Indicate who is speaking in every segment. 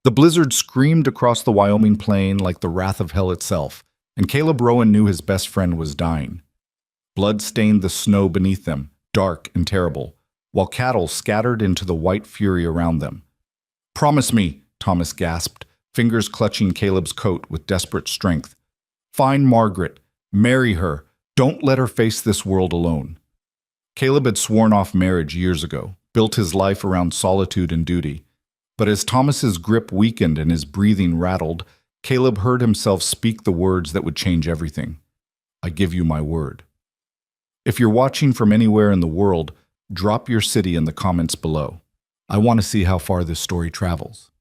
Speaker 1: The blizzard screamed across the Wyoming plain like the wrath of hell itself, and Caleb Rowan knew his best friend was dying. Blood stained the snow beneath them, dark and terrible, while cattle scattered into the white fury around them. "Promise me," Thomas gasped, fingers clutching Caleb's coat with desperate strength. "Find Margaret. Marry her. Don't let her face this world alone." Caleb had sworn off marriage years ago, built his life around solitude and duty. But as Thomas's grip weakened and his breathing rattled, Caleb heard himself speak the words that would change everything. "I give you my word." If you're watching from anywhere in the world, drop your city in the comments below. I want to see how far this story travels.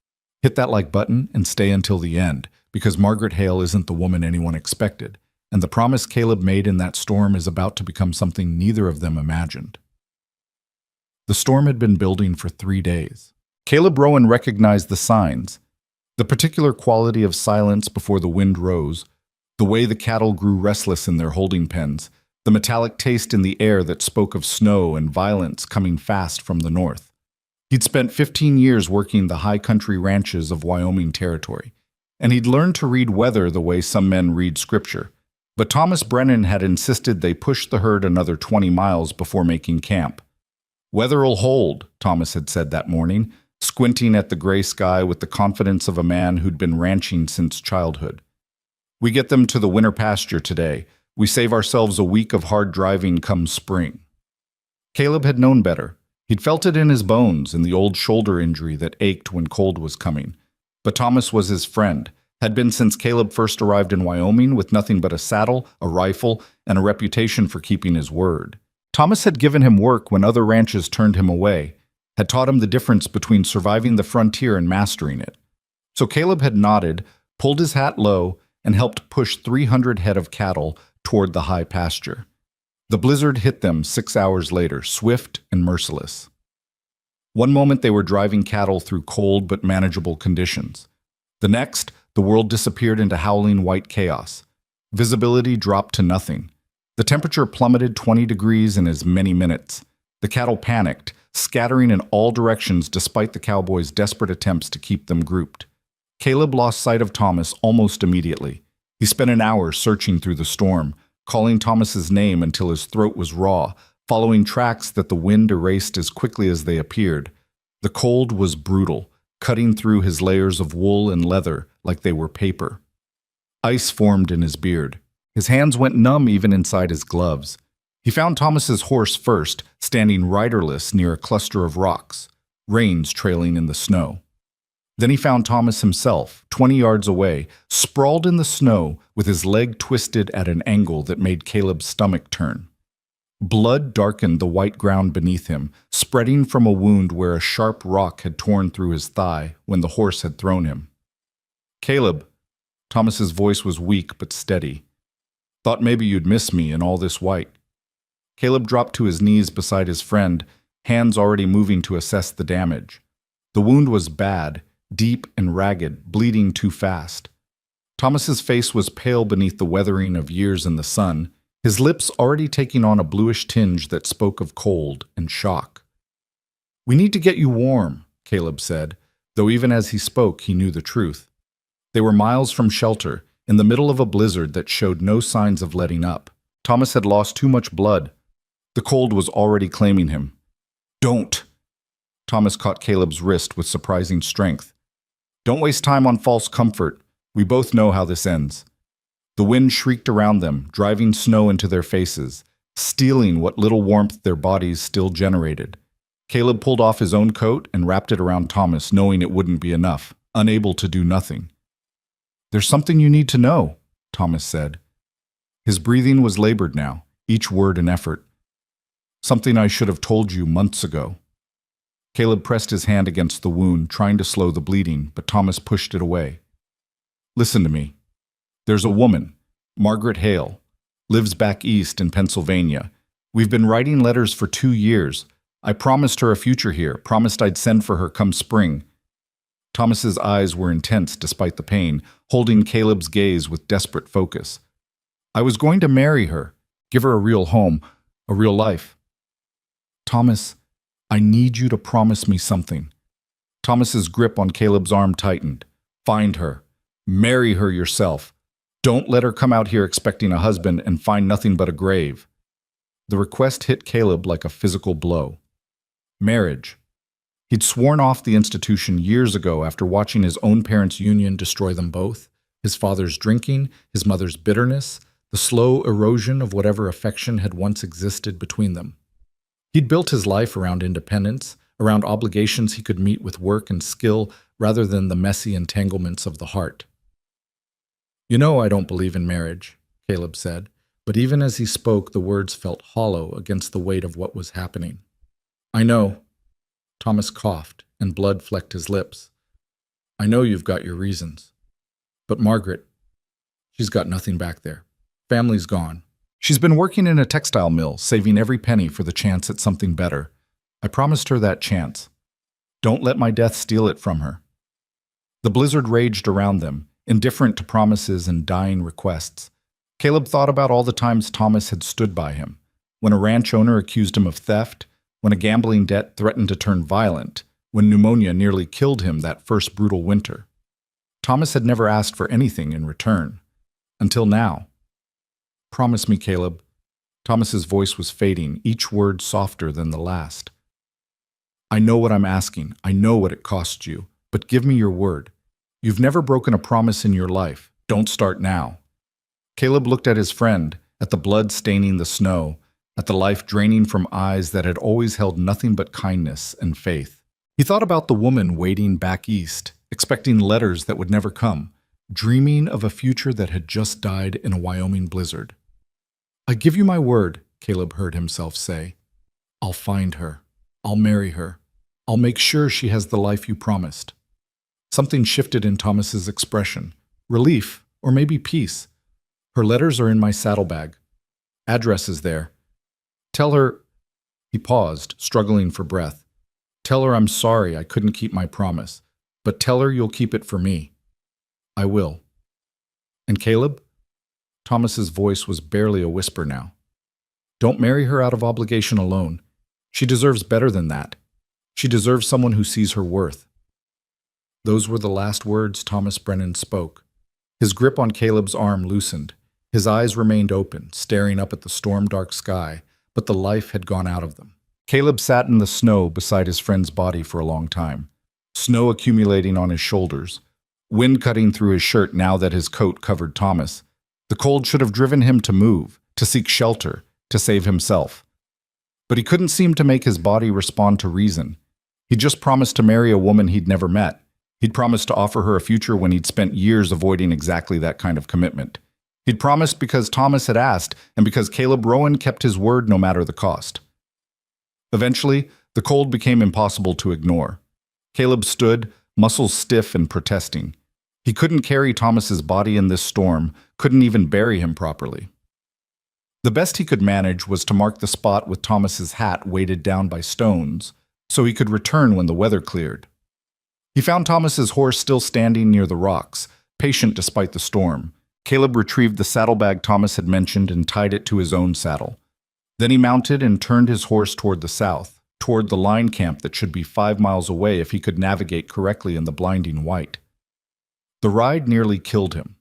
Speaker 1: Hit that like button and stay until the end, because Margaret Hale isn't the woman anyone expected, and the promise Caleb made in that storm is about to become something neither of them imagined. The storm had been building for 3 days. Caleb Rowan recognized the signs: the particular quality of silence before the wind rose, the way the cattle grew restless in their holding pens, the metallic taste in the air that spoke of snow and violence coming fast from the north. He'd spent 15 years working the high country ranches of Wyoming territory, and he'd learned to read weather the way some men read scripture. But Thomas Brennan had insisted they push the herd another 20 miles before making camp. "Weather'll hold," Thomas had said that morning, squinting at the gray sky with the confidence of a man who'd been ranching since childhood. "We get them to the winter pasture today. We save ourselves a week of hard driving come spring." Caleb had known better. He'd felt it in his bones, in the old shoulder injury that ached when cold was coming. But Thomas was his friend, had been since Caleb first arrived in Wyoming with nothing but a saddle, a rifle, and a reputation for keeping his word. Thomas had given him work when other ranches turned him away, had taught him the difference between surviving the frontier and mastering it. So Caleb had nodded, pulled his hat low, and helped push 300 head of cattle toward the high pasture. The blizzard hit them 6 hours later, swift and merciless. One moment they were driving cattle through cold but manageable conditions. The next, the world disappeared into howling white chaos. Visibility dropped to nothing. The temperature plummeted 20 degrees in as many minutes. The cattle panicked, scattering in all directions despite the cowboys' desperate attempts to keep them grouped. Caleb lost sight of Thomas almost immediately. He spent an hour searching through the storm, calling Thomas's name until his throat was raw, following tracks that the wind erased as quickly as they appeared. The cold was brutal, cutting through his layers of wool and leather like they were paper. Ice formed in his beard. His hands went numb even inside his gloves. He found Thomas's horse first, standing riderless near a cluster of rocks, reins trailing in the snow. Then he found Thomas himself, 20 yards away, sprawled in the snow with his leg twisted at an angle that made Caleb's stomach turn. Blood darkened the white ground beneath him, spreading from a wound where a sharp rock had torn through his thigh when the horse had thrown him. "Caleb," Thomas's voice was weak but steady. "Thought maybe you'd miss me in all this white." Caleb dropped to his knees beside his friend, hands already moving to assess the damage. The wound was bad, deep and ragged, bleeding too fast. Thomas's face was pale beneath the weathering of years in the sun, his lips already taking on a bluish tinge that spoke of cold and shock. "We need to get you warm," Caleb said, though even as he spoke he knew the truth. They were miles from shelter, in the middle of a blizzard that showed no signs of letting up. Thomas had lost too much blood. The cold was already claiming him. "Don't!" Thomas caught Caleb's wrist with surprising strength. "Don't waste time on false comfort. We both know how this ends." The wind shrieked around them, driving snow into their faces, stealing what little warmth their bodies still generated. Caleb pulled off his own coat and wrapped it around Thomas, knowing it wouldn't be enough, unable to do nothing. "There's something you need to know," Thomas said. His breathing was labored now, each word an effort. "Something I should have told you months ago." Caleb pressed his hand against the wound, trying to slow the bleeding, but Thomas pushed it away. "Listen to me. There's a woman, Margaret Hale, lives back east in Pennsylvania. We've been writing letters for 2 years. I promised her a future here, promised I'd send for her come spring." Thomas's eyes were intense despite the pain, holding Caleb's gaze with desperate focus. "I was going to marry her, give her a real home, a real life." "Thomas, I need you to promise me something." Thomas's grip on Caleb's arm tightened. Find her. Marry her yourself. Don't let her come out here expecting a husband and find nothing but a grave. The request hit Caleb like a physical blow. Marriage. He'd sworn off the institution years ago after watching his own parents' union destroy them both, his father's drinking, his mother's bitterness, the slow erosion of whatever affection had once existed between them. He'd built his life around independence, around obligations he could meet with work and skill rather than the messy entanglements of the heart. You know I don't believe in marriage, Caleb said, but even as he spoke, the words felt hollow against the weight of what was happening. I know. Thomas coughed, and blood flecked his lips. I know you've got your reasons. But Margaret, she's got nothing back there. Family's gone. She's been working in a textile mill, saving every penny for the chance at something better. I promised her that chance. Don't let my death steal it from her. The blizzard raged around them, indifferent to promises and dying requests. Caleb thought about all the times Thomas had stood by him, when a ranch owner accused him of theft, when a gambling debt threatened to turn violent, when pneumonia nearly killed him that first brutal winter. Thomas had never asked for anything in return. Until now. Promise me, Caleb. Thomas's voice was fading, each word softer than the last. I know what I'm asking. I know what it costs you. But give me your word. You've never broken a promise in your life. Don't start now. Caleb looked at his friend, at the blood staining the snow, at the life draining from eyes that had always held nothing but kindness and faith. He thought about the woman waiting back east, expecting letters that would never come, dreaming of a future that had just died in a Wyoming blizzard. I give you my word, Caleb heard himself say. I'll find her. I'll marry her. I'll make sure she has the life you promised. Something shifted in Thomas's expression. Relief, or maybe peace. Her letters are in my saddlebag. Address is there. Tell her... He paused, struggling for breath. Tell her I'm sorry I couldn't keep my promise, but tell her you'll keep it for me. I will. And Caleb? Thomas's voice was barely a whisper now. Don't marry her out of obligation alone. She deserves better than that. She deserves someone who sees her worth. Those were the last words Thomas Brennan spoke. His grip on Caleb's arm loosened. His eyes remained open, staring up at the storm-dark sky, but the life had gone out of them. Caleb sat in the snow beside his friend's body for a long time, snow accumulating on his shoulders, wind cutting through his shirt now that his coat covered Thomas. The cold should have driven him to move, to seek shelter, to save himself. But he couldn't seem to make his body respond to reason. He'd just promised to marry a woman he'd never met. He'd promised to offer her a future when he'd spent years avoiding exactly that kind of commitment. He'd promised because Thomas had asked, and because Caleb Rowan kept his word no matter the cost. Eventually, the cold became impossible to ignore. Caleb stood, muscles stiff and protesting. He couldn't carry Thomas's body in this storm, couldn't even bury him properly. The best he could manage was to mark the spot with Thomas's hat weighted down by stones, so he could return when the weather cleared. He found Thomas's horse still standing near the rocks, patient despite the storm. Caleb retrieved the saddlebag Thomas had mentioned and tied it to his own saddle. Then he mounted and turned his horse toward the south, toward the line camp that should be 5 miles away if he could navigate correctly in the blinding white. The ride nearly killed him.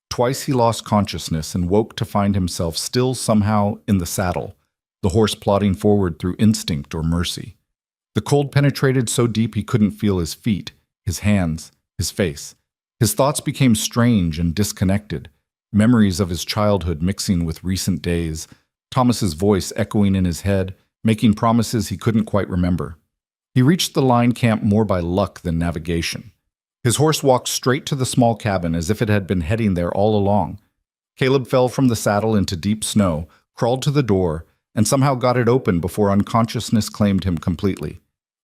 Speaker 1: Twice he lost consciousness and woke to find himself still somehow in the saddle, the horse plodding forward through instinct or mercy. The cold penetrated so deep he couldn't feel his feet, his hands, his face. His thoughts became strange and disconnected, memories of his childhood mixing with recent days, Thomas's voice echoing in his head, making promises he couldn't quite remember. He reached the line camp more by luck than navigation. His horse walked straight to the small cabin as if it had been heading there all along. Caleb fell from the saddle into deep snow, crawled to the door, and somehow got it open before unconsciousness claimed him completely.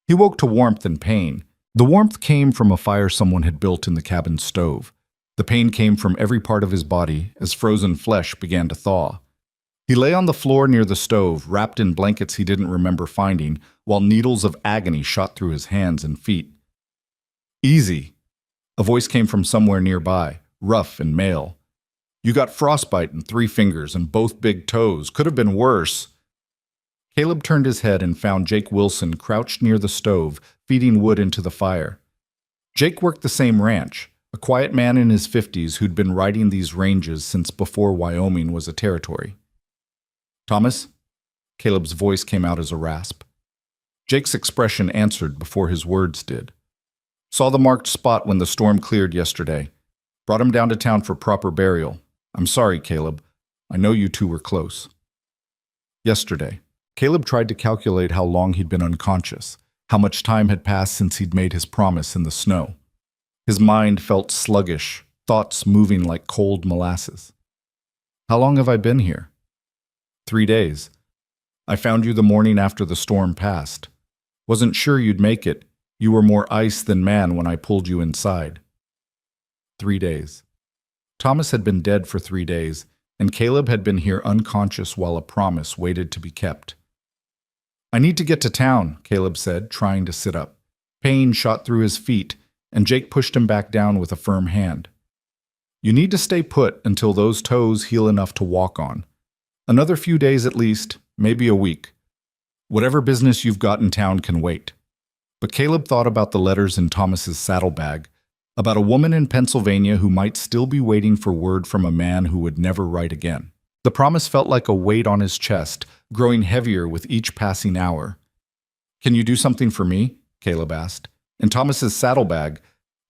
Speaker 1: He woke to warmth and pain. The warmth came from a fire someone had built in the cabin stove. The pain came from every part of his body as frozen flesh began to thaw. He lay on the floor near the stove, wrapped in blankets he didn't remember finding, while needles of agony shot through his hands and feet. Easy. A voice came from somewhere nearby, rough and male. You got frostbite in 3 fingers and both big toes. Could have been worse. Caleb turned his head and found Jake Wilson crouched near the stove, feeding wood into the fire. Jake worked the same ranch, a quiet man in his 50s who'd been riding these ranges since before Wyoming was a territory. Thomas? Caleb's voice came out as a rasp. Jake's expression answered before his words did. Saw the marked spot when the storm cleared yesterday. Brought him down to town for proper burial. I'm sorry, Caleb. I know you two were close. Yesterday, Caleb tried to calculate how long he'd been unconscious, how much time had passed since he'd made his promise in the snow. His mind felt sluggish, thoughts moving like cold molasses. How long have I been here? 3 days. I found you the morning after the storm passed. Wasn't sure you'd make it. You were more ice than man when I pulled you inside. 3 days. Thomas had been dead for 3 days, and Caleb had been here unconscious while a promise waited to be kept. I need to get to town, Caleb said, trying to sit up. Pain shot through his feet, and Jake pushed him back down with a firm hand. You need to stay put until those toes heal enough to walk on. Another few days at least, maybe a week. Whatever business you've got in town can wait. But Caleb thought about the letters in Thomas's saddlebag, about a woman in Pennsylvania who might still be waiting for word from a man who would never write again. The promise felt like a weight on his chest, growing heavier with each passing hour. Can you do something for me? Caleb asked. In Thomas's saddlebag,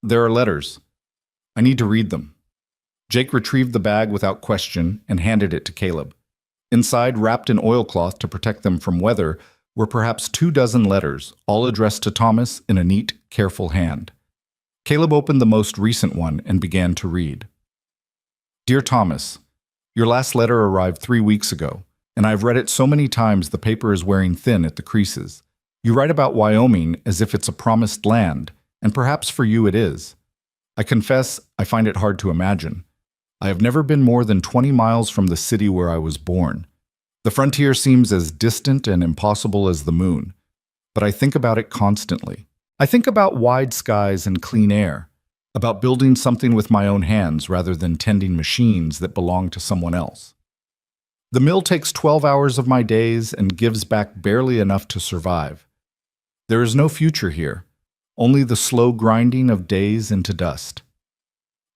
Speaker 1: there are letters. I need to read them. Jake retrieved the bag without question and handed it to Caleb. Inside, wrapped in oilcloth to protect them from weather, were perhaps 24 letters, all addressed to Thomas in a neat, careful hand. Caleb opened the most recent one and began to read. Dear Thomas, your last letter arrived 3 weeks ago, and I've read it so many times the paper is wearing thin at the creases. You write about Wyoming as if it's a promised land, and perhaps for you it is. I confess I find it hard to imagine. I have never been more than 20 miles from the city where I was born. The frontier seems as distant and impossible as the moon, but I think about it constantly. I think about wide skies and clean air, about building something with my own hands rather than tending machines that belong to someone else. The mill takes 12 hours of my days and gives back barely enough to survive. There is no future here, only the slow grinding of days into dust.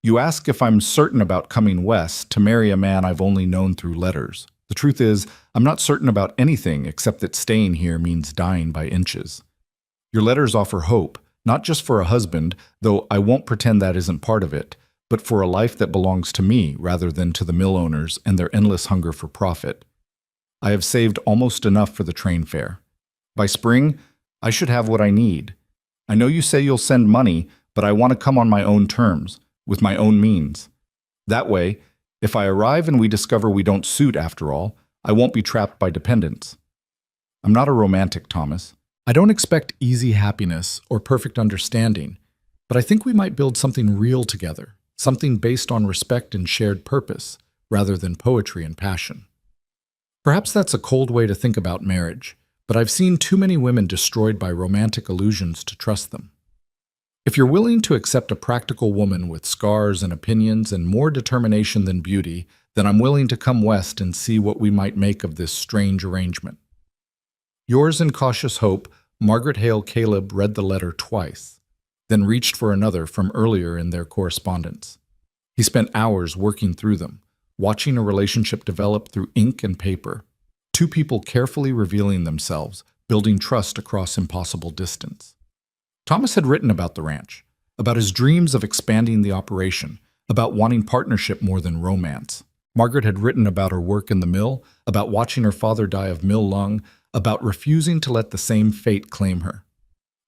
Speaker 1: You ask if I'm certain about coming west to marry a man I've only known through letters. The truth is, I'm not certain about anything except that staying here means dying by inches. Your letters offer hope, not just for a husband, though I won't pretend that isn't part of it, but for a life that belongs to me rather than to the mill owners and their endless hunger for profit. I have saved almost enough for the train fare. By spring, I should have what I need. I know you say you'll send money, but I want to come on my own terms, with my own means. That way, if I arrive and we discover we don't suit after all, I won't be trapped by dependence. I'm not a romantic, Thomas. I don't expect easy happiness or perfect understanding, but I think we might build something real together, something based on respect and shared purpose, rather than poetry and passion. Perhaps that's a cold way to think about marriage, but I've seen too many women destroyed by romantic illusions to trust them. If you're willing to accept a practical woman with scars and opinions and more determination than beauty, then I'm willing to come west and see what we might make of this strange arrangement. Yours in cautious hope, Margaret Hale. Caleb read the letter twice, then reached for another from earlier in their correspondence. He spent hours working through them, watching a relationship develop through ink and paper. Two people carefully revealing themselves, building trust across impossible distance. Thomas had written about the ranch, about his dreams of expanding the operation, about wanting partnership more than romance. Margaret had written about her work in the mill, about watching her father die of mill lung, about refusing to let the same fate claim her.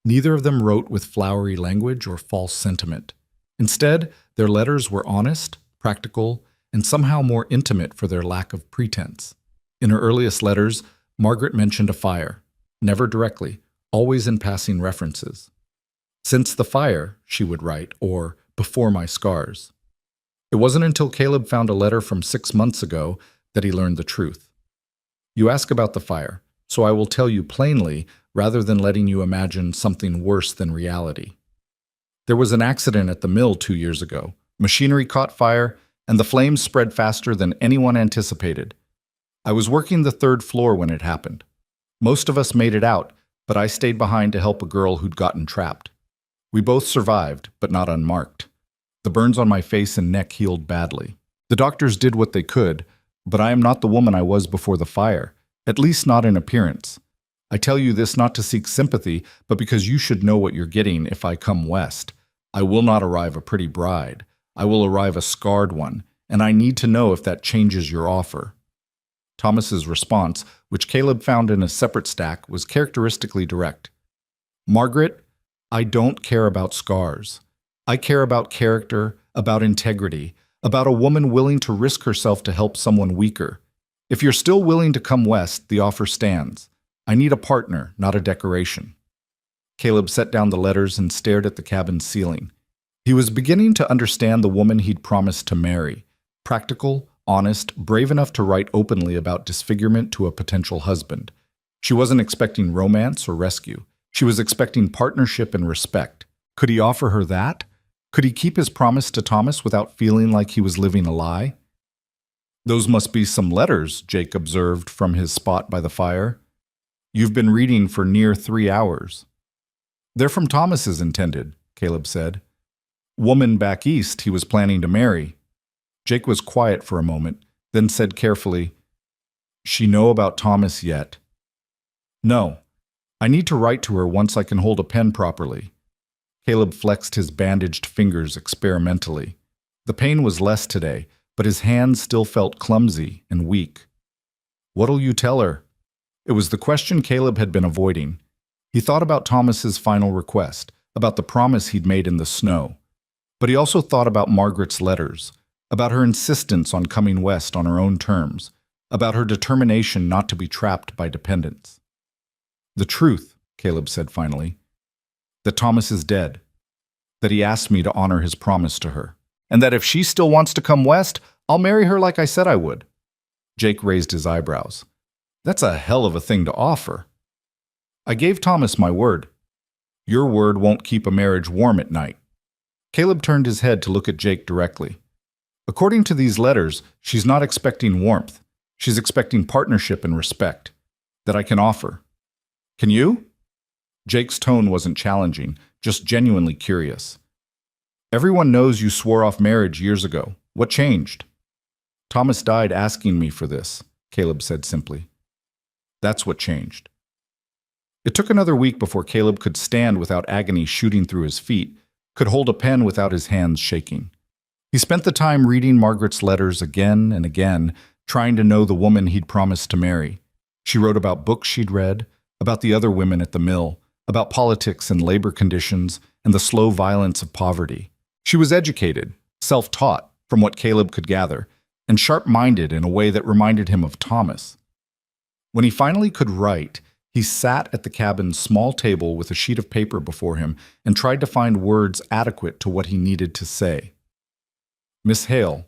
Speaker 1: Neither of them wrote with flowery language or false sentiment. Instead, their letters were honest, practical, and somehow more intimate for their lack of pretense. In her earliest letters, Margaret mentioned a fire, never directly, always in passing references. Since the fire, she would write, or before my scars. It wasn't until Caleb found a letter from 6 months ago that he learned the truth. You ask about the fire, so I will tell you plainly rather than letting you imagine something worse than reality. There was an accident at the mill 2 years ago. Machinery caught fire, and the flames spread faster than anyone anticipated. I was working the 3rd floor when it happened. Most of us made it out, but I stayed behind to help a girl who'd gotten trapped. We both survived, but not unmarked. The burns on my face and neck healed badly. The doctors did what they could, but I am not the woman I was before the fire, at least not in appearance. I tell you this not to seek sympathy, but because you should know what you're getting if I come west. I will not arrive a pretty bride. I will arrive a scarred one, and I need to know if that changes your offer. Thomas's response, which Caleb found in a separate stack, was characteristically direct. Margaret, I don't care about scars. I care about character, about integrity, about a woman willing to risk herself to help someone weaker. If you're still willing to come west, the offer stands. I need a partner, not a decoration. Caleb set down the letters and stared at the cabin's ceiling. He was beginning to understand the woman he'd promised to marry. Practical, honest, brave enough to write openly about disfigurement to a potential husband. She wasn't expecting romance or rescue. She was expecting partnership and respect. Could he offer her that? Could he keep his promise to Thomas without feeling like he was living a lie? Those must be some letters, Jake observed from his spot by the fire. You've been reading for near 3 hours. They're from Thomas's intended, Caleb said. Woman back east he was planning to marry. Jake was quiet for a moment, then said carefully, She know about Thomas yet? No. I need to write to her once I can hold a pen properly. Caleb flexed his bandaged fingers experimentally. The pain was less today, but his hands still felt clumsy and weak. What'll you tell her? It was the question Caleb had been avoiding. He thought about Thomas's final request, about the promise he'd made in the snow. But he also thought about Margaret's letters, about her insistence on coming west on her own terms, about her determination not to be trapped by dependence. The truth, Caleb said finally, that Thomas is dead, that he asked me to honor his promise to her, and that if she still wants to come west, I'll marry her like I said I would. Jake raised his eyebrows. That's a hell of a thing to offer. I gave Thomas my word. Your word won't keep a marriage warm at night. Caleb turned his head to look at Jake directly. According to these letters, she's not expecting warmth. She's expecting partnership and respect that I can offer. Can you? Jake's tone wasn't challenging, just genuinely curious. Everyone knows you swore off marriage years ago. What changed? Thomas died asking me for this, Caleb said simply. That's what changed. It took another week before Caleb could stand without agony shooting through his feet, could hold a pen without his hands shaking. He spent the time reading Margaret's letters again and again, trying to know the woman he'd promised to marry. She wrote about books she'd read, about the other women at the mill, about politics and labor conditions and the slow violence of poverty. She was educated, self-taught, from what Caleb could gather, and sharp-minded in a way that reminded him of Thomas. When he finally could write, he sat at the cabin's small table with a sheet of paper before him and tried to find words adequate to what he needed to say. Miss Hale,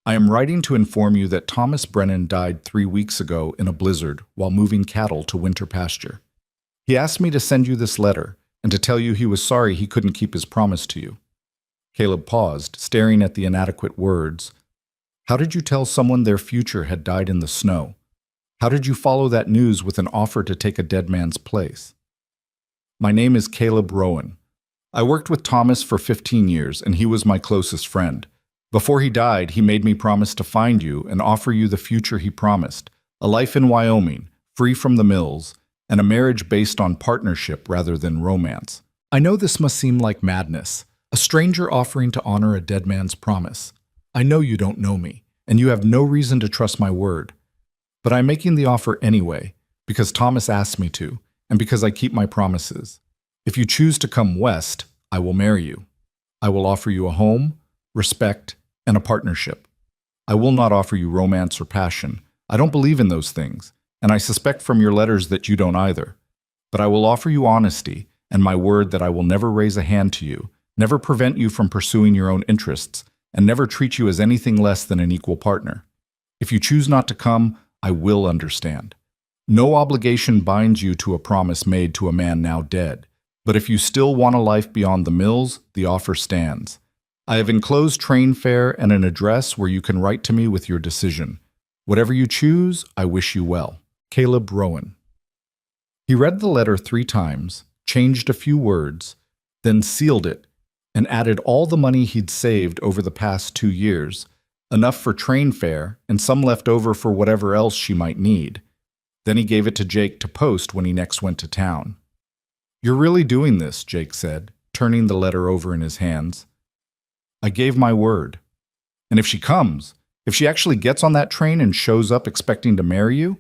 Speaker 1: I am writing to inform you that Thomas Brennan died 3 weeks ago in a blizzard while moving cattle to winter pasture. He asked me to send you this letter and to tell you he was sorry he couldn't keep his promise to you. Caleb paused, staring at the inadequate words. How did you tell someone their future had died in the snow? How did you follow that news with an offer to take a dead man's place? My name is Caleb Rowan. I worked with Thomas for 15 years, and he was my closest friend. Before he died, he made me promise to find you and offer you the future he promised, a life in Wyoming, free from the mills, and a marriage based on partnership rather than romance. I know this must seem like madness, a stranger offering to honor a dead man's promise. I know you don't know me, and you have no reason to trust my word. But I'm making the offer anyway, because Thomas asked me to, and because I keep my promises. If you choose to come west, I will marry you. I will offer you a home, respect, and a partnership. I will not offer you romance or passion. I don't believe in those things, and I suspect from your letters that you don't either. But I will offer you honesty, and my word that I will never raise a hand to you, never prevent you from pursuing your own interests, and never treat you as anything less than an equal partner. If you choose not to come, I will understand. No obligation binds you to a promise made to a man now dead, but if you still want a life beyond the mills, the offer stands. I have enclosed train fare and an address where you can write to me with your decision. Whatever you choose, I wish you well. Caleb Rowan. He read the letter 3 times, changed a few words, then sealed it, and added all the money he'd saved over the past 2 years, enough for train fare and some left over for whatever else she might need. Then he gave it to Jake to post when he next went to town. "You're really doing this," Jake said, turning the letter over in his hands. "I gave my word. And if she comes, if she actually gets on that train and shows up expecting to marry you?"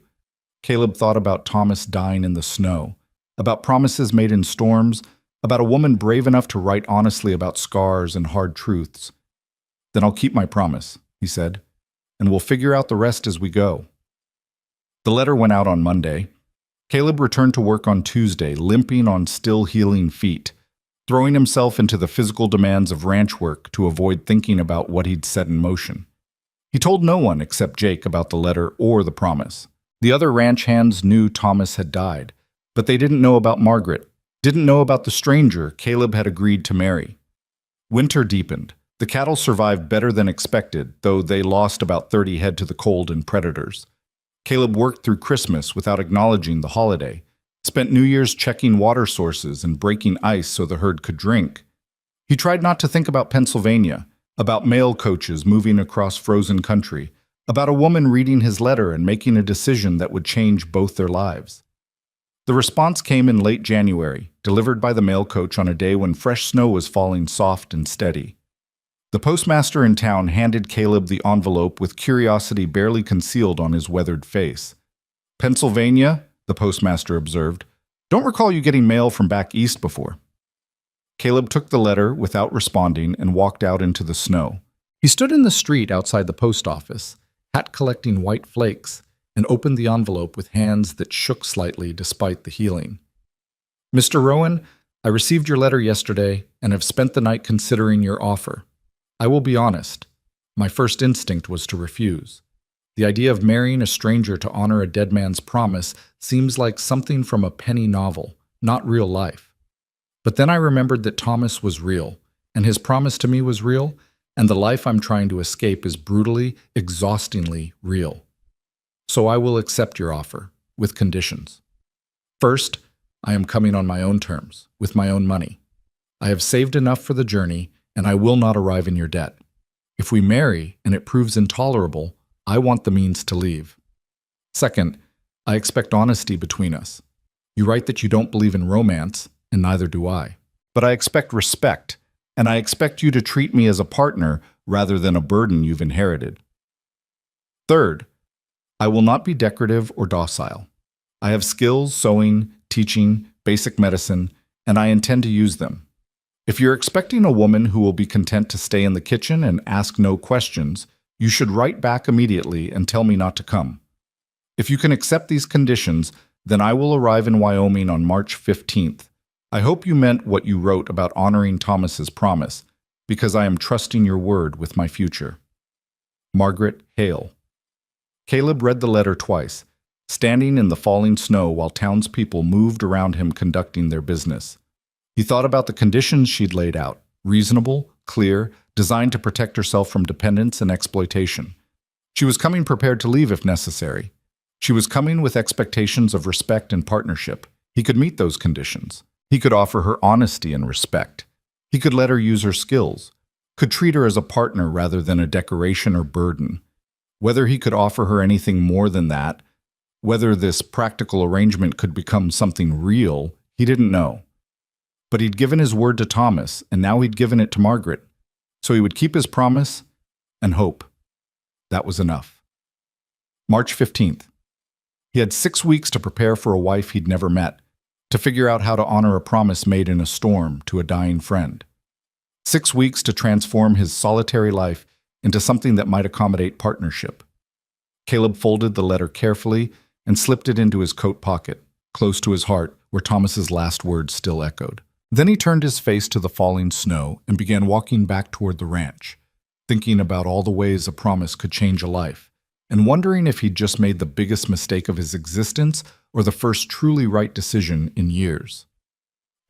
Speaker 1: Caleb thought about Thomas dying in the snow, about promises made in storms, about a woman brave enough to write honestly about scars and hard truths. "Then I'll keep my promise," he said, "and we'll figure out the rest as we go." The letter went out on Monday. Caleb returned to work on Tuesday, limping on still healing feet, throwing himself into the physical demands of ranch work to avoid thinking about what he'd set in motion. He told no one except Jake about the letter or the promise. The other ranch hands knew Thomas had died, but they didn't know about Margaret, didn't know about the stranger Caleb had agreed to marry. Winter deepened. The cattle survived better than expected, though they lost about 30 head to the cold and predators. Caleb worked through Christmas without acknowledging the holiday, spent New Year's checking water sources and breaking ice so the herd could drink. He tried not to think about Pennsylvania, about mail coaches moving across frozen country, about a woman reading his letter and making a decision that would change both their lives. The response came in late January, delivered by the mail coach on a day when fresh snow was falling soft and steady. The postmaster in town handed Caleb the envelope with curiosity barely concealed on his weathered face. "Pennsylvania," the postmaster observed. "Don't recall you getting mail from back east before." Caleb took the letter without responding and walked out into the snow. He stood in the street outside the post office, hat collecting white flakes, and opened the envelope with hands that shook slightly despite the healing. "Mr. Rowan, I received your letter yesterday and have spent the night considering your offer. I will be honest. My first instinct was to refuse. The idea of marrying a stranger to honor a dead man's promise seems like something from a penny novel, not real life. But then I remembered that Thomas was real, and his promise to me was real, and the life I'm trying to escape is brutally, exhaustingly real. So I will accept your offer, with conditions. First, I am coming on my own terms, with my own money. I have saved enough for the journey, and I will not arrive in your debt. If we marry and it proves intolerable, I want the means to leave. Second, I expect honesty between us. You write that you don't believe in romance, and neither do I. But I expect respect, and I expect you to treat me as a partner rather than a burden you've inherited. Third, I will not be decorative or docile. I have skills sewing, teaching, basic medicine, and I intend to use them. If you're expecting a woman who will be content to stay in the kitchen and ask no questions, you should write back immediately and tell me not to come. If you can accept these conditions, then I will arrive in Wyoming on March 15th. I hope you meant what you wrote about honoring Thomas's promise, because I am trusting your word with my future. Margaret Hale. Caleb read the letter twice, standing in the falling snow while townspeople moved around him conducting their business. He thought about the conditions she'd laid out, reasonable, clear, designed to protect herself from dependence and exploitation. She was coming prepared to leave if necessary. She was coming with expectations of respect and partnership. He could meet those conditions. He could offer her honesty and respect. He could let her use her skills, could treat her as a partner rather than a decoration or burden. Whether he could offer her anything more than that, whether this practical arrangement could become something real, he didn't know. But he'd given his word to Thomas, and now he'd given it to Margaret. So he would keep his promise and hope. That was enough. March 15th. He had 6 weeks to prepare for a wife he'd never met, to figure out how to honor a promise made in a storm to a dying friend. 6 weeks to transform his solitary life into something that might accommodate partnership. Caleb folded the letter carefully and slipped it into his coat pocket, close to his heart, where Thomas's last words still echoed. Then he turned his face to the falling snow and began walking back toward the ranch, thinking about all the ways a promise could change a life, and wondering if he'd just made the biggest mistake of his existence or the first truly right decision in years.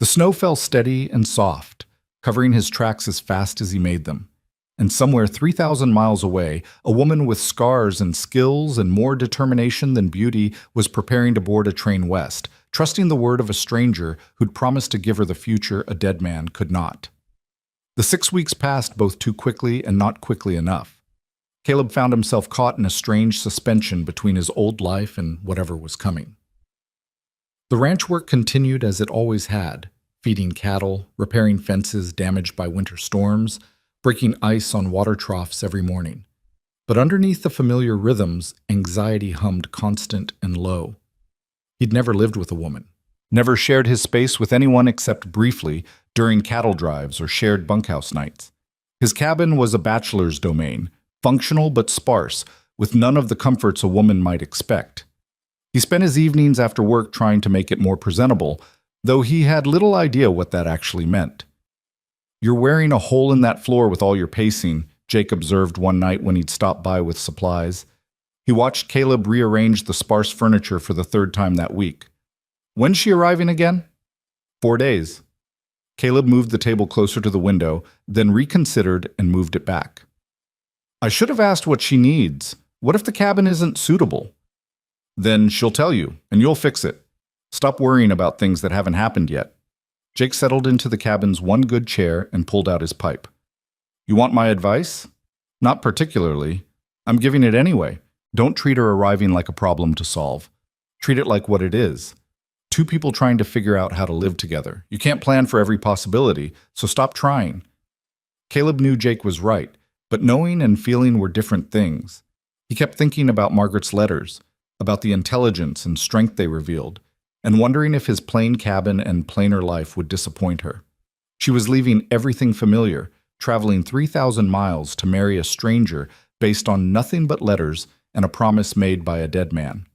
Speaker 1: The snow fell steady and soft, covering his tracks as fast as he made them. And somewhere 3,000 miles away, a woman with scars and skills and more determination than beauty was preparing to board a train west, trusting the word of a stranger who'd promised to give her the future a dead man could not. The 6 weeks passed both too quickly and not quickly enough. Caleb found himself caught in a strange suspension between his old life and whatever was coming. The ranch work continued as it always had, feeding cattle, repairing fences damaged by winter storms, breaking ice on water troughs every morning. But underneath the familiar rhythms, anxiety hummed constant and low. He'd never lived with a woman, never shared his space with anyone except briefly during cattle drives or shared bunkhouse nights. His cabin was a bachelor's domain, functional but sparse, with none of the comforts a woman might expect. He spent his evenings after work trying to make it more presentable, though he had little idea what that actually meant. "You're wearing a hole in that floor with all your pacing," Jake observed one night when he'd stopped by with supplies. He watched Caleb rearrange the sparse furniture for the third time that week. "When's she arriving again?" 4 days. Caleb moved the table closer to the window, then reconsidered and moved it back. "I should have asked what she needs. What if the cabin isn't suitable?" "Then she'll tell you, and you'll fix it. Stop worrying about things that haven't happened yet." Jake settled into the cabin's one good chair and pulled out his pipe. "You want my advice?" "Not particularly. I'm giving it anyway. Don't treat her arriving like a problem to solve. Treat it like what it is. 2 people trying to figure out how to live together. You can't plan for every possibility, so stop trying." Caleb knew Jake was right, but knowing and feeling were different things. He kept thinking about Margaret's letters, about the intelligence and strength they revealed, and wondering if his plain cabin and plainer life would disappoint her. She was leaving everything familiar, traveling 3,000 miles to marry a stranger based on nothing but letters and a promise made by a dead man.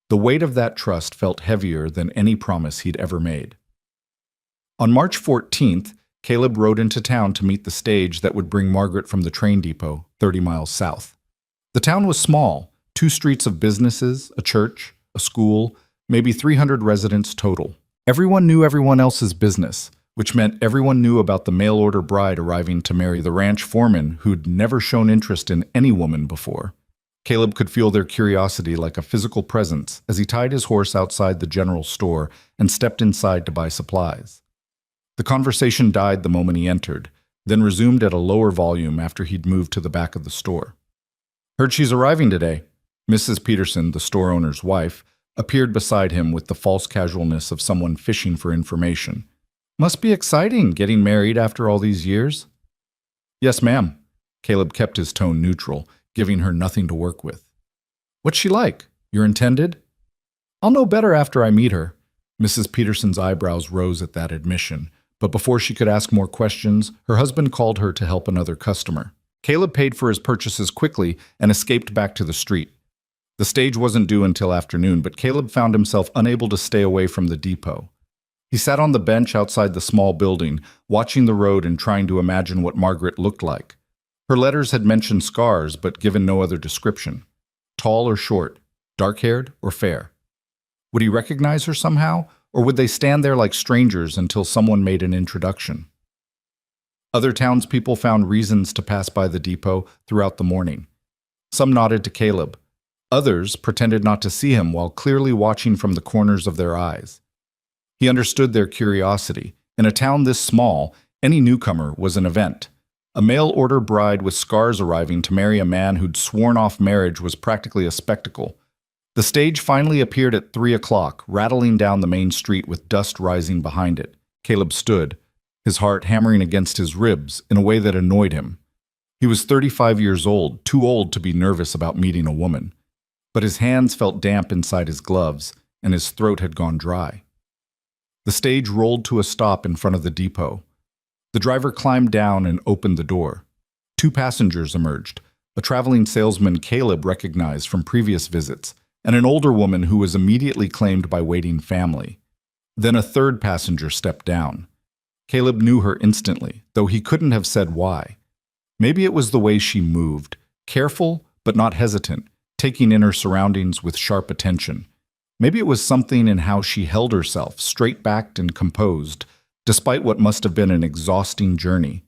Speaker 1: The weight of that trust felt heavier than any promise he'd ever made. On March 14th, Caleb rode into town to meet the stage that would bring Margaret from the train depot, 30 miles south. The town was small, 2 streets of businesses, a church, a school, maybe 300 residents total. Everyone knew everyone else's business, which meant everyone knew about the mail-order bride arriving to marry the ranch foreman who'd never shown interest in any woman before. Caleb could feel their curiosity like a physical presence as he tied his horse outside the general store and stepped inside to buy supplies. The conversation died the moment he entered, then resumed at a lower volume after he'd moved to the back of the store. "Heard she's arriving today." Mrs. Peterson, the store owner's wife, appeared beside him with the false casualness of someone fishing for information. "Must be exciting, getting married after all these years." "Yes, ma'am." Caleb kept his tone neutral, giving her nothing to work with. "What's she like? Your intended?" "I'll know better after I meet her." Mrs. Peterson's eyebrows rose at that admission, but before she could ask more questions, her husband called her to help another customer. Caleb paid for his purchases quickly and escaped back to the street. The stage wasn't due until afternoon, but Caleb found himself unable to stay away from the depot. He sat on the bench outside the small building, watching the road and trying to imagine what Margaret looked like. Her letters had mentioned scars, but given no other description. Tall or short, dark-haired or fair. Would he recognize her somehow, or would they stand there like strangers until someone made an introduction? Other townspeople found reasons to pass by the depot throughout the morning. Some nodded to Caleb. Others pretended not to see him while clearly watching from the corners of their eyes. He understood their curiosity. In a town this small, any newcomer was an event. A mail-order bride with scars arriving to marry a man who'd sworn off marriage was practically a spectacle. The stage finally appeared at 3 o'clock, rattling down the main street with dust rising behind it. Caleb stood, his heart hammering against his ribs in a way that annoyed him. He was 35 years old, too old to be nervous about meeting a woman. But his hands felt damp inside his gloves, and his throat had gone dry. The stage rolled to a stop in front of the depot. The driver climbed down and opened the door. 2 passengers emerged, a traveling salesman Caleb recognized from previous visits, and an older woman who was immediately claimed by waiting family. Then a 3rd passenger stepped down. Caleb knew her instantly, though he couldn't have said why. Maybe it was the way she moved, careful but not hesitant, taking in her surroundings with sharp attention. Maybe it was something in how she held herself, straight-backed and composed, despite what must have been an exhausting journey.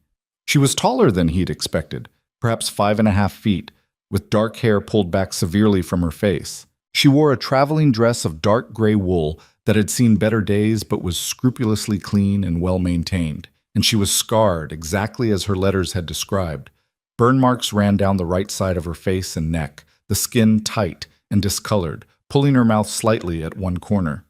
Speaker 1: She was taller than he'd expected, perhaps 5.5 feet, with dark hair pulled back severely from her face. She wore a traveling dress of dark gray wool that had seen better days but was scrupulously clean and well-maintained, and she was scarred exactly as her letters had described. Burn marks ran down the right side of her face and neck, the skin tight and discolored, pulling her mouth slightly at one corner.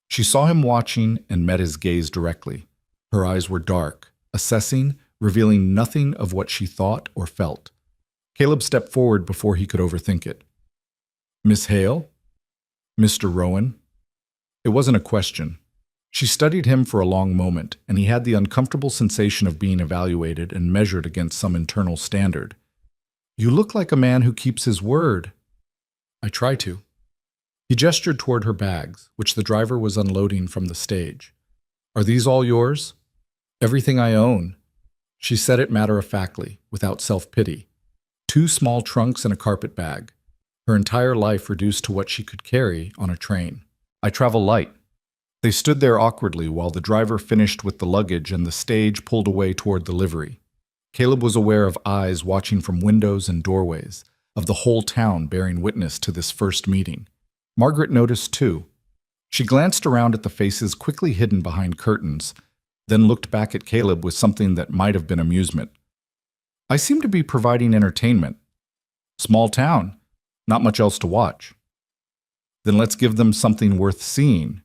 Speaker 1: She saw him watching and met his gaze directly. Her eyes were dark, assessing, revealing nothing of what she thought or felt. Caleb stepped forward before he could overthink it. "Miss Hale? Mr. Rowan?" It wasn't a question. She studied him for a long moment, and he had the uncomfortable sensation of being evaluated and measured against some internal standard. "You look like a man who keeps his word." "I try to." He gestured toward her bags, which the driver was unloading from the stage. "Are these all yours?" "Everything I own." She said it matter-of-factly, without self-pity. 2 small trunks and a carpet bag. Her entire life reduced to what she could carry on a train. "I travel light." They stood there awkwardly while the driver finished with the luggage and the stage pulled away toward the livery. Caleb was aware of eyes watching from windows and doorways, of the whole town bearing witness to this first meeting. Margaret noticed too. She glanced around at the faces quickly hidden behind curtains, then looked back at Caleb with something that might have been amusement. "I seem to be providing entertainment. Small town, not much else to watch." "Then let's give them something worth seeing."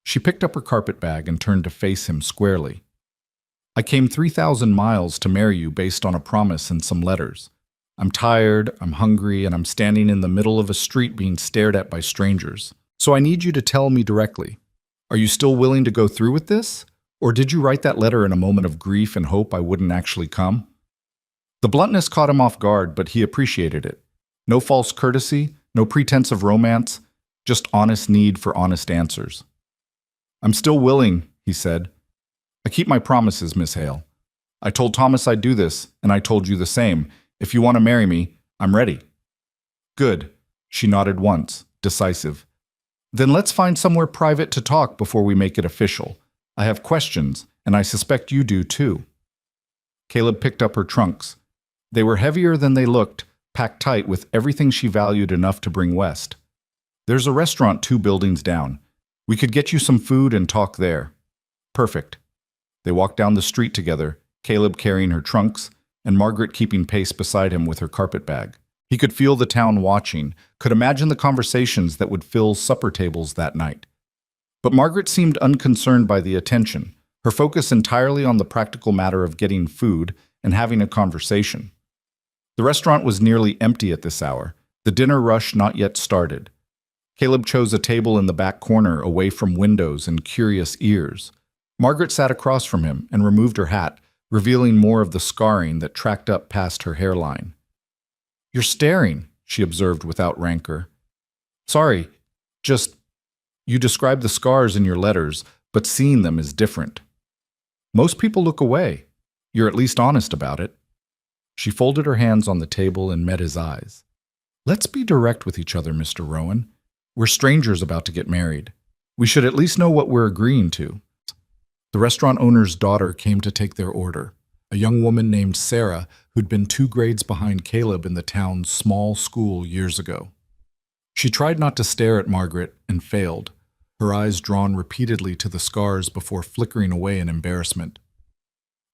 Speaker 1: She picked up her carpet bag and turned to face him squarely. "I came 3,000 miles to marry you based on a promise and some letters. I'm tired, I'm hungry, and I'm standing in the middle of a street being stared at by strangers. So I need you to tell me directly. Are you still willing to go through with this? Or did you write that letter in a moment of grief and hope I wouldn't actually come?" The bluntness caught him off guard, but he appreciated it. No false courtesy, no pretense of romance, just honest need for honest answers. "I'm still willing," he said. "I keep my promises, Miss Hale. I told Thomas I'd do this, and I told you the same. If you want to marry me, I'm ready." "Good." She nodded once, decisive. "Then let's find somewhere private to talk before we make it official. I have questions, and I suspect you do too." Caleb picked up her trunks. They were heavier than they looked, packed tight with everything she valued enough to bring west. "There's a restaurant 2 buildings down. We could get you some food and talk there." "Perfect." They walked down the street together, Caleb carrying her trunks, and Margaret keeping pace beside him with her carpet bag. He could feel the town watching, could imagine the conversations that would fill supper tables that night. But Margaret seemed unconcerned by the attention, her focus entirely on the practical matter of getting food and having a conversation. The restaurant was nearly empty at this hour, the dinner rush not yet started. Caleb chose a table in the back corner away from windows and curious ears. Margaret sat across from him and removed her hat, revealing more of the scarring that tracked up past her hairline. "You're staring," she observed without rancor. "Sorry, just, you describe the scars in your letters, but seeing them is different. Most people look away. You're at least honest about it." She folded her hands on the table and met his eyes. "Let's be direct with each other, Mr. Rowan. We're strangers about to get married. We should at least know what we're agreeing to." The restaurant owner's daughter came to take their order, a young woman named Sarah who'd been 2 grades behind Caleb in the town's small school years ago. She tried not to stare at Margaret and failed, her eyes drawn repeatedly to the scars before flickering away in embarrassment.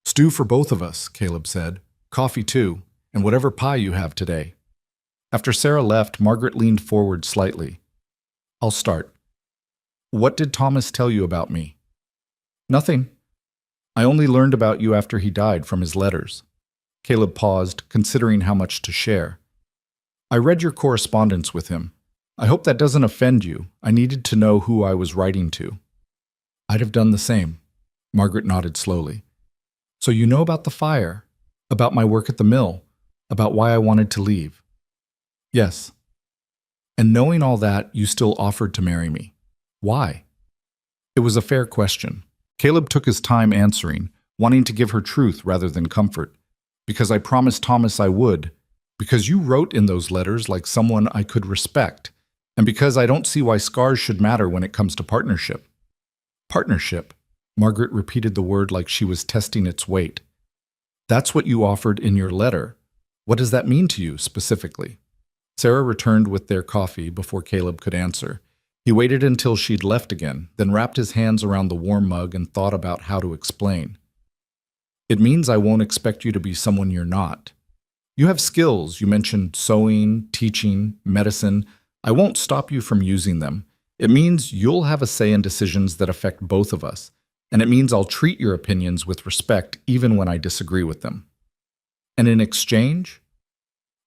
Speaker 1: "Stew for both of us," Caleb said. "Coffee too, and whatever pie you have today." After Sarah left, Margaret leaned forward slightly. "I'll start. What did Thomas tell you about me?" "Nothing. I only learned about you after he died from his letters." Caleb paused, considering how much to share. "I read your correspondence with him. I hope that doesn't offend you. I needed to know who I was writing to." "I'd have done the same." Margaret nodded slowly. "So you know about the fire, about my work at the mill, about why I wanted to leave?" "Yes." "And knowing all that, you still offered to marry me. Why?" It was a fair question. Caleb took his time answering, wanting to give her truth rather than comfort. "Because I promised Thomas I would, because you wrote in those letters like someone I could respect, and because I don't see why scars should matter when it comes to partnership." "Partnership," Margaret repeated the word like she was testing its weight. "That's what you offered in your letter. What does that mean to you, specifically?" Sarah returned with their coffee before Caleb could answer. He waited until she'd left again, then wrapped his hands around the warm mug and thought about how to explain. It means I won't expect you to be someone you're not. You have skills. You mentioned sewing, teaching, medicine. I won't stop you from using them. It means you'll have a say in decisions that affect both of us, and it means I'll treat your opinions with respect even when I disagree with them. And in exchange,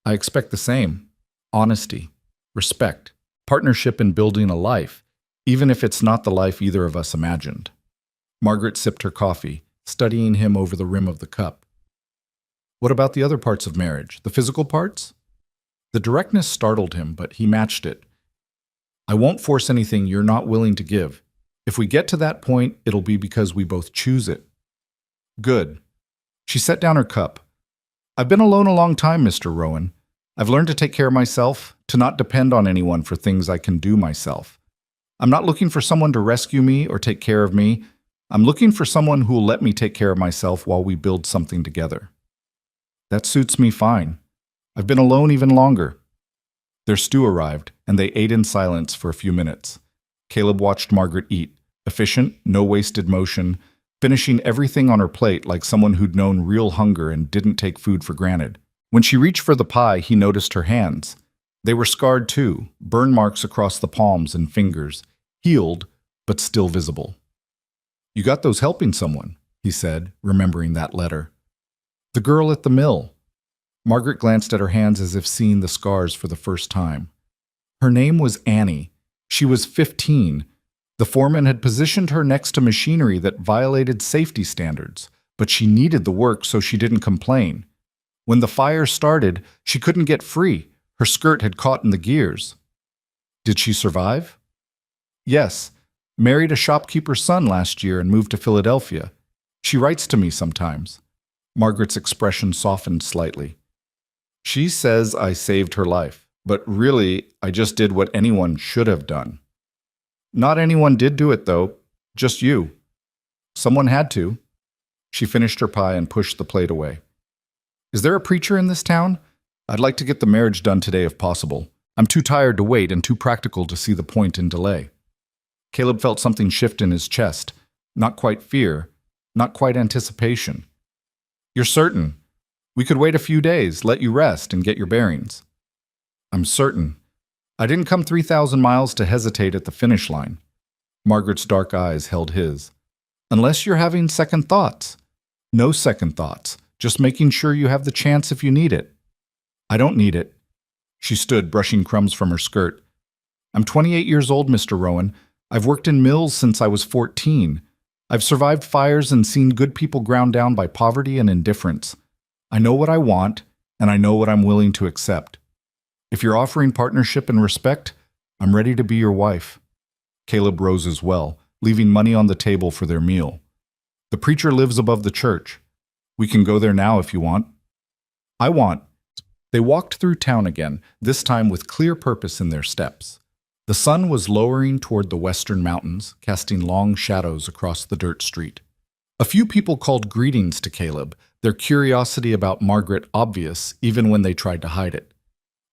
Speaker 1: I expect the same: honesty, respect, partnership in building a life, even if it's not the life either of us imagined. Margaret sipped her coffee, studying him over the rim of the cup. What about the other parts of marriage, the physical parts? The directness startled him, but he matched it. I won't force anything you're not willing to give. If we get to that point, it'll be because we both choose it. Good. She set down her cup. I've been alone a long time, Mr. Rowan. I've learned to take care of myself, to not depend on anyone for things I can do myself. I'm not looking for someone to rescue me or take care of me. I'm looking for someone who will let me take care of myself while we build something together. That suits me fine. I've been alone even longer. Their stew arrived, and they ate in silence for a few minutes. Caleb watched Margaret eat, efficient, no wasted motion, finishing everything on her plate like someone who'd known real hunger and didn't take food for granted. When she reached for the pie, he noticed her hands. They were scarred too, burn marks across the palms and fingers, healed, but still visible. You got those helping someone, he said, remembering that letter. The girl at the mill. Margaret glanced at her hands as if seeing the scars for the first time. Her name was Annie. She was 15. The foreman had positioned her next to machinery that violated safety standards, but she needed the work so she didn't complain. When the fire started, she couldn't get free. Her skirt had caught in the gears. Did she survive? Yes. Married a shopkeeper's son last year and moved to Philadelphia. She writes to me sometimes. Margaret's expression softened slightly. She says I saved her life, but really, I just did what anyone should have done. Not anyone did do it, though. Just you. Someone had to. She finished her pie and pushed the plate away. Is there a preacher in this town? I'd like to get the marriage done today if possible. I'm too tired to wait and too practical to see the point in delay. Caleb felt something shift in his chest. Not quite fear, not quite anticipation. You're certain? We could wait a few days, let you rest, and get your bearings. I'm certain. I didn't come 3,000 miles to hesitate at the finish line. Margaret's dark eyes held his. Unless you're having second thoughts. No second thoughts, just making sure you have the chance if you need it. I don't need it. She stood, brushing crumbs from her skirt. I'm 28 years old, Mr. Rowan. I've worked in mills since I was 14. I've survived fires and seen good people ground down by poverty and indifference. I know what I want, and I know what I'm willing to accept. If you're offering partnership and respect, I'm ready to be your wife. Caleb rose as well, leaving money on the table for their meal. The preacher lives above the church. We can go there now if you want. I want. They walked through town again, this time with clear purpose in their steps. The sun was lowering toward the western mountains, casting long shadows across the dirt street. A few people called greetings to Caleb, their curiosity about Margaret obvious even when they tried to hide it.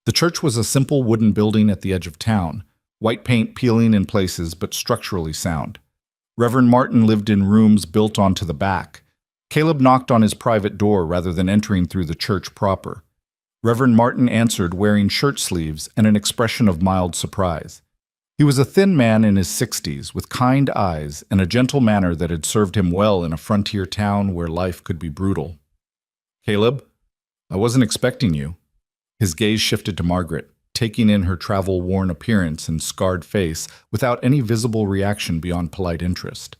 Speaker 1: The church was a simple wooden building at the edge of town, white paint peeling in places but structurally sound. Reverend Martin lived in rooms built onto the back. Caleb knocked on his private door rather than entering through the church proper. Reverend Martin answered wearing shirt sleeves and an expression of mild surprise. He was a thin man in his 60s with kind eyes and a gentle manner that had served him well in a frontier town where life could be brutal. Caleb, I wasn't expecting you. His gaze shifted to Margaret, taking in her travel-worn appearance and scarred face without any visible reaction beyond polite interest.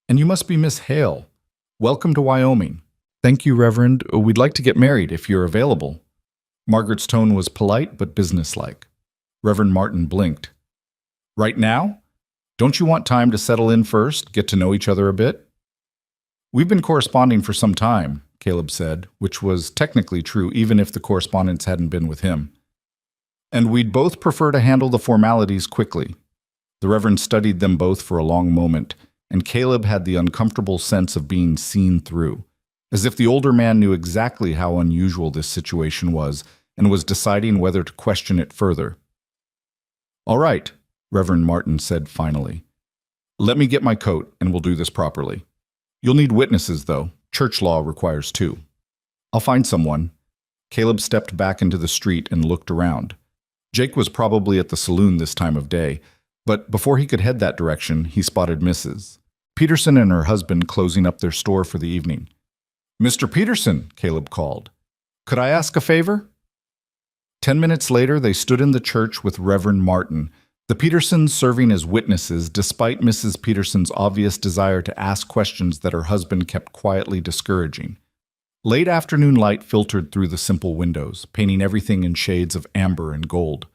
Speaker 1: And you must be Miss Hale. Welcome to Wyoming. Thank you, Reverend. We'd like to get married if you're available. Margaret's tone was polite but businesslike. Reverend Martin blinked. Right now? Don't you want time to settle in first, get to know each other a bit? We've been corresponding for some time, Caleb said, which was technically true even if the correspondence hadn't been with him. And we'd both prefer to handle the formalities quickly. The Reverend studied them both for a long moment, and Caleb had the uncomfortable sense of being seen through, as if the older man knew exactly how unusual this situation was and was deciding whether to question it further. All right, Reverend Martin said finally. Let me get my coat and we'll do this properly. You'll need witnesses, though. Church law requires two. I'll find someone. Caleb stepped back into the street and looked around. Jake was probably at the saloon this time of day, but before he could head that direction, he spotted Mrs. Peterson and her husband closing up their store for the evening. Mr. Peterson, Caleb called. Could I ask a favor? 10 minutes later, they stood in the church with Reverend Martin, the Petersons serving as witnesses despite Mrs. Peterson's obvious desire to ask questions that her husband kept quietly discouraging. Late afternoon light filtered through the simple windows, painting everything in shades of amber and gold.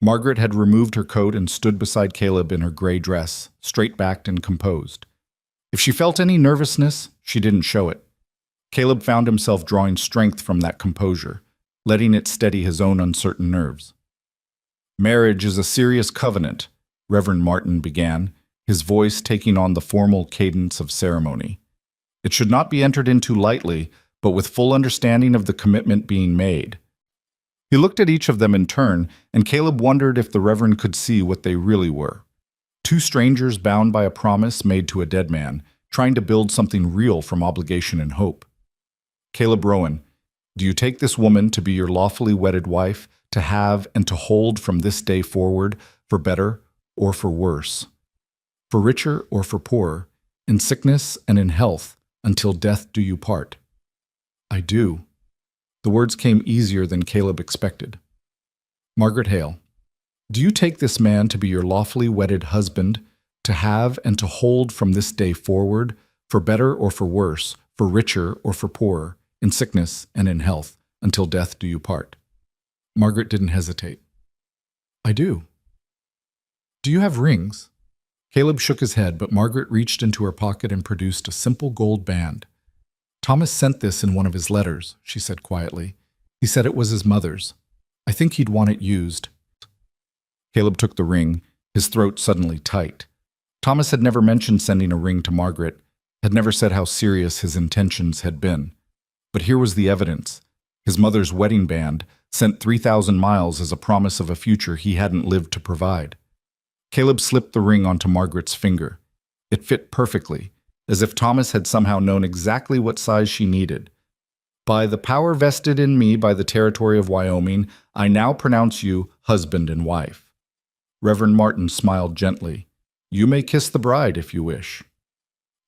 Speaker 1: Margaret had removed her coat and stood beside Caleb in her gray dress, straight-backed and composed. If she felt any nervousness, she didn't show it. Caleb found himself drawing strength from that composure, letting it steady his own uncertain nerves. Marriage is a serious covenant, Reverend Martin began, his voice taking on the formal cadence of ceremony. It should not be entered into lightly, but with full understanding of the commitment being made. He looked at each of them in turn, and Caleb wondered if the Reverend could see what they really were. Two strangers bound by a promise made to a dead man, trying to build something real from obligation and hope. Caleb Rowan, do you take this woman to be your lawfully wedded wife, to have and to hold from this day forward, for better or for worse, for richer or for poorer, in sickness and in health, until death do you part? I do. The words came easier than Caleb expected. Margaret Hale, do you take this man to be your lawfully wedded husband, to have and to hold from this day forward, for better or for worse, for richer or for poorer, in sickness and in health, until death do you part? Margaret didn't hesitate. I do. Do you have rings? Caleb shook his head, but Margaret reached into her pocket and produced a simple gold band. Thomas sent this in one of his letters, she said quietly. He said it was his mother's. I think he'd want it used. Caleb took the ring, his throat suddenly tight. Thomas had never mentioned sending a ring to Margaret, had never said how serious his intentions had been. But here was the evidence. His mother's wedding band, sent 3,000 miles as a promise of a future he hadn't lived to provide. Caleb slipped the ring onto Margaret's finger. It fit perfectly, as if Thomas had somehow known exactly what size she needed. By the power vested in me by the territory of Wyoming, I now pronounce you husband and wife. Reverend Martin smiled gently. You may kiss the bride if you wish.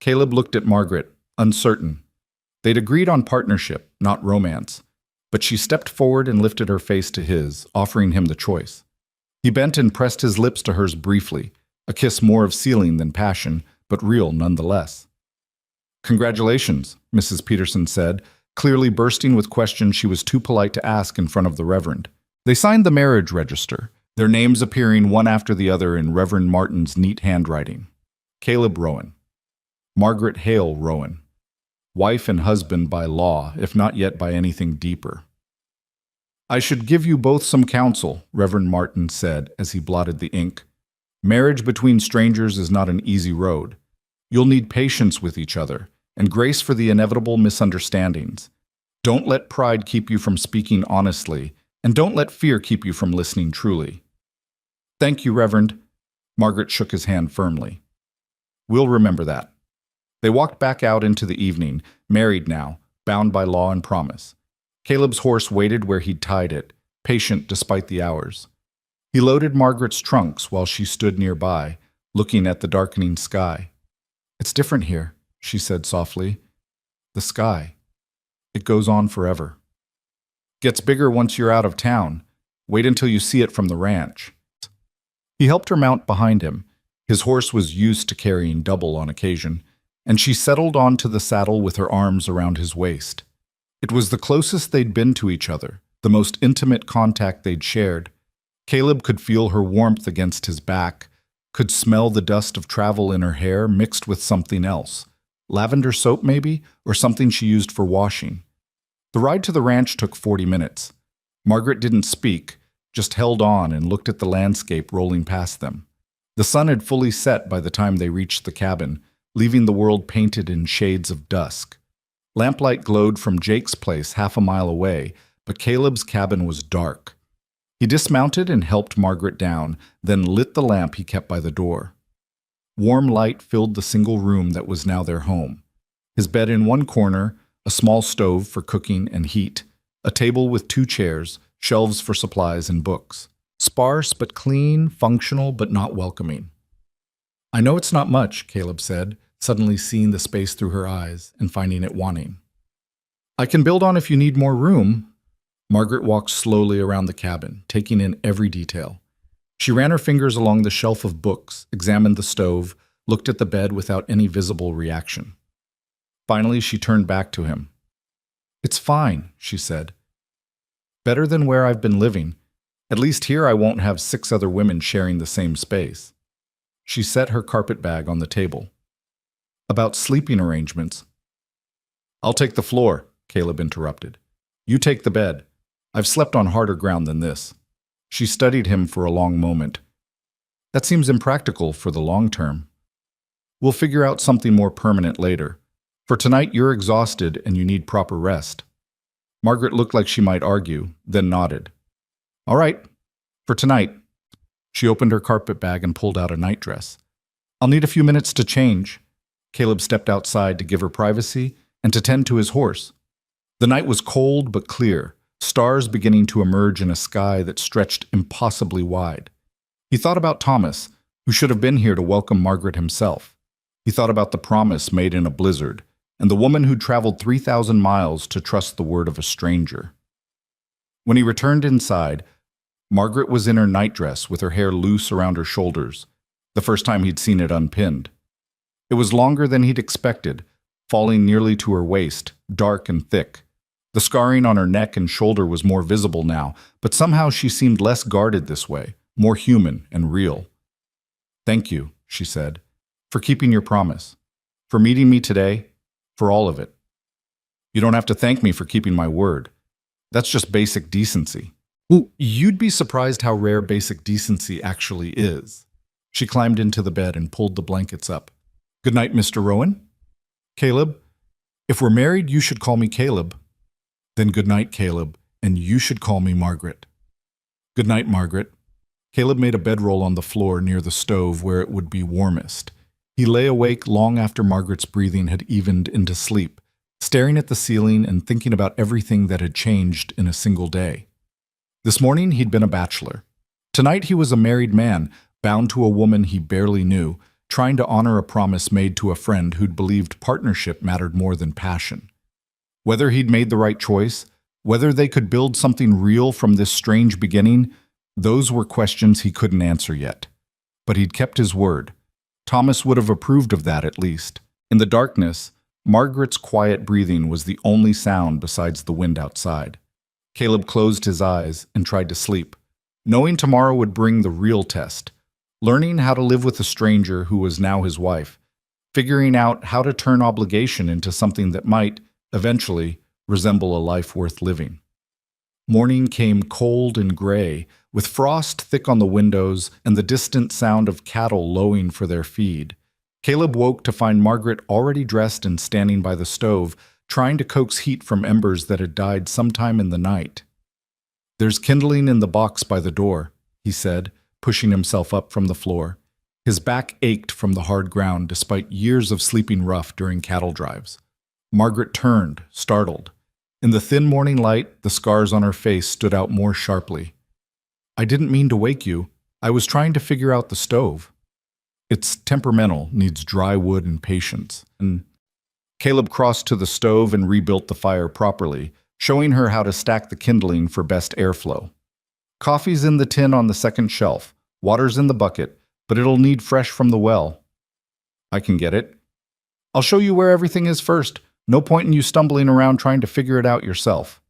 Speaker 1: Caleb looked at Margaret, uncertain. They'd agreed on partnership, not romance. But she stepped forward and lifted her face to his, offering him the choice. He bent and pressed his lips to hers briefly, a kiss more of sealing than passion, but real nonetheless. Congratulations, Mrs. Peterson said, clearly bursting with questions she was too polite to ask in front of the Reverend. They signed the marriage register, their names appearing one after the other in Reverend Martin's neat handwriting. Caleb Rowan. Margaret Hale Rowan. Wife and husband by law, if not yet by anything deeper. I should give you both some counsel, Reverend Martin said as he blotted the ink. Marriage between strangers is not an easy road. You'll need patience with each other, and grace for the inevitable misunderstandings. Don't let pride keep you from speaking honestly, and don't let fear keep you from listening truly. Thank you, Reverend. Margaret shook his hand firmly. We'll remember that. They walked back out into the evening, married now, bound by law and promise. Caleb's horse waited where he'd tied it, patient despite the hours. He loaded Margaret's trunks while she stood nearby, looking at the darkening sky. It's different here, she said softly. The sky. It goes on forever. Gets bigger once you're out of town. Wait until you see it from the ranch. He helped her mount behind him. His horse was used to carrying double on occasion, and she settled onto the saddle with her arms around his waist. It was the closest they'd been to each other, the most intimate contact they'd shared. Caleb could feel her warmth against his back, could smell the dust of travel in her hair mixed with something else. Lavender soap, maybe, or something she used for washing. The ride to the ranch took 40 minutes. Margaret didn't speak, just held on and looked at the landscape rolling past them. The sun had fully set by the time they reached the cabin, leaving the world painted in shades of dusk. Lamplight glowed from Jake's place half a mile away, but Caleb's cabin was dark. He dismounted and helped Margaret down, then lit the lamp he kept by the door. Warm light filled the single room that was now their home. His bed in one corner, a small stove for cooking and heat, a table with 2 chairs, shelves for supplies and books. Sparse but clean, functional but not welcoming. "I know it's not much," Caleb said, suddenly seeing the space through her eyes and finding it wanting. "I can build on if you need more room." Margaret walked slowly around the cabin, taking in every detail. She ran her fingers along the shelf of books, examined the stove, looked at the bed without any visible reaction. Finally, she turned back to him. "It's fine," she said. "Better than where I've been living. At least here I won't have 6 other women sharing the same space." She set her carpet bag on the table. "About sleeping arrangements." "I'll take the floor," Caleb interrupted. "You take the bed. I've slept on harder ground than this." She studied him for a long moment. "That seems impractical for the long term. We'll figure out something more permanent later. For tonight you're exhausted and you need proper rest." Margaret looked like she might argue, then nodded. "All right, for tonight." She opened her carpet bag and pulled out a nightdress. "I'll need a few minutes to change." Caleb stepped outside to give her privacy and to tend to his horse. The night was cold but clear, stars beginning to emerge in a sky that stretched impossibly wide. He thought about Thomas, who should have been here to welcome Margaret himself. He thought about the promise made in a blizzard, and the woman who'd traveled 3,000 miles to trust the word of a stranger. When he returned inside, Margaret was in her nightdress with her hair loose around her shoulders, the first time he'd seen it unpinned. It was longer than he'd expected, falling nearly to her waist, dark and thick. The scarring on her neck and shoulder was more visible now, but somehow she seemed less guarded this way, more human and real. "Thank you," she said, "for keeping your promise, for meeting me today, for all of it. You don't have to thank me for keeping my word. That's just basic decency." "Ooh, you'd be surprised how rare basic decency actually is." She climbed into the bed and pulled the blankets up. "Good night, Mr. Rowan." "Caleb, if we're married, you should call me Caleb." "Then good night, Caleb, and you should call me Margaret." "Good night, Margaret." Caleb made a bedroll on the floor near the stove where it would be warmest. He lay awake long after Margaret's breathing had evened into sleep, staring at the ceiling and thinking about everything that had changed in a single day. This morning he'd been a bachelor. Tonight he was a married man, bound to a woman he barely knew, trying to honor a promise made to a friend who'd believed partnership mattered more than passion. Whether he'd made the right choice, whether they could build something real from this strange beginning, those were questions he couldn't answer yet. But he'd kept his word. Thomas would have approved of that at least. In the darkness, Margaret's quiet breathing was the only sound besides the wind outside. Caleb closed his eyes and tried to sleep, knowing tomorrow would bring the real test, learning how to live with a stranger who was now his wife, figuring out how to turn obligation into something that might, eventually, resemble a life worth living. Morning came cold and gray, with frost thick on the windows and the distant sound of cattle lowing for their feed. Caleb woke to find Margaret already dressed and standing by the stove, trying to coax heat from embers that had died sometime in the night. "There's kindling in the box by the door," he said, pushing himself up from the floor. His back ached from the hard ground despite years of sleeping rough during cattle drives. Margaret turned, startled. In the thin morning light, the scars on her face stood out more sharply. "I didn't mean to wake you. I was trying to figure out the stove. It's temperamental, needs dry wood and patience." And Caleb crossed to the stove and rebuilt the fire properly, showing her how to stack the kindling for best airflow. "Coffee's in the tin on the second shelf, water's in the bucket, but it'll need fresh from the well." "I can get it." "I'll show you where everything is first. No point in you stumbling around trying to figure it out yourself."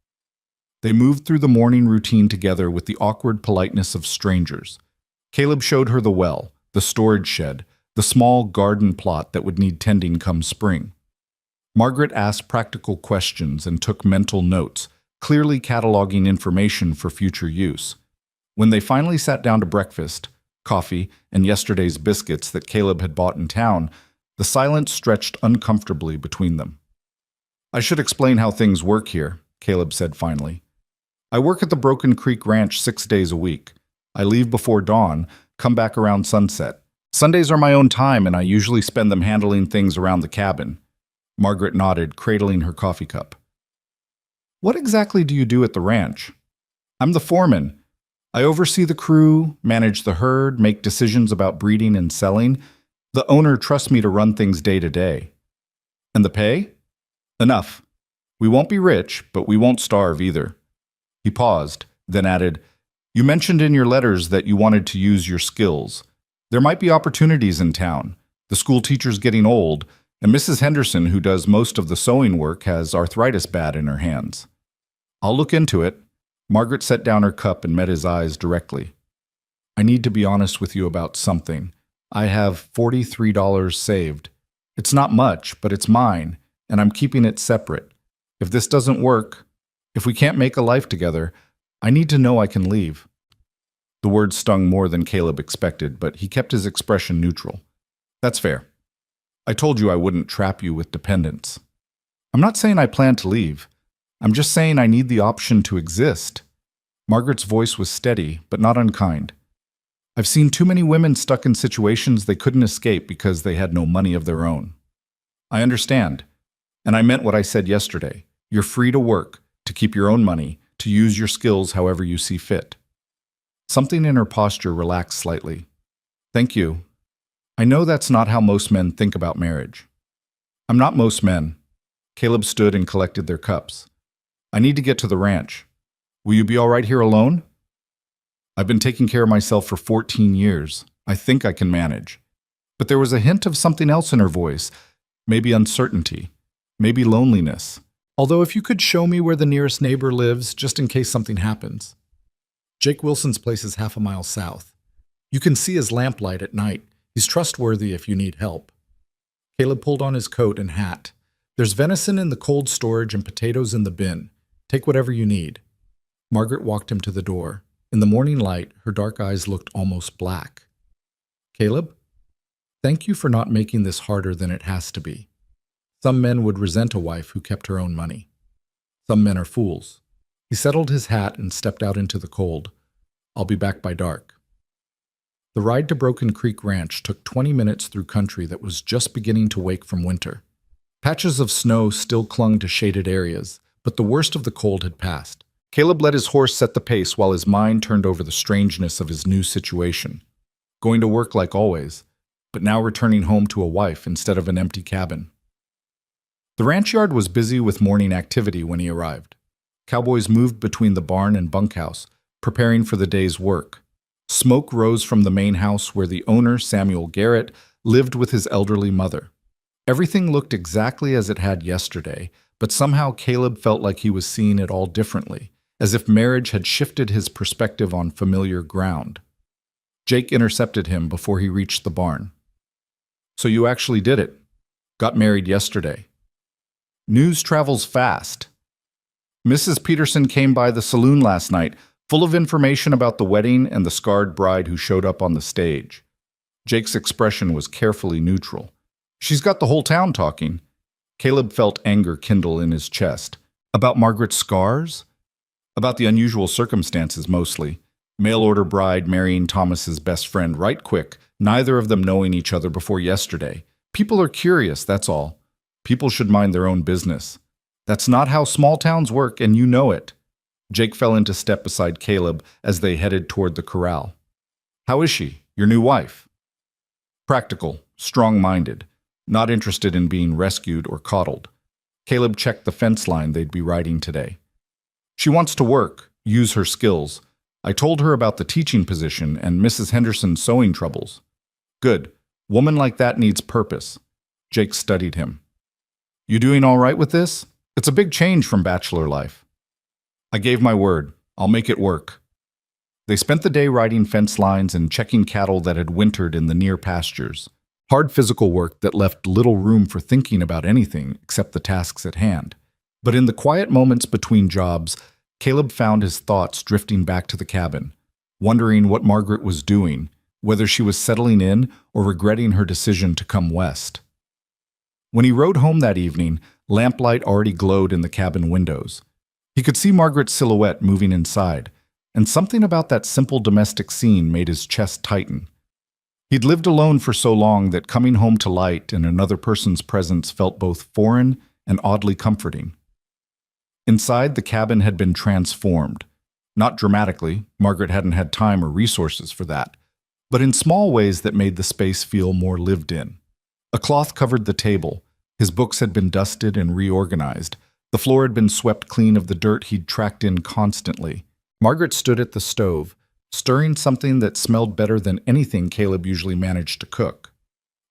Speaker 1: They moved through the morning routine together with the awkward politeness of strangers. Caleb showed her the well, the storage shed, the small garden plot that would need tending come spring. Margaret asked practical questions and took mental notes, clearly cataloging information for future use. When they finally sat down to breakfast, coffee, and yesterday's biscuits that Caleb had bought in town, the silence stretched uncomfortably between them. "I should explain how things work here," Caleb said finally. I work at the Broken Creek Ranch 6 days a week. I leave before dawn, come back around sunset. Sundays are my own time, and I usually spend them handling things around the cabin. Margaret nodded, cradling her coffee cup. What exactly do you do at the ranch? I'm the foreman. I oversee the crew, manage the herd, make decisions about breeding and selling. The owner trusts me to run things day to day. And the pay? Enough. We won't be rich, but we won't starve either. He paused, then added, You mentioned in your letters that you wanted to use your skills. There might be opportunities in town. The school teacher's getting old, and Mrs. Henderson, who does most of the sewing work, has arthritis bad in her hands. I'll look into it. Margaret set down her cup and met his eyes directly. I need to be honest with you about something. I have $43 saved. It's not much, but it's mine, and I'm keeping it separate. If this doesn't work, if we can't make a life together, I need to know I can leave. The words stung more than Caleb expected, but he kept his expression neutral. That's fair. I told you I wouldn't trap you with dependence. I'm not saying I plan to leave. I'm just saying I need the option to exist. Margaret's voice was steady, but not unkind. I've seen too many women stuck in situations they couldn't escape because they had no money of their own. I understand. And I meant what I said yesterday. You're free to work, to keep your own money, to use your skills however you see fit. Something in her posture relaxed slightly. Thank you. I know that's not how most men think about marriage. I'm not most men. Caleb stood and collected their cups. I need to get to the ranch. Will you be all right here alone? I've been taking care of myself for 14 years. I think I can manage. But there was a hint of something else in her voice, maybe uncertainty, maybe loneliness. Although if you could show me where the nearest neighbor lives, just in case something happens. Jake Wilson's place is half a mile south. You can see his lamplight at night. He's trustworthy if you need help. Caleb pulled on his coat and hat. There's venison in the cold storage and potatoes in the bin. Take whatever you need. Margaret walked him to the door. In the morning light, her dark eyes looked almost black. Caleb, thank you for not making this harder than it has to be. Some men would resent a wife who kept her own money. Some men are fools. He settled his hat and stepped out into the cold. I'll be back by dark. The ride to Broken Creek Ranch took 20 minutes through country that was just beginning to wake from winter. Patches of snow still clung to shaded areas, but the worst of the cold had passed. Caleb let his horse set the pace while his mind turned over the strangeness of his new situation. Going to work like always, but now returning home to a wife instead of an empty cabin. The ranch yard was busy with morning activity when he arrived. Cowboys moved between the barn and bunkhouse, preparing for the day's work. Smoke rose from the main house where the owner, Samuel Garrett, lived with his elderly mother. Everything looked exactly as it had yesterday, but somehow Caleb felt like he was seeing it all differently, as if marriage had shifted his perspective on familiar ground. Jake intercepted him before he reached the barn. So you actually did it. Got married yesterday. News travels fast. Mrs. Peterson came by the saloon last night, full of information about the wedding and the scarred bride who showed up on the stage. Jake's expression was carefully neutral. She's got the whole town talking. Caleb felt anger kindle in his chest. About Margaret's scars? About the unusual circumstances, mostly. Mail-order bride marrying Thomas's best friend right quick, neither of them knowing each other before yesterday. People are curious, that's all. People should mind their own business. That's not how small towns work, and you know it. Jake fell into step beside Caleb as they headed toward the corral. How is she, your new wife? Practical, strong-minded, not interested in being rescued or coddled. Caleb checked the fence line they'd be riding today. She wants to work, use her skills. I told her about the teaching position and Mrs. Henderson's sewing troubles. Good. Woman like that needs purpose. Jake studied him. You doing all right with this? It's a big change from bachelor life. I gave my word. I'll make it work. They spent the day riding fence lines and checking cattle that had wintered in the near pastures. Hard physical work that left little room for thinking about anything except the tasks at hand. But in the quiet moments between jobs, Caleb found his thoughts drifting back to the cabin, wondering what Margaret was doing, whether she was settling in or regretting her decision to come west. When he rode home that evening, lamplight already glowed in the cabin windows. He could see Margaret's silhouette moving inside, and something about that simple domestic scene made his chest tighten. He'd lived alone for so long that coming home to light and another person's presence felt both foreign and oddly comforting. Inside, the cabin had been transformed. Not dramatically, Margaret hadn't had time or resources for that, but in small ways that made the space feel more lived in. A cloth covered the table. His books had been dusted and reorganized. The floor had been swept clean of the dirt he'd tracked in constantly. Margaret stood at the stove, stirring something that smelled better than anything Caleb usually managed to cook.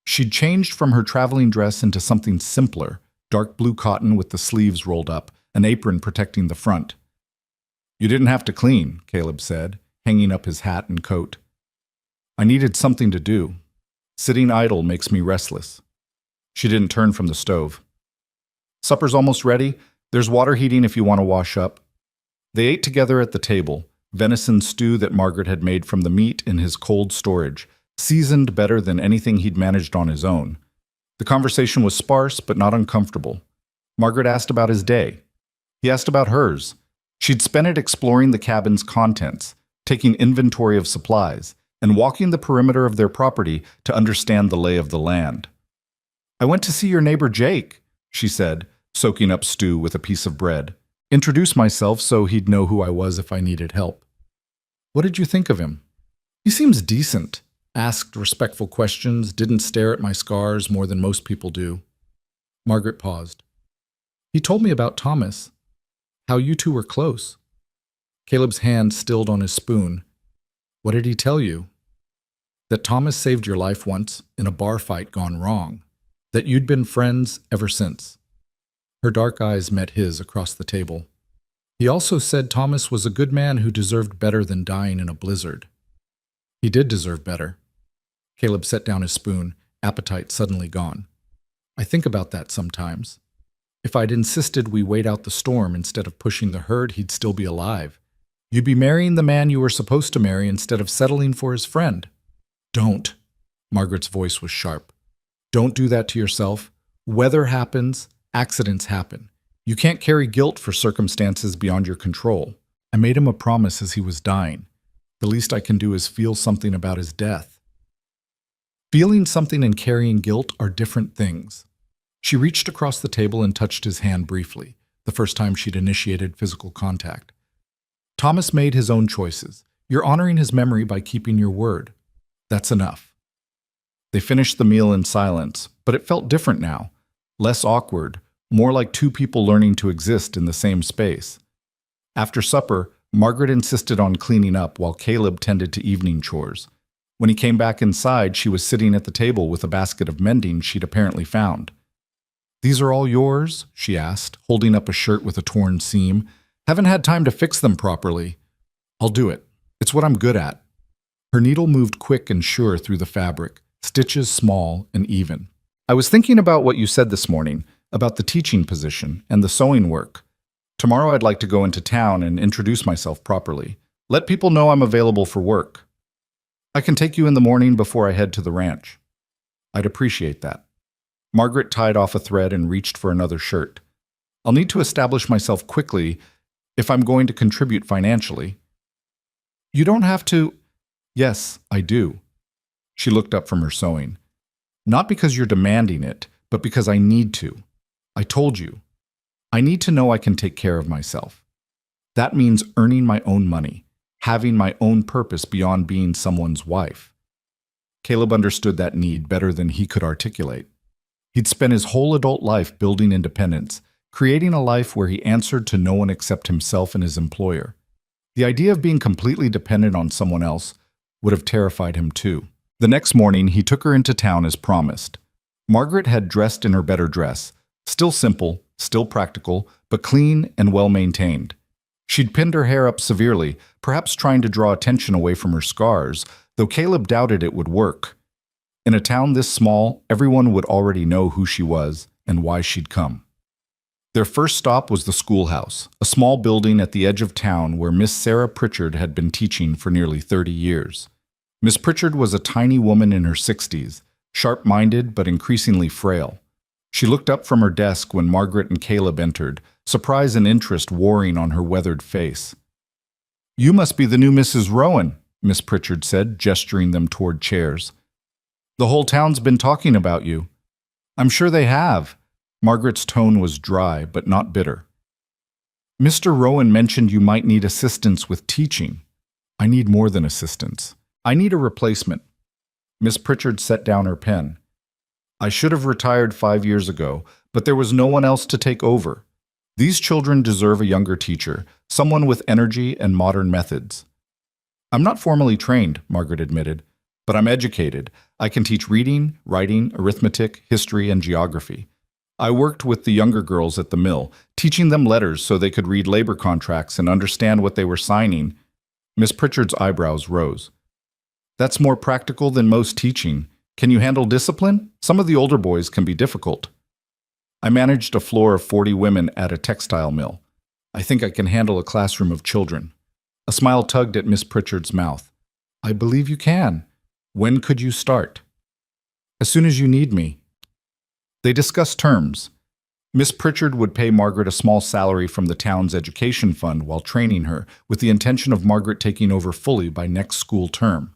Speaker 1: She'd changed from her traveling dress into something simpler, dark blue cotton with the sleeves rolled up, an apron protecting the front. "You didn't have to clean," Caleb said, hanging up his hat and coat. "I needed something to do. Sitting idle makes me restless." She didn't turn from the stove. "Supper's almost ready. There's water heating if you want to wash up." They ate together at the table, venison stew that Margaret had made from the meat in his cold storage, seasoned better than anything he'd managed on his own. The conversation was sparse but not uncomfortable. Margaret asked about his day. He asked about hers. She'd spent it exploring the cabin's contents, taking inventory of supplies, and walking the perimeter of their property to understand the lay of the land. "I went to see your neighbor Jake," she said, soaking up stew with a piece of bread. "Introduce myself so he'd know who I was if I needed help." "What did you think of him?" "He seems decent. Asked respectful questions, didn't stare at my scars more than most people do." Margaret paused. "He told me about Thomas, how you two were close." Caleb's hand stilled on his spoon. "What did he tell you?" "That Thomas saved your life once in a bar fight gone wrong. That you'd been friends ever since." Her dark eyes met his across the table. "He also said Thomas was a good man who deserved better than dying in a blizzard." "He did deserve better." Caleb set down his spoon, appetite suddenly gone. "I think about that sometimes. If I'd insisted we wait out the storm instead of pushing the herd, he'd still be alive. You'd be marrying the man you were supposed to marry instead of settling for his friend." "Don't." Margaret's voice was sharp. "Don't do that to yourself. Weather happens, accidents happen. You can't carry guilt for circumstances beyond your control. I made him a promise as he was dying. The least I can do is feel something about his death." Feeling something and carrying guilt are different things. She reached across the table and touched his hand briefly, the first time she'd initiated physical contact. "Thomas made his own choices. You're honoring his memory by keeping your word. That's enough." They finished the meal in silence, but it felt different now. Less awkward, more like two people learning to exist in the same space. After supper, Margaret insisted on cleaning up while Caleb tended to evening chores. When he came back inside, she was sitting at the table with a basket of mending she'd apparently found. "These are all yours?" she asked, holding up a shirt with a torn seam. "Haven't had time to fix them properly." "I'll do it. It's what I'm good at." Her needle moved quick and sure through the fabric, stitches small and even. "I was thinking about what you said this morning, about the teaching position and the sewing work. Tomorrow I'd like to go into town and introduce myself properly. Let people know I'm available for work. I can take you in the morning before I head to the ranch." "I'd appreciate that." Margaret tied off a thread and reached for another shirt. "I'll need to establish myself quickly if I'm going to contribute financially." "You don't have to." "Yes, I do." She looked up from her sewing. "Not because you're demanding it, but because I need to. I told you. I need to know I can take care of myself. That means earning my own money, having my own purpose beyond being someone's wife." Caleb understood that need better than he could articulate. He'd spent his whole adult life building independence, creating a life where he answered to no one except himself and his employer. The idea of being completely dependent on someone else would have terrified him too. The next morning, he took her into town as promised. Margaret had dressed in her better dress, still simple, still practical, but clean and well-maintained. She'd pinned her hair up severely, perhaps trying to draw attention away from her scars, though Caleb doubted it would work. In a town this small, everyone would already know who she was and why she'd come. Their first stop was the schoolhouse, a small building at the edge of town where Miss Sarah Pritchard had been teaching for nearly 30 years. Miss Pritchard was a tiny woman in her 60s, sharp-minded but increasingly frail. She looked up from her desk when Margaret and Caleb entered, surprise and interest warring on her weathered face. "You must be the new Mrs. Rowan," Miss Pritchard said, gesturing them toward chairs. "The whole town's been talking about you." "I'm sure they have." Margaret's tone was dry, but not bitter. "Mr. Rowan mentioned you might need assistance with teaching." "I need more than assistance. I need a replacement." Miss Pritchard set down her pen. "I should have retired 5 years ago, but there was no one else to take over. These children deserve a younger teacher, someone with energy and modern methods." "I'm not formally trained," Margaret admitted, "but I'm educated. I can teach reading, writing, arithmetic, history, and geography. I worked with the younger girls at the mill, teaching them letters so they could read labor contracts and understand what they were signing." Miss Pritchard's eyebrows rose. "That's more practical than most teaching. Can you handle discipline? Some of the older boys can be difficult." "I managed a floor of 40 women at a textile mill. I think I can handle a classroom of children." A smile tugged at Miss Pritchard's mouth. "I believe you can. When could you start?" "As soon as you need me." They discussed terms. Miss Pritchard would pay Margaret a small salary from the town's education fund while training her, with the intention of Margaret taking over fully by next school term.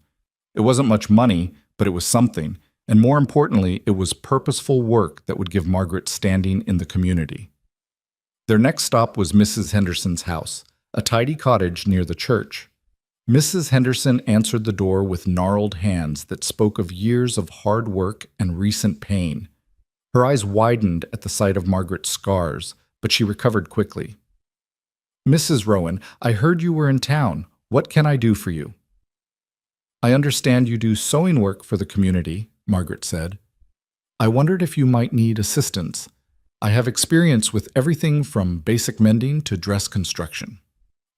Speaker 1: It wasn't much money, but it was something, and more importantly, it was purposeful work that would give Margaret standing in the community. Their next stop was Mrs. Henderson's house, a tidy cottage near the church. Mrs. Henderson answered the door with gnarled hands that spoke of years of hard work and recent pain. Her eyes widened at the sight of Margaret's scars, but she recovered quickly. "Mrs. Rowan, I heard you were in town. What can I do for you?" "I understand you do sewing work for the community," Margaret said. "I wondered if you might need assistance. I have experience with everything from basic mending to dress construction."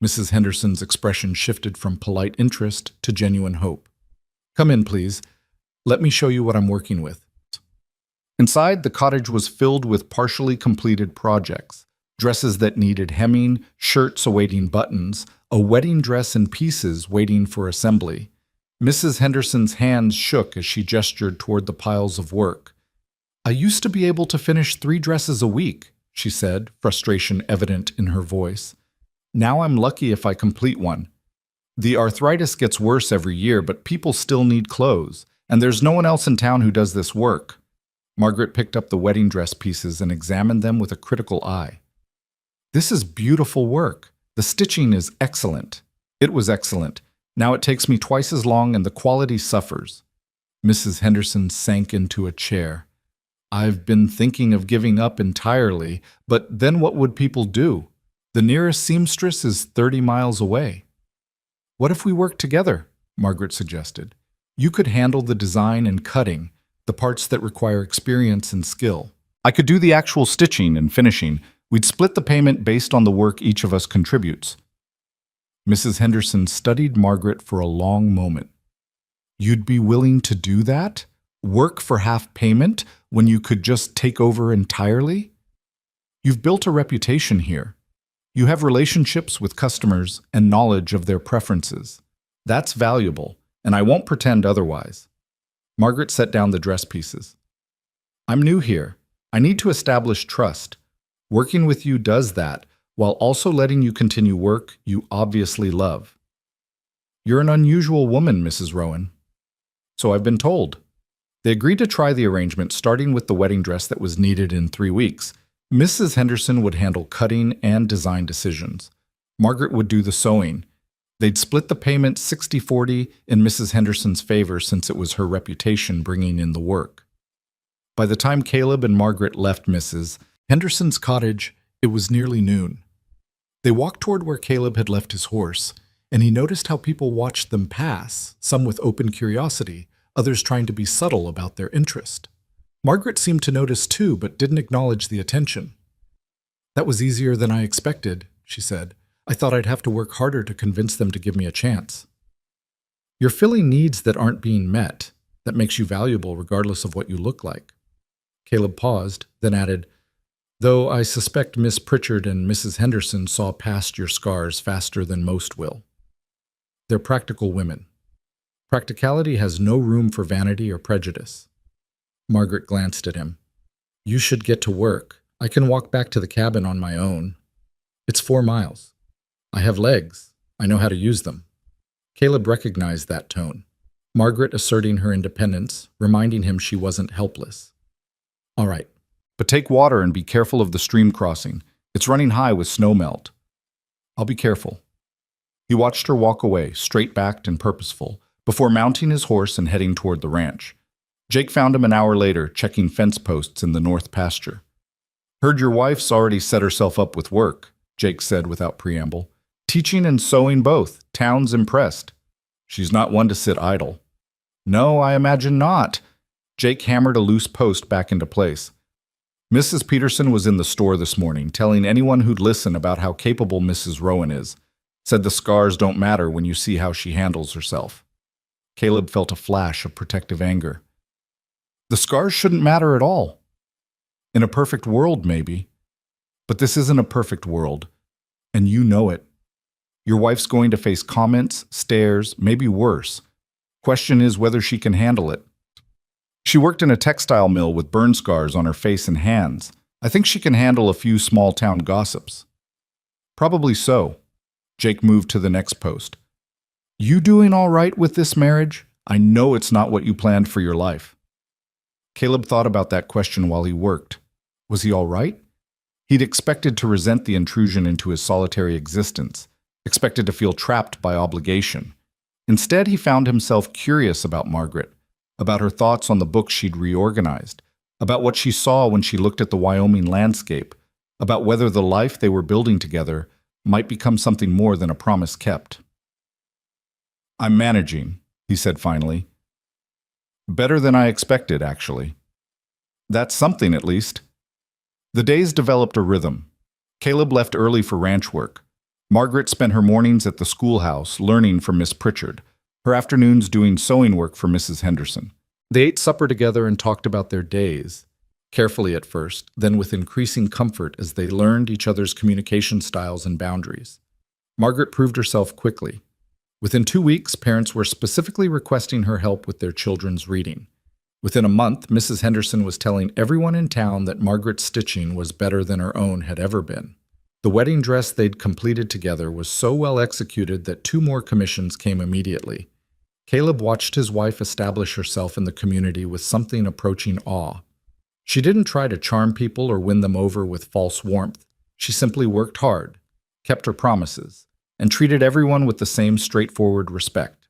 Speaker 1: Mrs. Henderson's expression shifted from polite interest to genuine hope. "Come in, please. Let me show you what I'm working with." Inside, the cottage was filled with partially completed projects: dresses that needed hemming, shirts awaiting buttons, a wedding dress in pieces waiting for assembly. Mrs. Henderson's hands shook as she gestured toward the piles of work. "I used to be able to finish 3 dresses a week," she said, frustration evident in her voice. "Now I'm lucky if I complete one. The arthritis gets worse every year, but people still need clothes, and there's no one else in town who does this work." Margaret picked up the wedding dress pieces and examined them with a critical eye. "This is beautiful work. The stitching is excellent." It was excellent. "Now it takes me twice as long and the quality suffers." Mrs. Henderson sank into a chair. "I've been thinking of giving up entirely, but then what would people do? The nearest seamstress is 30 miles away." "What if we work together?" Margaret suggested. "You could handle the design and cutting, the parts that require experience and skill. I could do the actual stitching and finishing. We'd split the payment based on the work each of us contributes." Mrs. Henderson studied Margaret for a long moment. "You'd be willing to do that? Work for half payment when you could just take over entirely? You've built a reputation here. You have relationships with customers and knowledge of their preferences. That's valuable, and I won't pretend otherwise." Margaret set down the dress pieces. "I'm new here. I need to establish trust. Working with you does that, while also letting you continue work you obviously love." "You're an unusual woman, Mrs. Rowan." "So I've been told." They agreed to try the arrangement, starting with the wedding dress that was needed in 3 weeks. Mrs. Henderson would handle cutting and design decisions. Margaret would do the sewing. They'd split the payment 60-40 in Mrs. Henderson's favor since it was her reputation bringing in the work. By the time Caleb and Margaret left Mrs. Henderson's cottage, it was nearly noon. They walked toward where Caleb had left his horse, and he noticed how people watched them pass, some with open curiosity, others trying to be subtle about their interest. Margaret seemed to notice too, but didn't acknowledge the attention. "That was easier than I expected," she said. "I thought I'd have to work harder to convince them to give me a chance." "You're filling needs that aren't being met. That makes you valuable regardless of what you look like." Caleb paused, then added, "Though I suspect Miss Pritchard and Mrs. Henderson saw past your scars faster than most will. They're practical women. Practicality has no room for vanity or prejudice." Margaret glanced at him. You should get to work. I can walk back to the cabin on my own. It's 4 miles. I have legs. I know how to use them. Caleb recognized that tone. Margaret asserting her independence, reminding him she wasn't helpless. All right, but take water and be careful of the stream crossing. It's running high with snowmelt. I'll be careful. He watched her walk away, straight-backed and purposeful, before mounting his horse and heading toward the ranch. Jake found him an hour later, checking fence posts in the north pasture. Heard your wife's already set herself up with work, Jake said without preamble. Teaching and sewing both. Town's impressed. She's not one to sit idle. No, I imagine not. Jake hammered a loose post back into place. Mrs. Peterson was in the store this morning, telling anyone who'd listen about how capable Mrs. Rowan is. Said the scars don't matter when you see how she handles herself. Caleb felt a flash of protective anger. The scars shouldn't matter at all. In a perfect world, maybe. But this isn't a perfect world, and you know it. Your wife's going to face comments, stares, maybe worse. Question is whether she can handle it. She worked in a textile mill with burn scars on her face and hands. I think she can handle a few small-town gossips. Probably so. Jake moved to the next post. You doing all right with this marriage? I know it's not what you planned for your life. Caleb thought about that question while he worked. Was he all right? He'd expected to resent the intrusion into his solitary existence, expected to feel trapped by obligation. Instead, he found himself curious about Margaret, about her thoughts on the book she'd reorganized, about what she saw when she looked at the Wyoming landscape, about whether the life they were building together might become something more than a promise kept. I'm managing, he said finally. Better than I expected, actually. That's something, at least. The days developed a rhythm. Caleb left early for ranch work. Margaret spent her mornings at the schoolhouse learning from Miss Pritchard, her afternoons doing sewing work for Mrs. Henderson. They ate supper together and talked about their days, carefully at first, then with increasing comfort as they learned each other's communication styles and boundaries. Margaret proved herself quickly. Within 2 weeks, parents were specifically requesting her help with their children's reading. Within a month, Mrs. Henderson was telling everyone in town that Margaret's stitching was better than her own had ever been. The wedding dress they'd completed together was so well executed that 2 more commissions came immediately. Caleb watched his wife establish herself in the community with something approaching awe. She didn't try to charm people or win them over with false warmth. She simply worked hard, kept her promises, and treated everyone with the same straightforward respect.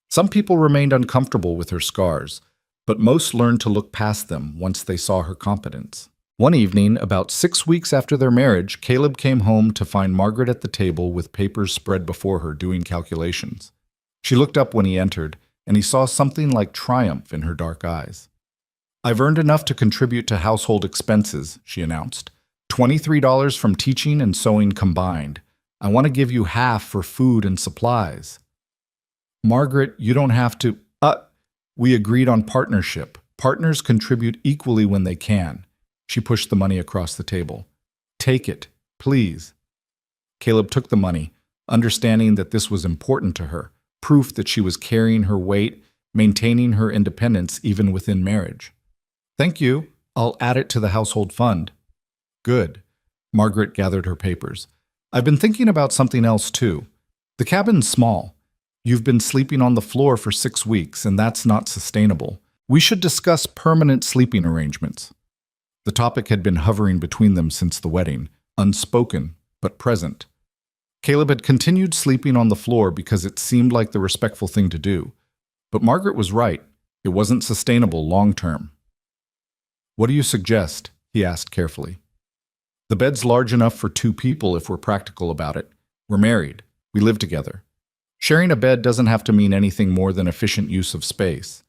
Speaker 1: Some people remained uncomfortable with her scars, but most learned to look past them once they saw her competence. One evening, about 6 weeks after their marriage, Caleb came home to find Margaret at the table with papers spread before her doing calculations. She looked up when he entered, and he saw something like triumph in her dark eyes. I've earned enough to contribute to household expenses, she announced. $23 from teaching and sewing combined. I want to give you half for food and supplies. Margaret, you don't have to… We agreed on partnership. Partners contribute equally when they can. She pushed the money across the table. Take it, please. Caleb took the money, understanding that this was important to her, proof that she was carrying her weight, maintaining her independence even within marriage. Thank you. I'll add it to the household fund. Good. Margaret gathered her papers. I've been thinking about something else, too. The cabin's small. You've been sleeping on the floor for 6 weeks, and that's not sustainable. We should discuss permanent sleeping arrangements. The topic had been hovering between them since the wedding, unspoken, but present. Caleb had continued sleeping on the floor because it seemed like the respectful thing to do. But Margaret was right. It wasn't sustainable long-term. What do you suggest? He asked carefully. The bed's large enough for 2 people if we're practical about it. We're married. We live together. Sharing a bed doesn't have to mean anything more than efficient use of space.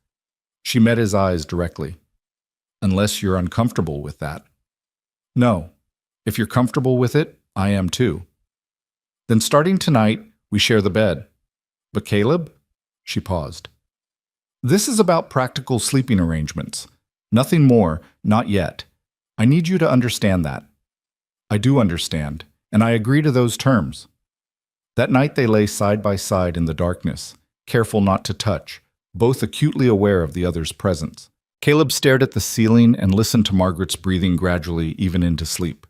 Speaker 1: She met his eyes directly. Unless you're uncomfortable with that. No. If you're comfortable with it, I am too. Then starting tonight, we share the bed. But Caleb? She paused. This is about practical sleeping arrangements. Nothing more, not yet. I need you to understand that. I do understand, and I agree to those terms. That night they lay side by side in the darkness, careful not to touch, both acutely aware of the other's presence. Caleb stared at the ceiling and listened to Margaret's breathing gradually, even into sleep.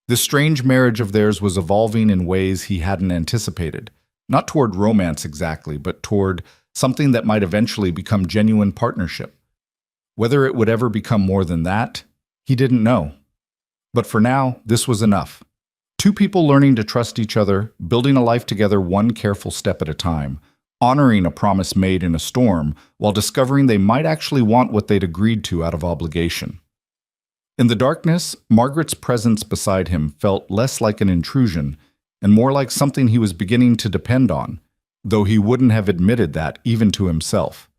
Speaker 1: This strange marriage of theirs was evolving in ways he hadn't anticipated, not toward romance exactly, but toward something that might eventually become genuine partnership. Whether it would ever become more than that, he didn't know. But for now, this was enough. Two people learning to trust each other, building a life together one careful step at a time, honoring a promise made in a storm, while discovering they might actually want what they'd agreed to out of obligation. In the darkness, Margaret's presence beside him felt less like an intrusion and more like something he was beginning to depend on, though he wouldn't have admitted that even to himself.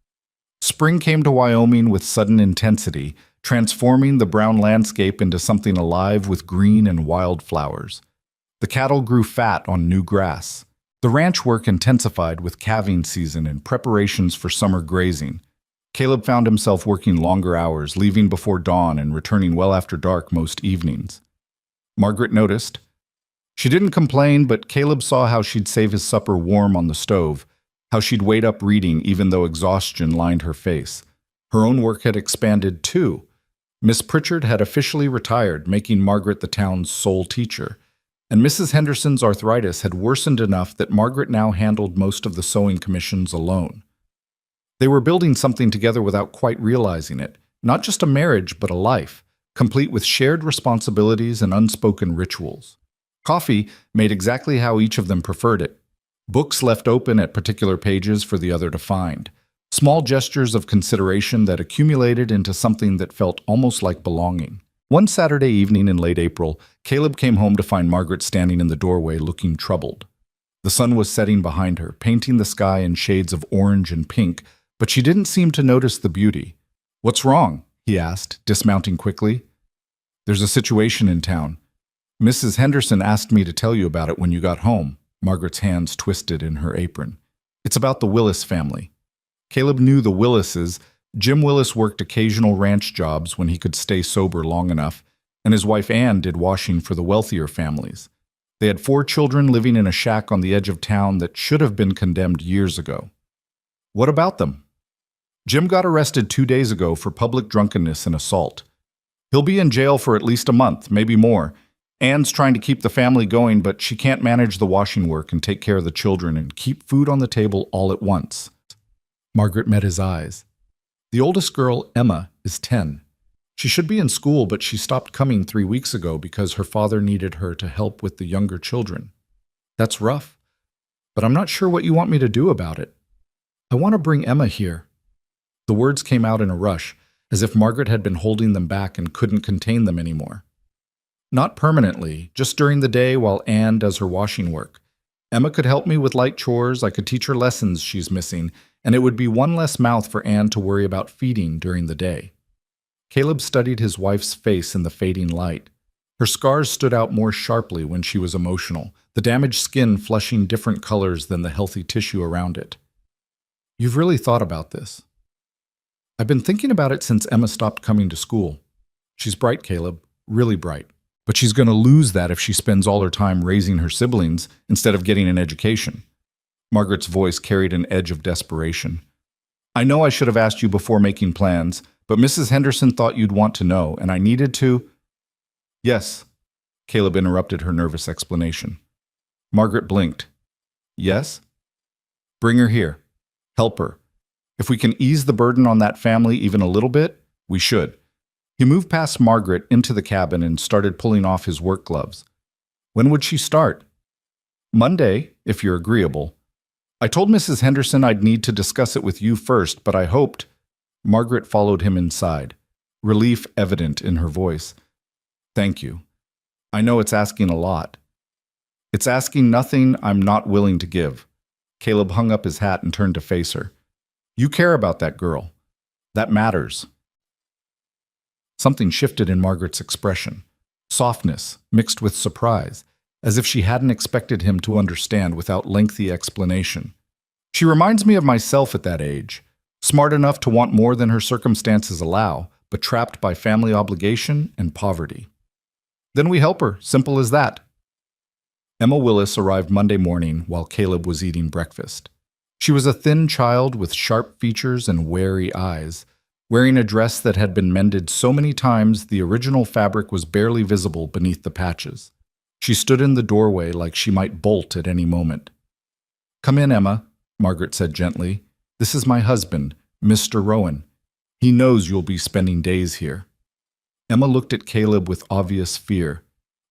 Speaker 1: Spring came to Wyoming with sudden intensity, transforming the brown landscape into something alive with green and wild flowers. The cattle grew fat on new grass. The ranch work intensified with calving season and preparations for summer grazing. Caleb found himself working longer hours, leaving before dawn and returning well after dark most evenings. Margaret noticed. She didn't complain, but Caleb saw how she'd save his supper warm on the stove, how she'd wait up reading even though exhaustion lined her face. Her own work had expanded too. Miss Pritchard had officially retired, making Margaret the town's sole teacher, and Mrs. Henderson's arthritis had worsened enough that Margaret now handled most of the sewing commissions alone. They were building something together without quite realizing it, not just a marriage, but a life, complete with shared responsibilities and unspoken rituals. Coffee made exactly how each of them preferred it. Books left open at particular pages for the other to find. Small gestures of consideration that accumulated into something that felt almost like belonging. One Saturday evening in late April, Caleb came home to find Margaret standing in the doorway looking troubled. The sun was setting behind her, painting the sky in shades of orange and pink, but she didn't seem to notice the beauty. "What's wrong?" he asked, dismounting quickly. "There's a situation in town. Mrs. Henderson asked me to tell you about it when you got home." Margaret's hands twisted in her apron. "It's about the Willis family." Caleb knew the Willises. Jim Willis worked occasional ranch jobs when he could stay sober long enough, and his wife Ann did washing for the wealthier families. They had 4 children living in a shack on the edge of town that should have been condemned years ago. "What about them?" "Jim got arrested 2 days ago for public drunkenness and assault. He'll be in jail for at least a month, maybe more. Ann's trying to keep the family going, but she can't manage the washing work and take care of the children and keep food on the table all at once." Margaret met his eyes. "The oldest girl, Emma, is 10. She should be in school, but she stopped coming 3 weeks ago because her father needed her to help with the younger children. That's rough, but I'm not sure what you want me to do about it. I want to bring Emma here." The words came out in a rush, as if Margaret had been holding them back and couldn't contain them anymore. "Not permanently, just during the day while Ann does her washing work. Emma could help me with light chores, I could teach her lessons she's missing, and it would be one less mouth for Ann to worry about feeding during the day." Caleb studied his wife's face in the fading light. Her scars stood out more sharply when she was emotional, the damaged skin flushing different colors than the healthy tissue around it. "You've really thought about this." "I've been thinking about it since Emma stopped coming to school. She's bright, Caleb, really bright. But she's going to lose that if she spends all her time raising her siblings instead of getting an education." Margaret's voice carried an edge of desperation. "I know I should have asked you before making plans, but Mrs. Henderson thought you'd want to know, and I needed to—" "Yes," Caleb interrupted her nervous explanation. Margaret blinked. "Yes?" "Bring her here. Help her. If we can ease the burden on that family even a little bit, we should." He moved past Margaret into the cabin and started pulling off his work gloves. "When would she start?" "Monday, if you're agreeable. I told Mrs. Henderson I'd need to discuss it with you first, but I hoped—" Margaret followed him inside, relief evident in her voice. "Thank you. I know it's asking a lot." "It's asking nothing I'm not willing to give." Caleb hung up his hat and turned to face her. "You care about that girl. That matters." Something shifted in Margaret's expression. Softness, mixed with surprise, as if she hadn't expected him to understand without lengthy explanation. "She reminds me of myself at that age. Smart enough to want more than her circumstances allow, but trapped by family obligation and poverty." "Then we help her, simple as that." Emma Willis arrived Monday morning while Caleb was eating breakfast. She was a thin child with sharp features and wary eyes. Wearing a dress that had been mended so many times the original fabric was barely visible beneath the patches. She stood in the doorway like she might bolt at any moment. "Come in, Emma," Margaret said gently. "This is my husband, Mr. Rowan. He knows you'll be spending days here." Emma looked at Caleb with obvious fear.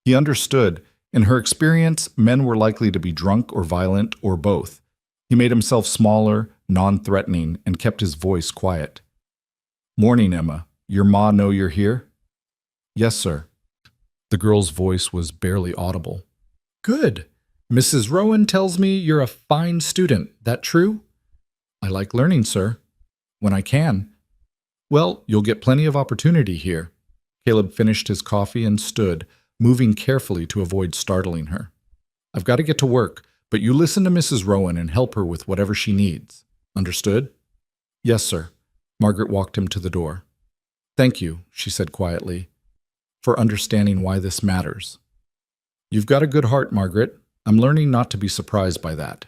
Speaker 1: He understood. In her experience, men were likely to be drunk or violent or both. He made himself smaller, non-threatening, and kept his voice quiet. "Morning, Emma. Your ma know you're here?" "Yes, sir." The girl's voice was barely audible. "Good. Mrs. Rowan tells me you're a fine student. That true?" "I like learning, sir. When I can." "Well, you'll get plenty of opportunity here." Caleb finished his coffee and stood, moving carefully to avoid startling her. "I've got to get to work, but you listen to Mrs. Rowan and help her with whatever she needs. Understood?" "Yes, sir." Margaret walked him to the door. "Thank you," she said quietly, "for understanding why this matters." "You've got a good heart, Margaret. I'm learning not to be surprised by that."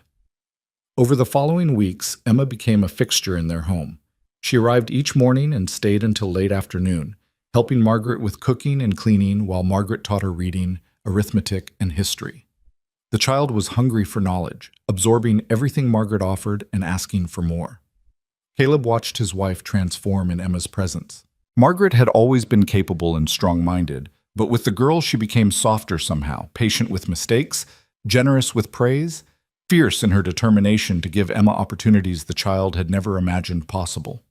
Speaker 1: Over the following weeks, Emma became a fixture in their home. She arrived each morning and stayed until late afternoon, helping Margaret with cooking and cleaning while Margaret taught her reading, arithmetic, and history. The child was hungry for knowledge, absorbing everything Margaret offered and asking for more. Caleb watched his wife transform in Emma's presence. Margaret had always been capable and strong-minded, but with the girl she became softer somehow, patient with mistakes, generous with praise, fierce in her determination to give Emma opportunities the child had never imagined possible.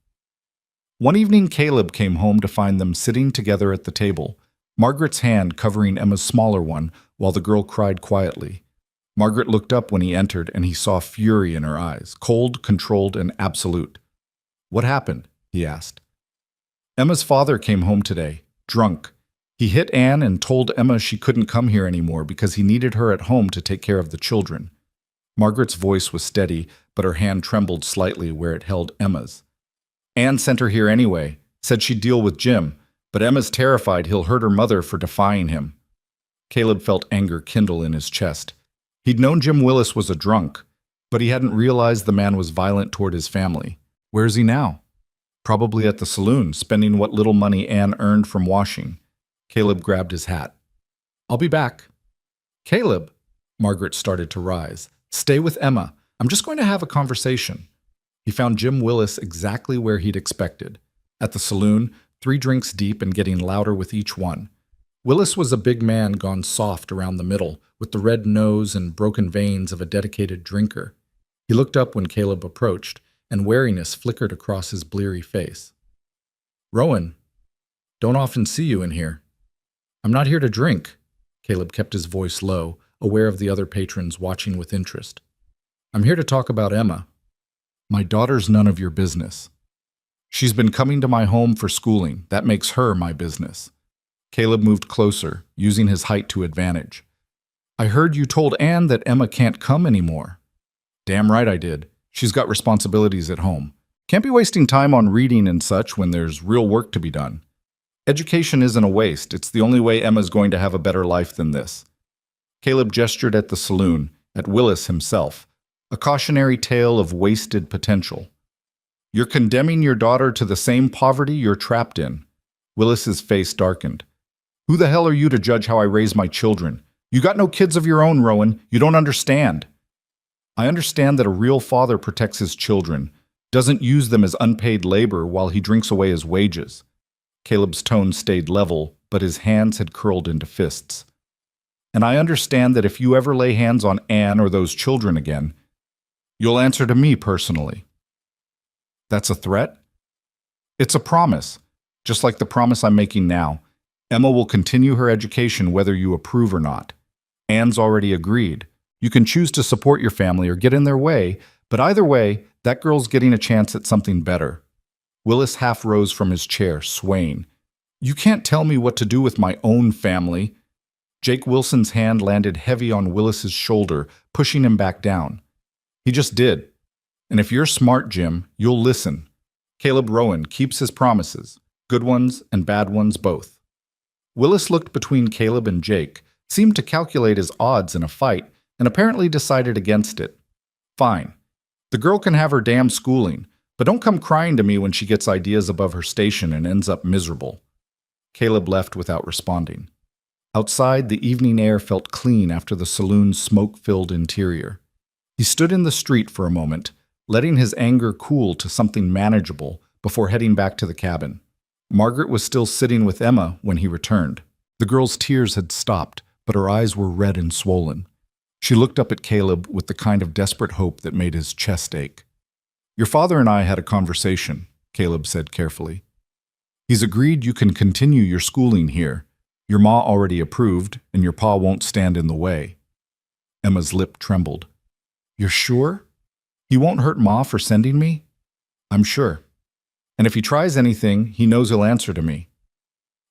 Speaker 1: One evening, Caleb came home to find them sitting together at the table, Margaret's hand covering Emma's smaller one while the girl cried quietly. Margaret looked up when he entered, and he saw fury in her eyes, cold, controlled, and absolute. "What happened?" he asked. "Emma's father came home today, drunk. He hit Anne and told Emma she couldn't come here anymore because he needed her at home to take care of the children." Margaret's voice was steady, but her hand trembled slightly where it held Emma's. "Anne sent her here anyway, said she'd deal with Jim, but Emma's terrified he'll hurt her mother for defying him." Caleb felt anger kindle in his chest. He'd known Jim Willis was a drunk, but he hadn't realized the man was violent toward his family. Where is he now? Probably at the saloon, spending what little money Anne earned from washing. Caleb grabbed his hat. "I'll be back." "Caleb," Margaret started to rise. "Stay with Emma. I'm just going to have a conversation." He found Jim Willis exactly where he'd expected. At the saloon, 3 drinks deep and getting louder with each one. Willis was a big man gone soft around the middle, with the red nose and broken veins of a dedicated drinker. He looked up when Caleb approached, and wariness flickered across his bleary face. "Rowan, don't often see you in here." "I'm not here to drink." Caleb kept his voice low, aware of the other patrons watching with interest. "I'm here to talk about Emma." "My daughter's none of your business. She's been coming to my home for schooling. That makes her my business." Caleb moved closer, using his height to advantage. "I heard you told Anne that Emma can't come anymore." "Damn right I did. She's got responsibilities at home. Can't be wasting time on reading and such when there's real work to be done. Education isn't a waste. It's the only way Emma's going to have a better life than this." Caleb gestured at the saloon, at Willis himself, a cautionary tale of wasted potential. "You're condemning your daughter to the same poverty you're trapped in." Willis's face darkened. "Who the hell are you to judge how I raise my children? You got no kids of your own, Rowan. You don't understand." "I understand that a real father protects his children, doesn't use them as unpaid labor while he drinks away his wages." Caleb's tone stayed level, but his hands had curled into fists. "And I understand that if you ever lay hands on Anne or those children again, you'll answer to me personally." "That's a threat?" "It's a promise, just like the promise I'm making now. Emma will continue her education whether you approve or not. Anne's already agreed. You can choose to support your family or get in their way, but either way, that girl's getting a chance at something better." Willis half rose from his chair, swaying. "You can't tell me what to do with my own family." Jake Wilson's hand landed heavy on Willis's shoulder, pushing him back down. "He just did. And if you're smart, Jim, you'll listen. Caleb Rowan keeps his promises, good ones and bad ones both." Willis looked between Caleb and Jake, seemed to calculate his odds in a fight, and apparently decided against it. "Fine. The girl can have her damn schooling, But don't come crying to me when she gets ideas above her station and ends up miserable. Caleb left without responding. Outside, the evening air felt clean after the saloon's smoke-filled interior. He stood in the street for a moment, letting his anger cool to something manageable before heading back to the cabin. Margaret was still sitting with Emma when he returned. The girl's tears had stopped, but her eyes were red and swollen. She looked up at Caleb with the kind of desperate hope that made his chest ache. "Your father and I had a conversation," Caleb said carefully. "He's agreed you can continue your schooling here. Your ma already approved, and your pa won't stand in the way." Emma's lip trembled. "You're sure? He won't hurt ma for sending me?" "I'm sure. And if he tries anything, he knows he'll answer to me."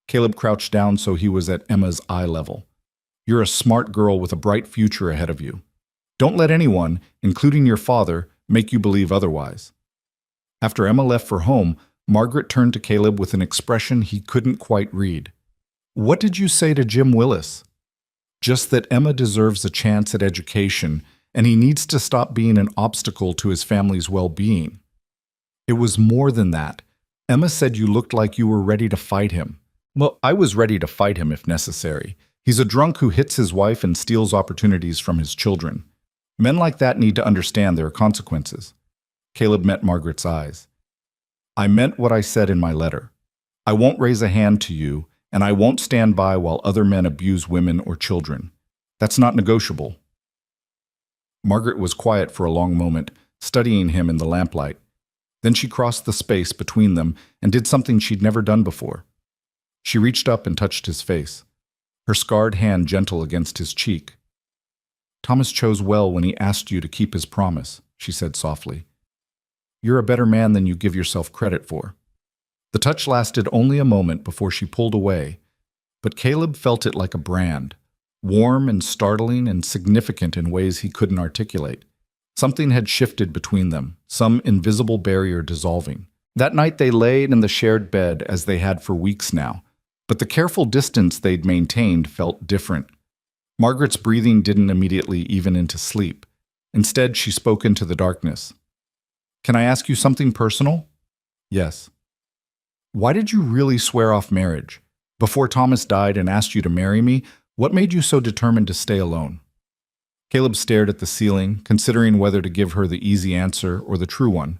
Speaker 1: Caleb crouched down so he was at Emma's eye level. "You're a smart girl with a bright future ahead of you. Don't let anyone, including your father, make you believe otherwise." After Emma left for home, Margaret turned to Caleb with an expression he couldn't quite read. "What did you say to Jim Willis?" "Just that Emma deserves a chance at education, and he needs to stop being an obstacle to his family's well-being." "It was more than that. Emma said you looked like you were ready to fight him." "Well, I was ready to fight him if necessary. He's a drunk who hits his wife and steals opportunities from his children. Men like that need to understand there are consequences." Caleb met Margaret's eyes. "I meant what I said in my letter. I won't raise a hand to you, and I won't stand by while other men abuse women or children. That's not negotiable." Margaret was quiet for a long moment, studying him in the lamplight. Then she crossed the space between them and did something she'd never done before. She reached up and touched his face, her scarred hand gentle against his cheek. "Thomas chose well when he asked you to keep his promise," she said softly. "You're a better man than you give yourself credit for." The touch lasted only a moment before she pulled away, but Caleb felt it like a brand, warm and startling and significant in ways he couldn't articulate. Something had shifted between them, some invisible barrier dissolving. That night they laid in the shared bed as they had for weeks now, but the careful distance they'd maintained felt different. Margaret's breathing didn't immediately even into sleep. Instead, she spoke into the darkness. "Can I ask you something personal?" "Yes." "Why did you really swear off marriage? Before Thomas died and asked you to marry me, what made you so determined to stay alone?" Caleb stared at the ceiling, considering whether to give her the easy answer or the true one.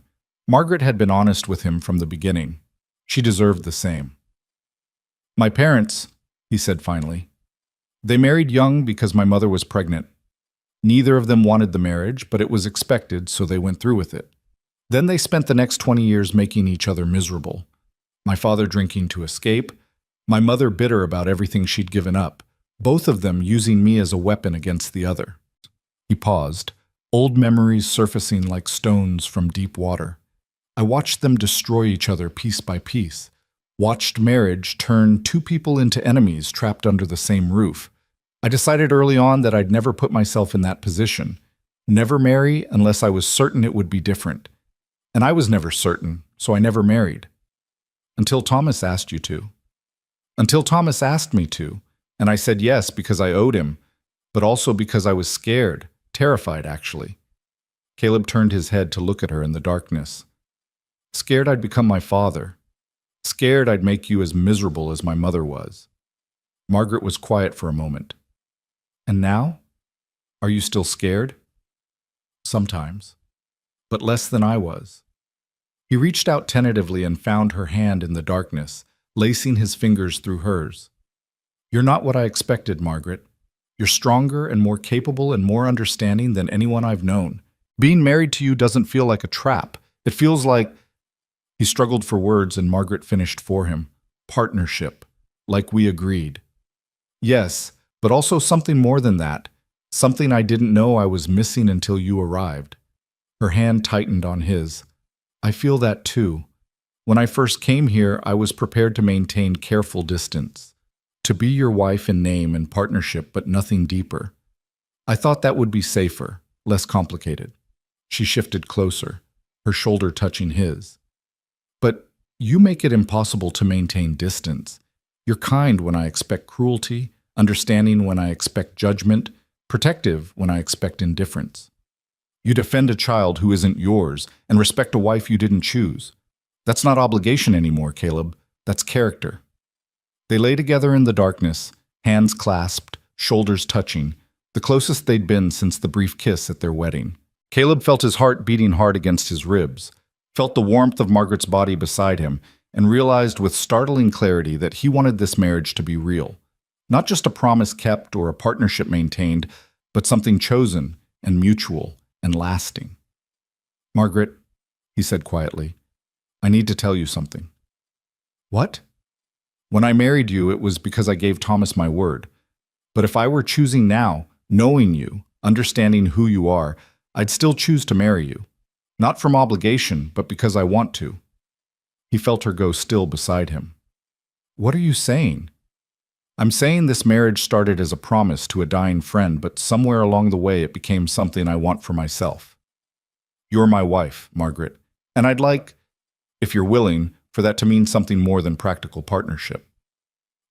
Speaker 1: Margaret had been honest with him from the beginning. She deserved the same. "My parents," he said finally. "They married young because my mother was pregnant. Neither of them wanted the marriage, but it was expected, so they went through with it. Then they spent the next 20 years making each other miserable. My father drinking to escape, my mother bitter about everything she'd given up, both of them using me as a weapon against the other." He paused, old memories surfacing like stones from deep water. "I watched them destroy each other piece by piece, watched marriage turn two people into enemies trapped under the same roof. I decided early on that I'd never put myself in that position, never marry unless I was certain it would be different. And I was never certain, so I never married. Until Thomas asked you to. Until Thomas asked me to, and I said yes because I owed him, but also because I was scared, terrified actually." Caleb turned his head to look at her in the darkness. "Scared I'd become my father. Scared I'd make you as miserable as my mother was." Margaret was quiet for a moment. "And now? Are you still scared?" "Sometimes, but less than I was." He reached out tentatively and found her hand in the darkness, lacing his fingers through hers. "You're not what I expected, Margaret. You're stronger and more capable and more understanding than anyone I've known. Being married to you doesn't feel like a trap. It feels like—" He struggled for words and Margaret finished for him. "Partnership, like we agreed." "Yes, but also something more than that. Something I didn't know I was missing until you arrived." Her hand tightened on his. "I feel that too. When I first came here, I was prepared to maintain careful distance. To be your wife in name and partnership, but nothing deeper. I thought that would be safer, less complicated." She shifted closer, her shoulder touching his. "But you make it impossible to maintain distance. You're kind when I expect cruelty, understanding when I expect judgment, protective when I expect indifference." You defend a child who isn't yours and respect a wife you didn't choose. That's not obligation anymore, Caleb. That's character. They lay together in the darkness, hands clasped, shoulders touching, the closest they'd been since the brief kiss at their wedding. Caleb felt his heart beating hard against his ribs, felt the warmth of Margaret's body beside him, and realized with startling clarity that he wanted this marriage to be real. Not just a promise kept or a partnership maintained, but something chosen and mutual and lasting. "Margaret," he said quietly, "I need to tell you something." "What?" "When I married you, it was because I gave Thomas my word. But if I were choosing now, knowing you, understanding who you are, I'd still choose to marry you. Not from obligation, but because I want to." He felt her go still beside him. "What are you saying?" "I'm saying this marriage started as a promise to a dying friend, but somewhere along the way it became something I want for myself. You're my wife, Margaret, and I'd like, if you're willing, for that to mean something more than practical partnership."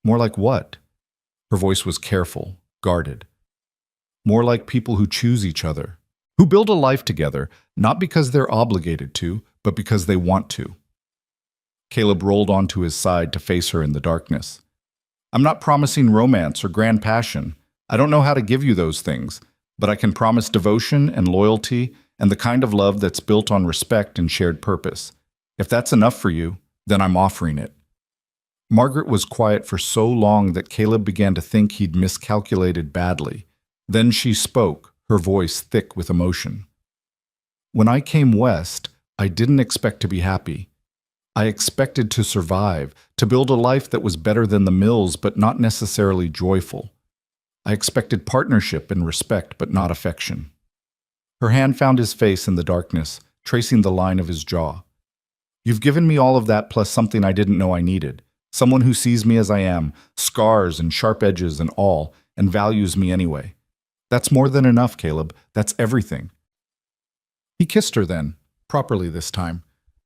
Speaker 1: "More like what?" Her voice was careful, guarded. "More like people who choose each other, who build a life together, not because they're obligated to, but because they want to." Caleb rolled onto his side to face her in the darkness. "I'm not promising romance or grand passion. I don't know how to give you those things, but I can promise devotion and loyalty and the kind of love that's built on respect and shared purpose. If that's enough for you, then I'm offering it." Margaret was quiet for so long that Caleb began to think he'd miscalculated badly. Then she spoke, her voice thick with emotion. "When I came west, I didn't expect to be happy. I expected to survive, to build a life that was better than the mills, but not necessarily joyful. I expected partnership and respect, but not affection." Her hand found his face in the darkness, tracing the line of his jaw. "You've given me all of that plus something I didn't know I needed. Someone who sees me as I am, scars and sharp edges and all, and values me anyway. That's more than enough, Caleb. That's everything." He kissed her then, properly this time.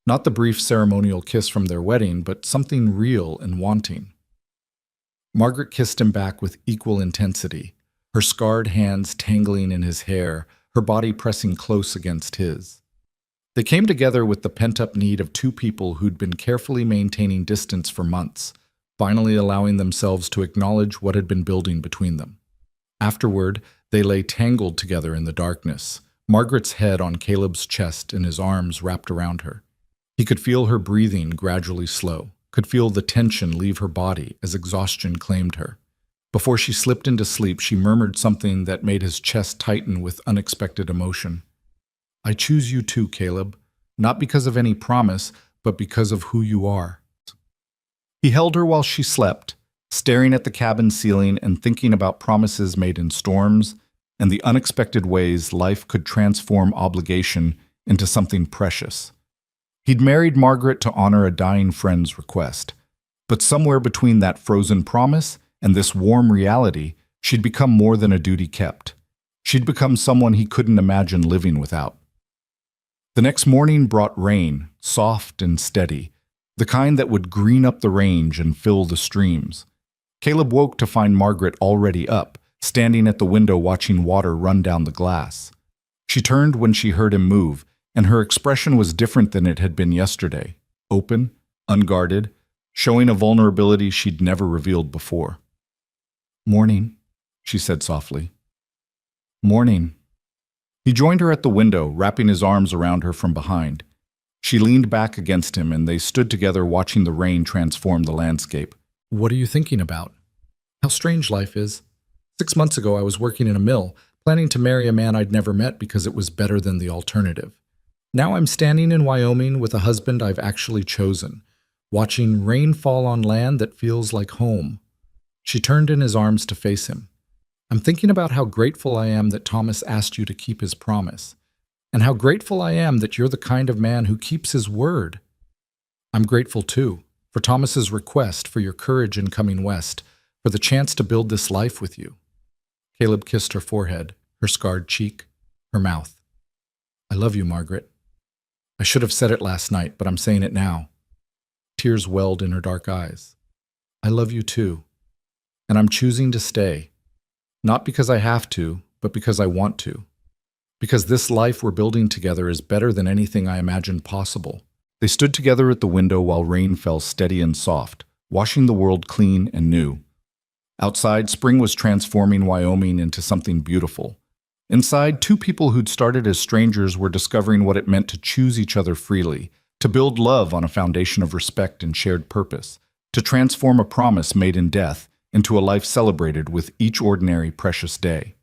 Speaker 1: Not the brief ceremonial kiss from their wedding, but something real and wanting. Margaret kissed him back with equal intensity, her scarred hands tangling in his hair, her body pressing close against his. They came together with the pent-up need of two people who'd been carefully maintaining distance for months, finally allowing themselves to acknowledge what had been building between them. Afterward, they lay tangled together in the darkness, Margaret's head on Caleb's chest and his arms wrapped around her. He could feel her breathing gradually slow, could feel the tension leave her body as exhaustion claimed her. Before she slipped into sleep, she murmured something that made his chest tighten with unexpected emotion. "I choose you too, Caleb, not because of any promise, but because of who you are." He held her while she slept, staring at the cabin ceiling and thinking about promises made in storms and the unexpected ways life could transform obligation into something precious. He'd married Margaret to honor a dying friend's request, but somewhere between that frozen promise and this warm reality, she'd become more than a duty kept. She'd become someone he couldn't imagine living without. The next morning brought rain, soft and steady, the kind that would green up the range and fill the streams. Caleb woke to find Margaret already up, standing at the window watching water run down the glass. She turned when she heard him move, and her expression was different than it had been yesterday, open, unguarded, showing a vulnerability she'd never revealed before. "Morning," she said softly. "Morning." He joined her at the window, wrapping his arms around her from behind. She leaned back against him, and they stood together watching the rain transform the landscape. "What are you thinking about?" "How strange life is. 6 months ago I was working in a mill, planning to marry a man I'd never met because it was better than the alternative. Now I'm standing in Wyoming with a husband I've actually chosen, watching rain fall on land that feels like home." She turned in his arms to face him. "I'm thinking about how grateful I am that Thomas asked you to keep his promise, and how grateful I am that you're the kind of man who keeps his word. I'm grateful, too, for Thomas's request, for your courage in coming west, for the chance to build this life with you." Caleb kissed her forehead, her scarred cheek, her mouth. "I love you, Margaret. I should have said it last night, but I'm saying it now." Tears welled in her dark eyes. "I love you, too, and I'm choosing to stay. Not because I have to, but because I want to. Because this life we're building together is better than anything I imagined possible. They stood together at the window while rain fell steady and soft, washing the world clean and new. Outside, spring was transforming Wyoming into something beautiful. Inside, two people who'd started as strangers were discovering what it meant to choose each other freely, to build love on a foundation of respect and shared purpose, to transform a promise made in death into a life celebrated with each ordinary, precious day.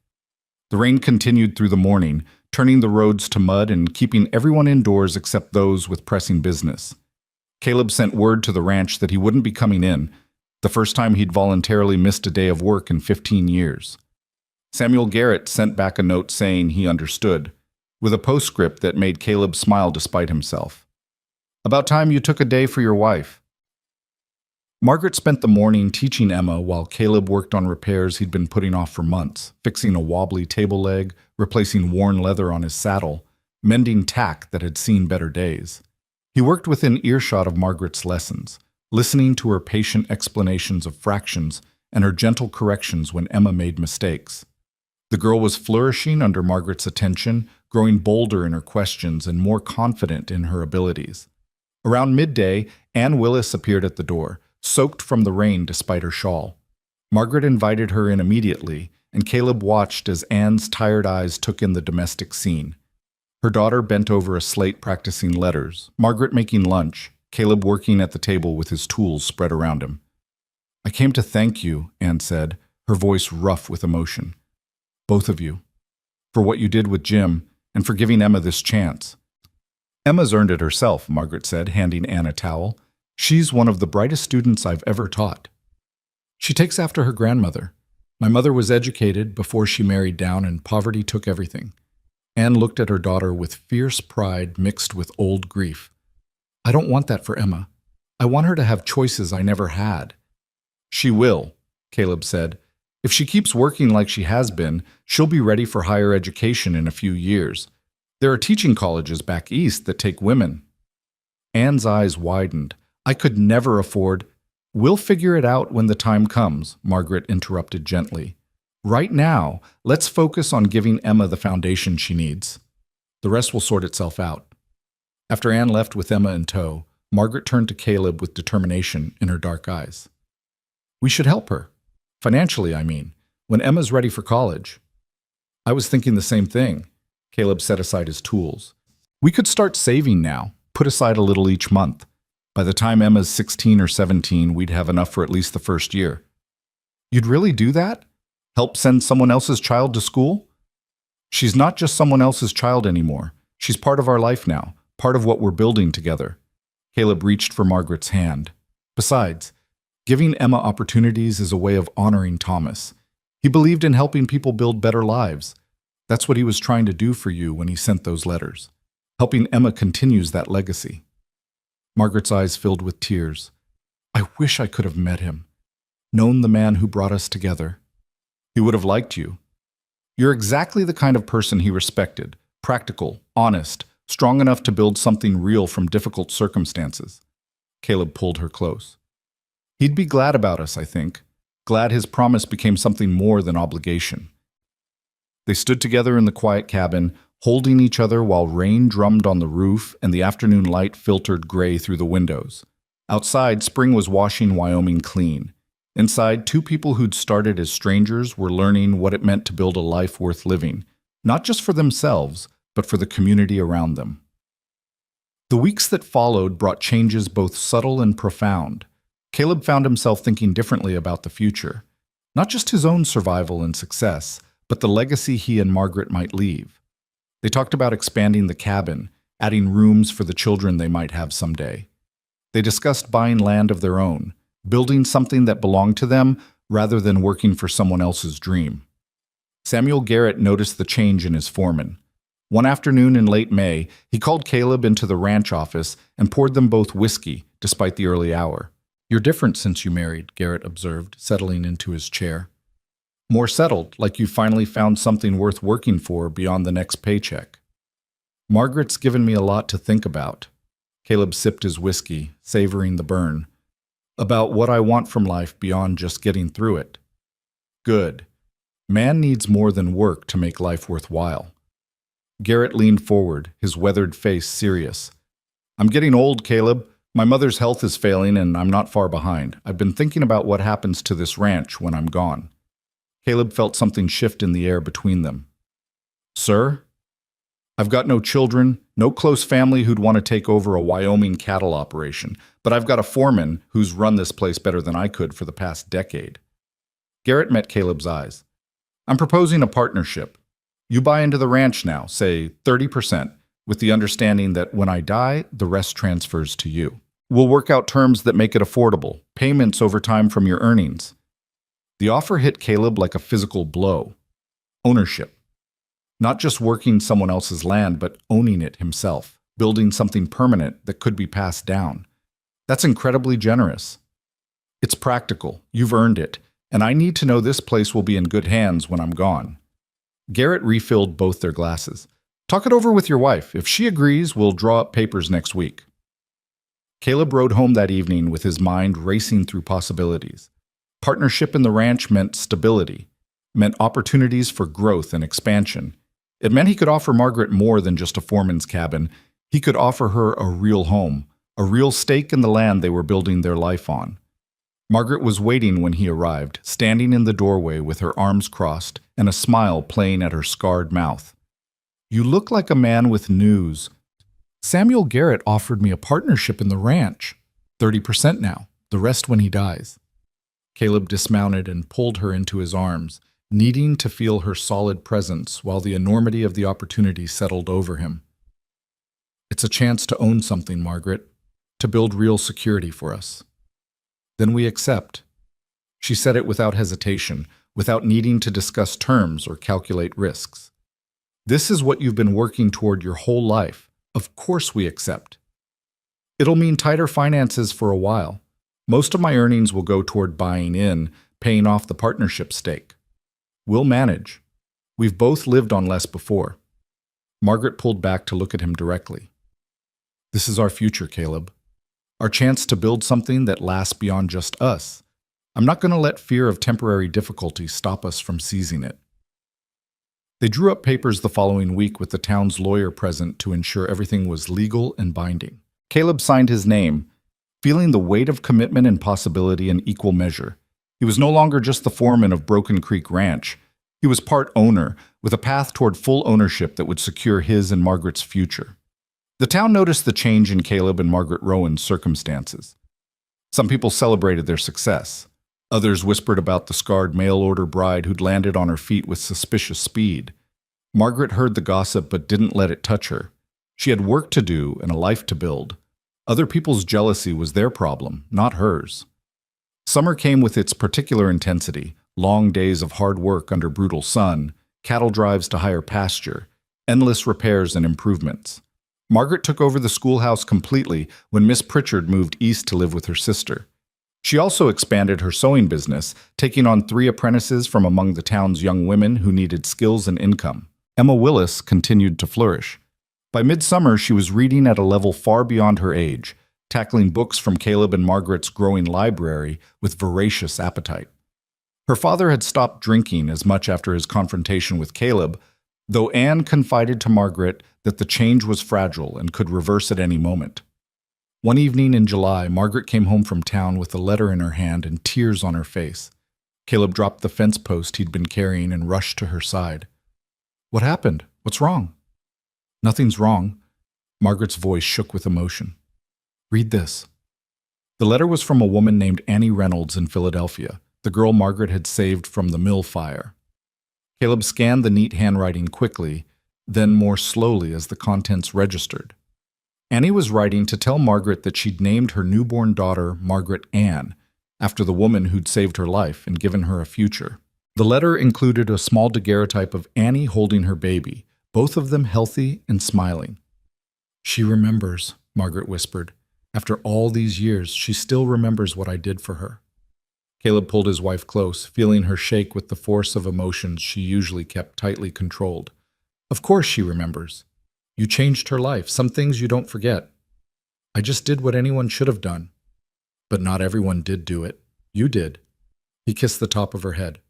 Speaker 1: The rain continued through the morning, turning the roads to mud and keeping everyone indoors except those with pressing business. Caleb sent word to the ranch that he wouldn't be coming in, the first time he'd voluntarily missed a day of work in 15 years. Samuel Garrett sent back a note saying he understood, with a postscript that made Caleb smile despite himself. "About time you took a day for your wife." Margaret spent the morning teaching Emma while Caleb worked on repairs he'd been putting off for months, fixing a wobbly table leg, replacing worn leather on his saddle, mending tack that had seen better days. He worked within earshot of Margaret's lessons, listening to her patient explanations of fractions and her gentle corrections when Emma made mistakes. The girl was flourishing under Margaret's attention, growing bolder in her questions and more confident in her abilities. Around midday, Ann Willis appeared at the door, soaked from the rain despite her shawl. Margaret invited her in immediately, and Caleb watched as Anne's tired eyes took in the domestic scene. Her daughter bent over a slate practicing letters, Margaret making lunch, Caleb working at the table with his tools spread around him. "I came to thank you," Anne said, her voice rough with emotion. "Both of you. For what you did with Jim, and for giving Emma this chance." "Emma's earned it herself," Margaret said, handing Anne a towel. "She's one of the brightest students I've ever taught. She takes after her grandmother. My mother was educated before she married down, and poverty took everything." Anne looked at her daughter with fierce pride mixed with old grief. "I don't want that for Emma. I want her to have choices I never had." "She will," Caleb said. "If she keeps working like she has been, she'll be ready for higher education in a few years. There are teaching colleges back east that take women." Anne's eyes widened. "I could never afford—" "We'll figure it out when the time comes," Margaret interrupted gently. "Right now, let's focus on giving Emma the foundation she needs. The rest will sort itself out." After Anne left with Emma in tow, Margaret turned to Caleb with determination in her dark eyes. "We should help her. Financially, I mean, when Emma's ready for college." "I was thinking the same thing." Caleb set aside his tools. "We could start saving now, put aside a little each month. By the time Emma's 16 or 17, we'd have enough for at least the first year." "You'd really do that? Help send someone else's child to school?" "She's not just someone else's child anymore. She's part of our life now, part of what we're building together." Caleb reached for Margaret's hand. "Besides, giving Emma opportunities is a way of honoring Thomas. He believed in helping people build better lives. That's what he was trying to do for you when he sent those letters. Helping Emma continues that legacy." Margaret's eyes filled with tears. "I wish I could have met him, known the man who brought us together. He would have liked you. You're exactly the kind of person he respected, practical, honest, strong enough to build something real from difficult circumstances." Caleb pulled her close. "He'd be glad about us, I think. Glad his promise became something more than obligation." They stood together in the quiet cabin, holding each other while rain drummed on the roof and the afternoon light filtered gray through the windows. Outside, spring was washing Wyoming clean. Inside, two people who'd started as strangers were learning what it meant to build a life worth living, not just for themselves, but for the community around them. The weeks that followed brought changes both subtle and profound. Caleb found himself thinking differently about the future, not just his own survival and success, but the legacy he and Margaret might leave. They talked about expanding the cabin, adding rooms for the children they might have someday. They discussed buying land of their own, building something that belonged to them rather than working for someone else's dream. Samuel Garrett noticed the change in his foreman. One afternoon in late May, he called Caleb into the ranch office and poured them both whiskey, despite the early hour. "You're different since you married," Garrett observed, settling into his chair. "More settled, like you finally found something worth working for beyond the next paycheck." "Margaret's given me a lot to think about." Caleb sipped his whiskey, savoring the burn. "About what I want from life beyond just getting through it." "Good. Man needs more than work to make life worthwhile." Garrett leaned forward, his weathered face serious. I'm getting old, Caleb. My mother's health is failing and I'm not far behind. I've been thinking about what happens to this ranch when I'm gone. Caleb felt something shift in the air between them. Sir? I've got no children, no close family who'd want to take over a Wyoming cattle operation, but I've got a foreman who's run this place better than I could for the past decade. Garrett met Caleb's eyes. I'm proposing a partnership. You buy into the ranch now, say 30%, with the understanding that when I die, the rest transfers to you. We'll work out terms that make it affordable, payments over time from your earnings. The offer hit Caleb like a physical blow. Ownership. Not just working someone else's land, but owning it himself, building something permanent that could be passed down. That's incredibly generous. It's practical. You've earned it, and I need to know this place will be in good hands when I'm gone. Garrett refilled both their glasses. Talk it over with your wife. If she agrees, we'll draw up papers next week. Caleb rode home that evening with his mind racing through possibilities. Partnership in the ranch meant stability, meant opportunities for growth and expansion. It meant he could offer Margaret more than just a foreman's cabin. He could offer her a real home, a real stake in the land they were building their life on. Margaret was waiting when he arrived, standing in the doorway with her arms crossed and a smile playing at her scarred mouth. You look like a man with news. Samuel Garrett offered me a partnership in the ranch. 30% now, the rest when he dies. Caleb dismounted and pulled her into his arms, needing to feel her solid presence while the enormity of the opportunity settled over him. It's a chance to own something, Margaret, to build real security for us. Then we accept. She said it without hesitation, without needing to discuss terms or calculate risks. This is what you've been working toward your whole life. Of course we accept. It'll mean tighter finances for a while. Most of my earnings will go toward buying in, paying off the partnership stake. We'll manage. We've both lived on less before. Margaret pulled back to look at him directly. This is our future, Caleb. Our chance to build something that lasts beyond just us. I'm not going to let fear of temporary difficulty stop us from seizing it. They drew up papers the following week with the town's lawyer present to ensure everything was legal and binding. Caleb signed his name, feeling the weight of commitment and possibility in equal measure. He was no longer just the foreman of Broken Creek Ranch. He was part owner, with a path toward full ownership that would secure his and Margaret's future. The town noticed the change in Caleb and Margaret Rowan's circumstances. Some people celebrated their success. Others whispered about the scarred mail-order bride who'd landed on her feet with suspicious speed. Margaret heard the gossip but didn't let it touch her. She had work to do and a life to build. Other people's jealousy was their problem, not hers. Summer came with its particular intensity, long days of hard work under brutal sun, cattle drives to higher pasture, endless repairs and improvements. Margaret took over the schoolhouse completely when Miss Pritchard moved east to live with her sister. She also expanded her sewing business, taking on 3 apprentices from among the town's young women who needed skills and income. Emma Willis continued to flourish. By midsummer, she was reading at a level far beyond her age, tackling books from Caleb and Margaret's growing library with voracious appetite. Her father had stopped drinking as much after his confrontation with Caleb, though Anne confided to Margaret that the change was fragile and could reverse at any moment. One evening in July, Margaret came home from town with a letter in her hand and tears on her face. Caleb dropped the fence post he'd been carrying and rushed to her side. What happened? What's wrong? Nothing's wrong. Margaret's voice shook with emotion. Read this. The letter was from a woman named Annie Reynolds in Philadelphia, the girl Margaret had saved from the mill fire. Caleb scanned the neat handwriting quickly, then more slowly as the contents registered. Annie was writing to tell Margaret that she'd named her newborn daughter Margaret Ann, after the woman who'd saved her life and given her a future. The letter included a small daguerreotype of Annie holding her baby, both of them healthy and smiling. She remembers, Margaret whispered. After all these years, she still remembers what I did for her. Caleb pulled his wife close, feeling her shake with the force of emotions she usually kept tightly controlled. Of course she remembers. You changed her life, some things you don't forget. I just did what anyone should have done. But not everyone did do it. You did. He kissed the top of her head.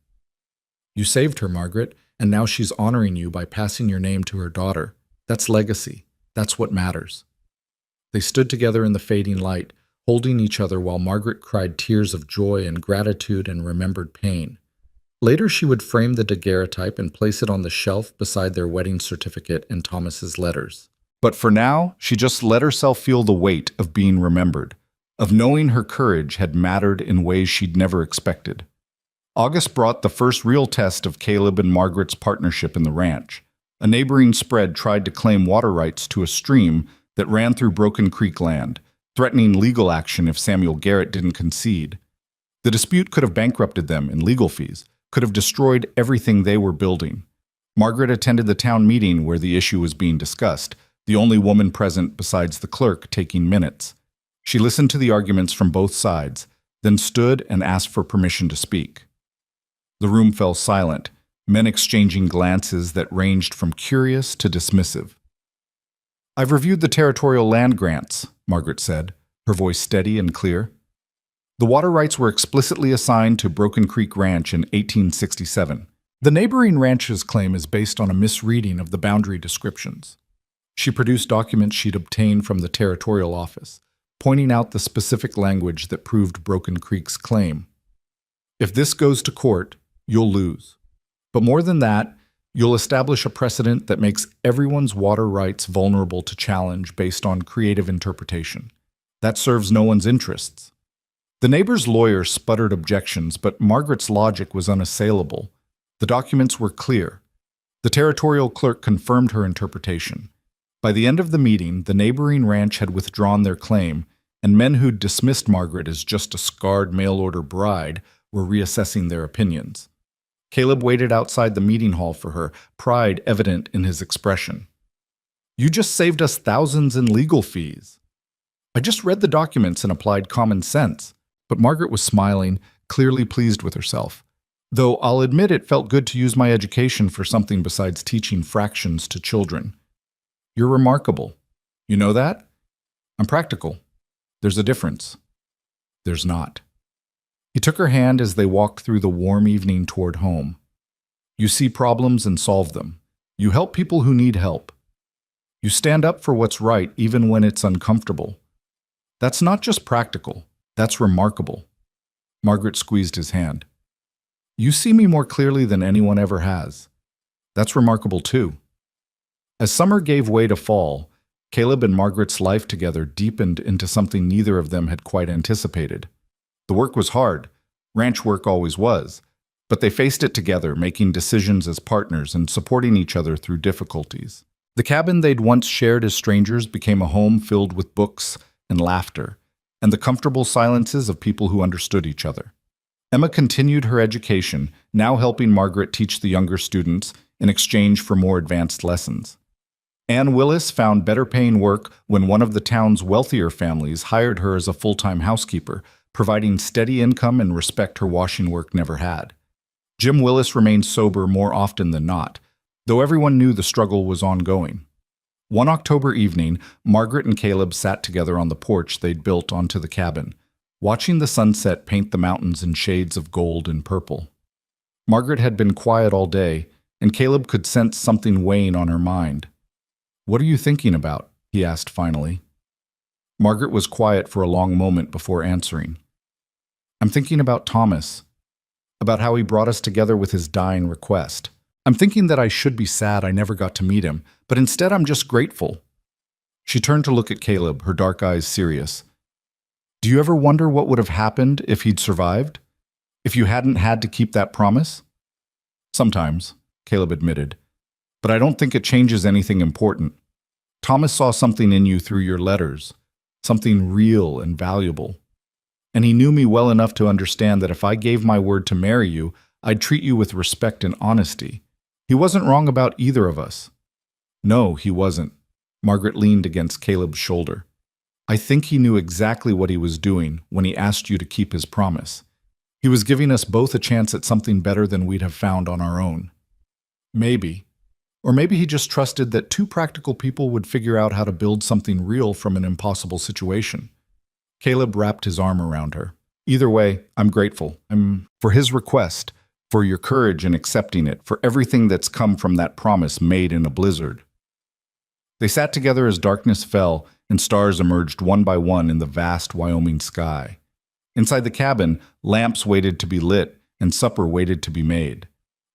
Speaker 1: You saved her, Margaret, and now she's honoring you by passing your name to her daughter. That's legacy. That's what matters." They stood together in the fading light, holding each other while Margaret cried tears of joy and gratitude and remembered pain. Later, she would frame the daguerreotype and place it on the shelf beside their wedding certificate and Thomas's letters. But for now, she just let herself feel the weight of being remembered, of knowing her courage had mattered in ways she'd never expected. August brought the first real test of Caleb and Margaret's partnership in the ranch. A neighboring spread tried to claim water rights to a stream that ran through Broken Creek land, threatening legal action if Samuel Garrett didn't concede. The dispute could have bankrupted them in legal fees, could have destroyed everything they were building. Margaret attended the town meeting where the issue was being discussed, the only woman present besides the clerk taking minutes. She listened to the arguments from both sides, then stood and asked for permission to speak. The room fell silent, men exchanging glances that ranged from curious to dismissive. "I've reviewed the territorial land grants," Margaret said, her voice steady and clear. "The water rights were explicitly assigned to Broken Creek Ranch in 1867. The neighboring ranch's claim is based on a misreading of the boundary descriptions." She produced documents she'd obtained from the territorial office, pointing out the specific language that proved Broken Creek's claim. "If this goes to court, you'll lose. But more than that, you'll establish a precedent that makes everyone's water rights vulnerable to challenge based on creative interpretation. That serves no one's interests." The neighbor's lawyer sputtered objections, but Margaret's logic was unassailable. The documents were clear. The territorial clerk confirmed her interpretation. By the end of the meeting, the neighboring ranch had withdrawn their claim, and men who'd dismissed Margaret as just a scarred mail-order bride were reassessing their opinions. Caleb waited outside the meeting hall for her, pride evident in his expression. "You just saved us thousands in legal fees." "I just read the documents and applied common sense." But Margaret was smiling, clearly pleased with herself. "Though I'll admit it felt good to use my education for something besides teaching fractions to children. You're remarkable. You know that? I'm practical. There's a difference." "There's not." He took her hand as they walked through the warm evening toward home. "You see problems and solve them. You help people who need help. You stand up for what's right even when it's uncomfortable. That's not just practical, that's remarkable." Margaret squeezed his hand. "You see me more clearly than anyone ever has. That's remarkable too." As summer gave way to fall, Caleb and Margaret's life together deepened into something neither of them had quite anticipated. The work was hard. Ranch work always was. But they faced it together, making decisions as partners and supporting each other through difficulties. The cabin they'd once shared as strangers became a home filled with books and laughter, and the comfortable silences of people who understood each other. Emma continued her education, now helping Margaret teach the younger students in exchange for more advanced lessons. Ann Willis found better-paying work when one of the town's wealthier families hired her as a full-time housekeeper, providing steady income and respect her washing work never had. Jim Willis remained sober more often than not, though everyone knew the struggle was ongoing. One October evening, Margaret and Caleb sat together on the porch they'd built onto the cabin, watching the sunset paint the mountains in shades of gold and purple. Margaret had been quiet all day, and Caleb could sense something weighing on her mind. "What are you thinking about?" he asked finally. Margaret was quiet for a long moment before answering. "I'm thinking about Thomas, about how he brought us together with his dying request. I'm thinking that I should be sad I never got to meet him, but instead I'm just grateful." She turned to look at Caleb, her dark eyes serious. "Do you ever wonder what would have happened if he'd survived? If you hadn't had to keep that promise?" "Sometimes," Caleb admitted, "but I don't think it changes anything important. Thomas saw something in you through your letters, something real and valuable. And he knew me well enough to understand that if I gave my word to marry you, I'd treat you with respect and honesty. He wasn't wrong about either of us." "No, he wasn't." Margaret leaned against Caleb's shoulder. "I think he knew exactly what he was doing when he asked you to keep his promise. He was giving us both a chance at something better than we'd have found on our own. Maybe. Or maybe he just trusted that two practical people would figure out how to build something real from an impossible situation." Caleb wrapped his arm around her. "Either way, I'm grateful. I'm for his request, for your courage in accepting it, for everything that's come from that promise made in a blizzard." They sat together as darkness fell and stars emerged one by one in the vast Wyoming sky. Inside the cabin, lamps waited to be lit and supper waited to be made.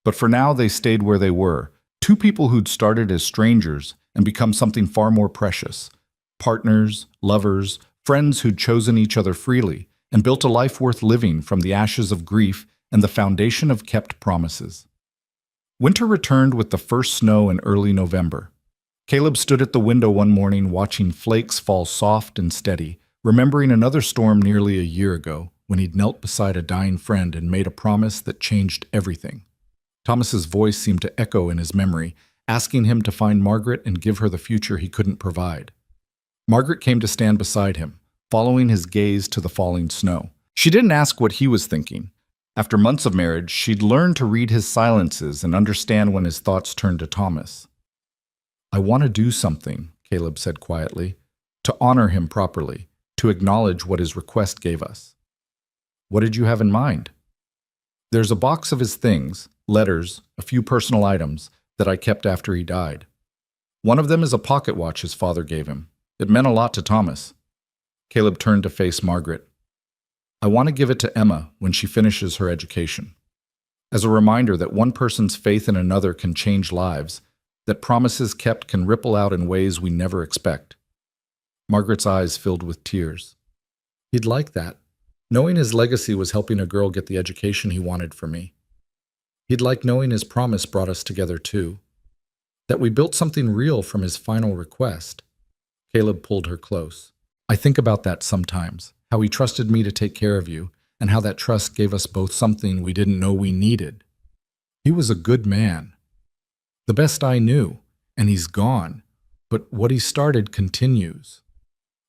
Speaker 1: But for now, they stayed where they were, two people who'd started as strangers and become something far more precious. Partners, lovers, friends who'd chosen each other freely and built a life worth living from the ashes of grief and the foundation of kept promises. Winter returned with the first snow in early November. Caleb stood at the window one morning watching flakes fall soft and steady, remembering another storm nearly a year ago when he'd knelt beside a dying friend and made a promise that changed everything. Thomas's voice seemed to echo in his memory, asking him to find Margaret and give her the future he couldn't provide. Margaret came to stand beside him, following his gaze to the falling snow. She didn't ask what he was thinking. After months of marriage, she'd learned to read his silences and understand when his thoughts turned to Thomas. "I want to do something," Caleb said quietly, "to honor him properly, to acknowledge what his request gave us." "What did you have in mind?" "There's a box of his things, letters, a few personal items, that I kept after he died. One of them is a pocket watch his father gave him. It meant a lot to Thomas." Caleb turned to face Margaret. "I want to give it to Emma when she finishes her education. As a reminder that one person's faith in another can change lives, that promises kept can ripple out in ways we never expect." Margaret's eyes filled with tears. "He'd like that, knowing his legacy was helping a girl get the education he wanted for me. He'd like knowing his promise brought us together too, that we built something real from his final request." Caleb pulled her close. "I think about that sometimes, how he trusted me to take care of you, and how that trust gave us both something we didn't know we needed. He was a good man. The best I knew, and he's gone, but what he started continues.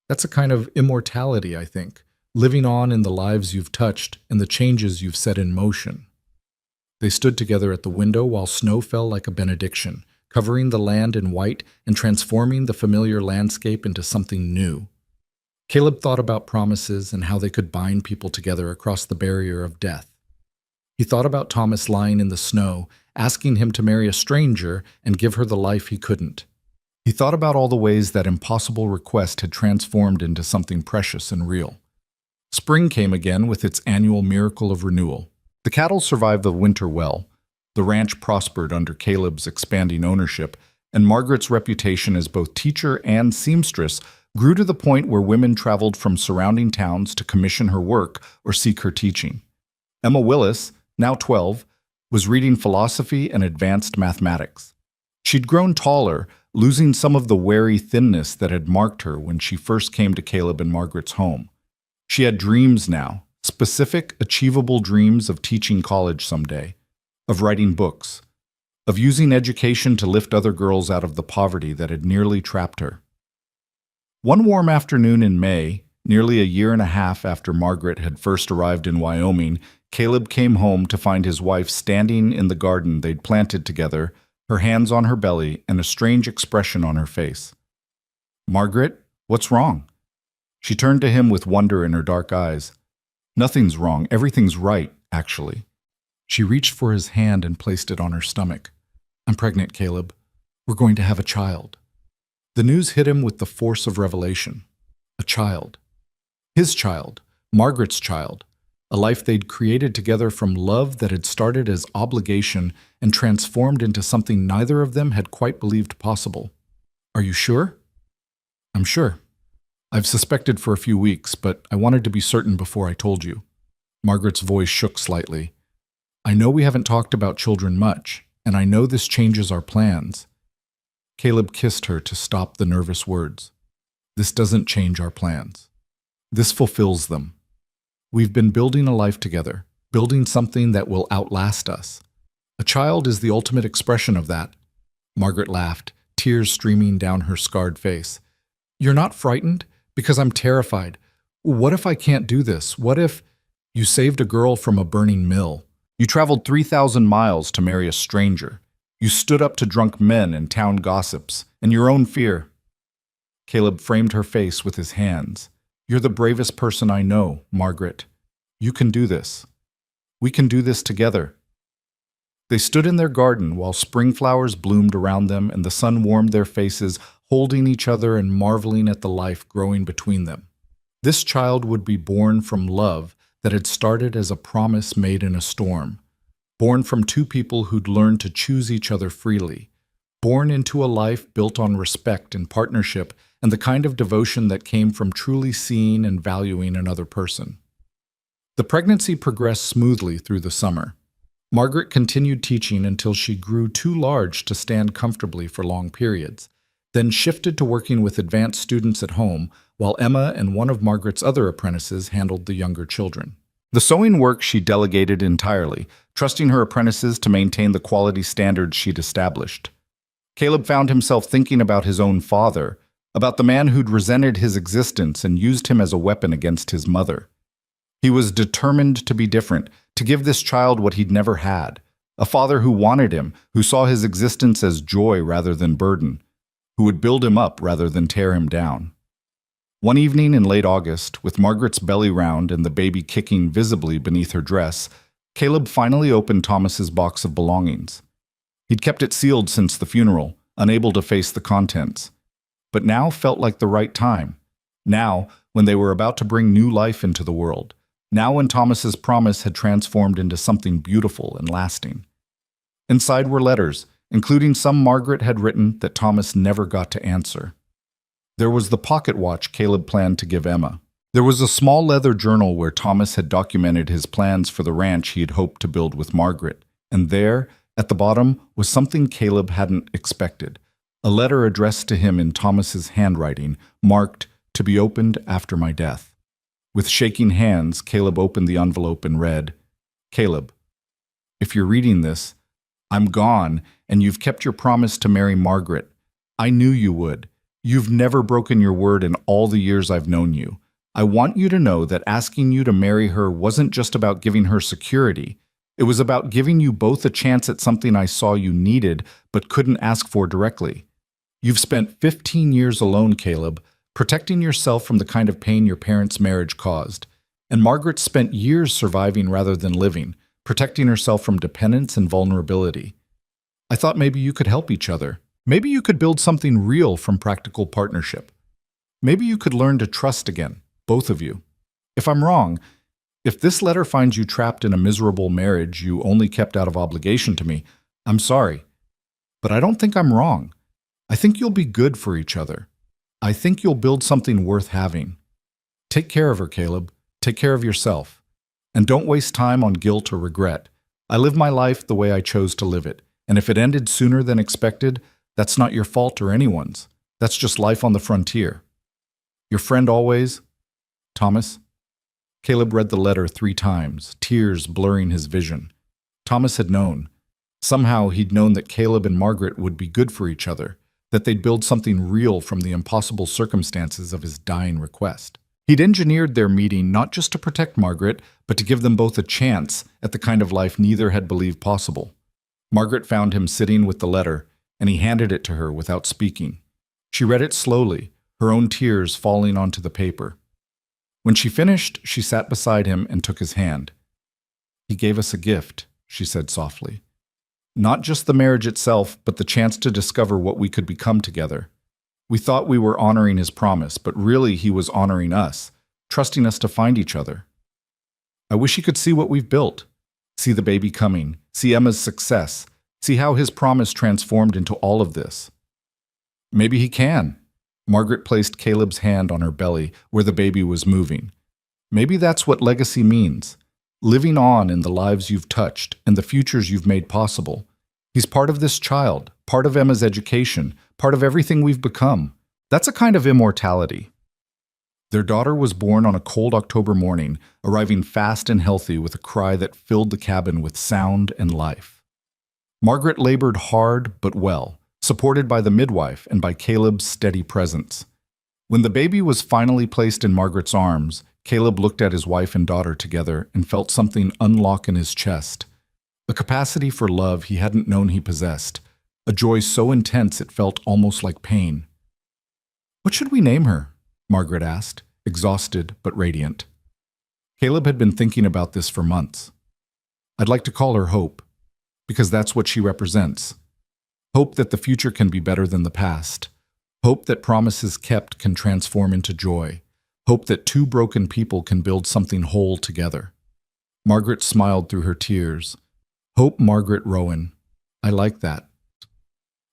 Speaker 1: That's a kind of immortality, I think, living on in the lives you've touched and the changes you've set in motion." They stood together at the window while snow fell like a benediction, covering the land in white and transforming the familiar landscape into something new. Caleb thought about promises and how they could bind people together across the barrier of death. He thought about Thomas lying in the snow, asking him to marry a stranger and give her the life he couldn't. He thought about all the ways that impossible request had transformed into something precious and real. Spring came again with its annual miracle of renewal. The cattle survived the winter well. The ranch prospered under Caleb's expanding ownership, and Margaret's reputation as both teacher and seamstress grew to the point where women traveled from surrounding towns to commission her work or seek her teaching. Emma Willis, now 12, was reading philosophy and advanced mathematics. She'd grown taller, losing some of the wary thinness that had marked her when she first came to Caleb and Margaret's home. She had dreams now, specific, achievable dreams of teaching college someday, of writing books, of using education to lift other girls out of the poverty that had nearly trapped her. One warm afternoon in May, nearly a year and a half after Margaret had first arrived in Wyoming, Caleb came home to find his wife standing in the garden they'd planted together, her hands on her belly and a strange expression on her face. "Margaret, what's wrong?" She turned to him with wonder in her dark eyes. "Nothing's wrong. Everything's right, actually." She reached for his hand and placed it on her stomach. "I'm pregnant, Caleb. We're going to have a child." The news hit him with the force of revelation. A child. His child. Margaret's child. A life they'd created together from love that had started as obligation and transformed into something neither of them had quite believed possible. "Are you sure?" "I'm sure. I've suspected for a few weeks, but I wanted to be certain before I told you." Margaret's voice shook slightly. "I know we haven't talked about children much, and I know this changes our plans." Caleb kissed her to stop the nervous words. "This doesn't change our plans. This fulfills them. We've been building a life together, building something that will outlast us. A child is the ultimate expression of that." Margaret laughed, tears streaming down her scarred face. "You're not frightened? Because I'm terrified. What if I can't do this? What if you saved a girl from a burning mill? You traveled 3,000 miles to marry a stranger. You stood up to drunk men and town gossips, and your own fear." Caleb framed her face with his hands. "You're the bravest person I know, Margaret. You can do this. We can do this together." They stood in their garden while spring flowers bloomed around them and the sun warmed their faces, holding each other and marveling at the life growing between them. This child would be born from love that had started as a promise made in a storm, born from two people who'd learned to choose each other freely, born into a life built on respect and partnership and the kind of devotion that came from truly seeing and valuing another person. The pregnancy progressed smoothly through the summer. Margaret continued teaching until she grew too large to stand comfortably for long periods, then shifted to working with advanced students at home, while Emma and one of Margaret's other apprentices handled the younger children. The sewing work she delegated entirely, trusting her apprentices to maintain the quality standards she'd established. Caleb found himself thinking about his own father, about the man who'd resented his existence and used him as a weapon against his mother. He was determined to be different, to give this child what he'd never had, a father who wanted him, who saw his existence as joy rather than burden, who would build him up rather than tear him down. One evening in late August, with Margaret's belly round and the baby kicking visibly beneath her dress, Caleb finally opened Thomas's box of belongings. He'd kept it sealed since the funeral, unable to face the contents, but now felt like the right time. Now, when they were about to bring new life into the world. Now when Thomas's promise had transformed into something beautiful and lasting. Inside were letters, including some Margaret had written that Thomas never got to answer. There was the pocket watch Caleb planned to give Emma. There was a small leather journal where Thomas had documented his plans for the ranch he had hoped to build with Margaret. And there, at the bottom, was something Caleb hadn't expected. A letter addressed to him in Thomas's handwriting, marked, "To be opened after my death." With shaking hands, Caleb opened the envelope and read, "Caleb, if you're reading this, I'm gone and you've kept your promise to marry Margaret. I knew you would. You've never broken your word in all the years I've known you. I want you to know that asking you to marry her wasn't just about giving her security. It was about giving you both a chance at something I saw you needed but couldn't ask for directly. You've spent 15 years alone, Caleb, protecting yourself from the kind of pain your parents' marriage caused. And Margaret spent years surviving rather than living, protecting herself from dependence and vulnerability. I thought maybe you could help each other. Maybe you could build something real from practical partnership. Maybe you could learn to trust again, both of you. If I'm wrong, if this letter finds you trapped in a miserable marriage you only kept out of obligation to me, I'm sorry. But I don't think I'm wrong. I think you'll be good for each other. I think you'll build something worth having. Take care of her, Caleb. Take care of yourself. And don't waste time on guilt or regret. I live my life the way I chose to live it. And if it ended sooner than expected, that's not your fault or anyone's. That's just life on the frontier. Your friend always, Thomas." Caleb read the letter 3 times, tears blurring his vision. Thomas had known. Somehow he'd known that Caleb and Margaret would be good for each other, that they'd build something real from the impossible circumstances of his dying request. He'd engineered their meeting not just to protect Margaret, but to give them both a chance at the kind of life neither had believed possible. Margaret found him sitting with the letter, and he handed it to her without speaking. She read it slowly, her own tears falling onto the paper. When she finished, she sat beside him and took his hand. "He gave us a gift," she said softly. "Not just the marriage itself, but the chance to discover what we could become together. We thought we were honoring his promise, but really he was honoring us, trusting us to find each other. I wish he could see what we've built, see the baby coming, see Emma's success, see how his promise transformed into all of this." "Maybe he can." Margaret placed Caleb's hand on her belly, where the baby was moving. "Maybe that's what legacy means. Living on in the lives you've touched and the futures you've made possible. He's part of this child, part of Emma's education, part of everything we've become. That's a kind of immortality." Their daughter was born on a cold October morning, arriving fast and healthy with a cry that filled the cabin with sound and life. Margaret labored hard but well, supported by the midwife and by Caleb's steady presence. When the baby was finally placed in Margaret's arms, Caleb looked at his wife and daughter together and felt something unlock in his chest. A capacity for love he hadn't known he possessed, a joy so intense it felt almost like pain. "What should we name her?" Margaret asked, exhausted but radiant. Caleb had been thinking about this for months. "I'd like to call her Hope." because that's what she represents. Hope that the future can be better than the past. Hope that promises kept can transform into joy. Hope that two broken people can build something whole together. Margaret smiled through her tears. Hope Margaret Rowan. I like that.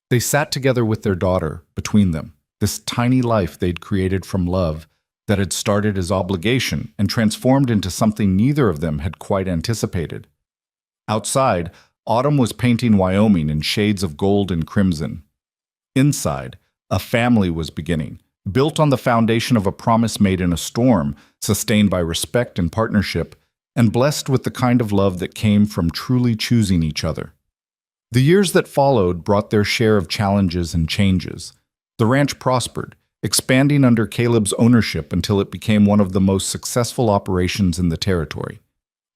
Speaker 1: They sat together with their daughter, between them, this tiny life they'd created from love that had started as obligation and transformed into something neither of them had quite anticipated. Outside, autumn was painting Wyoming in shades of gold and crimson. Inside, a family was beginning, built on the foundation of a promise made in a storm, sustained by respect and partnership, and blessed with the kind of love that came from truly choosing each other. The years that followed brought their share of challenges and changes. The ranch prospered, expanding under Caleb's ownership until it became one of the most successful operations in the territory.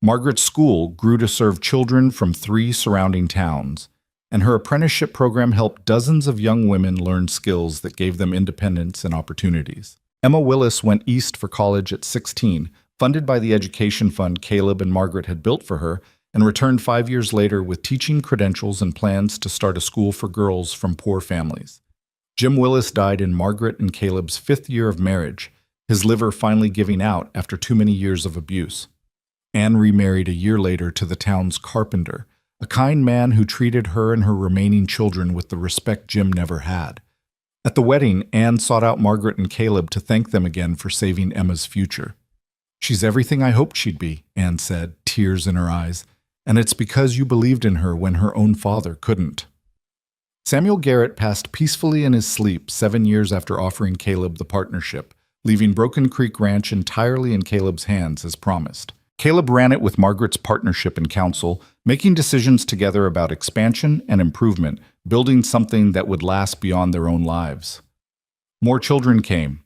Speaker 1: Margaret's school grew to serve children from 3 surrounding towns, and her apprenticeship program helped dozens of young women learn skills that gave them independence and opportunities. Emma Willis went east for college at 16, funded by the education fund Caleb and Margaret had built for her, and returned 5 years later with teaching credentials and plans to start a school for girls from poor families. Jim Willis died in Margaret and Caleb's 5th year of marriage, his liver finally giving out after too many years of abuse. Anne remarried a year later to the town's carpenter, a kind man who treated her and her remaining children with the respect Jim never had. At the wedding, Anne sought out Margaret and Caleb to thank them again for saving Emma's future. "She's everything I hoped she'd be," Anne said, tears in her eyes, "and it's because you believed in her when her own father couldn't." Samuel Garrett passed peacefully in his sleep 7 years after offering Caleb the partnership, leaving Broken Creek Ranch entirely in Caleb's hands as promised. Caleb ran it with Margaret's partnership and counsel, making decisions together about expansion and improvement, building something that would last beyond their own lives. More children came,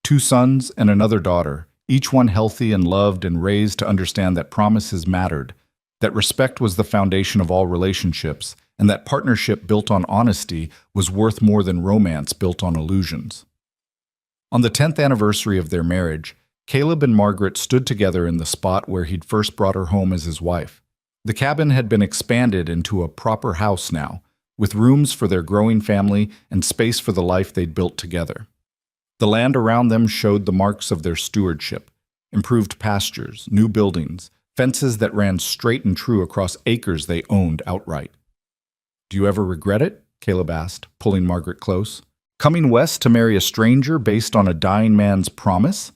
Speaker 1: 2 sons and another daughter, each one healthy and loved and raised to understand that promises mattered, that respect was the foundation of all relationships, and that partnership built on honesty was worth more than romance built on illusions. On the 10th anniversary of their marriage, Caleb and Margaret stood together in the spot where he'd first brought her home as his wife. The cabin had been expanded into a proper house now, with rooms for their growing family and space for the life they'd built together. The land around them showed the marks of their stewardship: improved pastures, new buildings, fences that ran straight and true across acres they owned outright. "Do you ever regret it?" Caleb asked, pulling Margaret close. "Coming west to marry a stranger based on a dying man's promise?"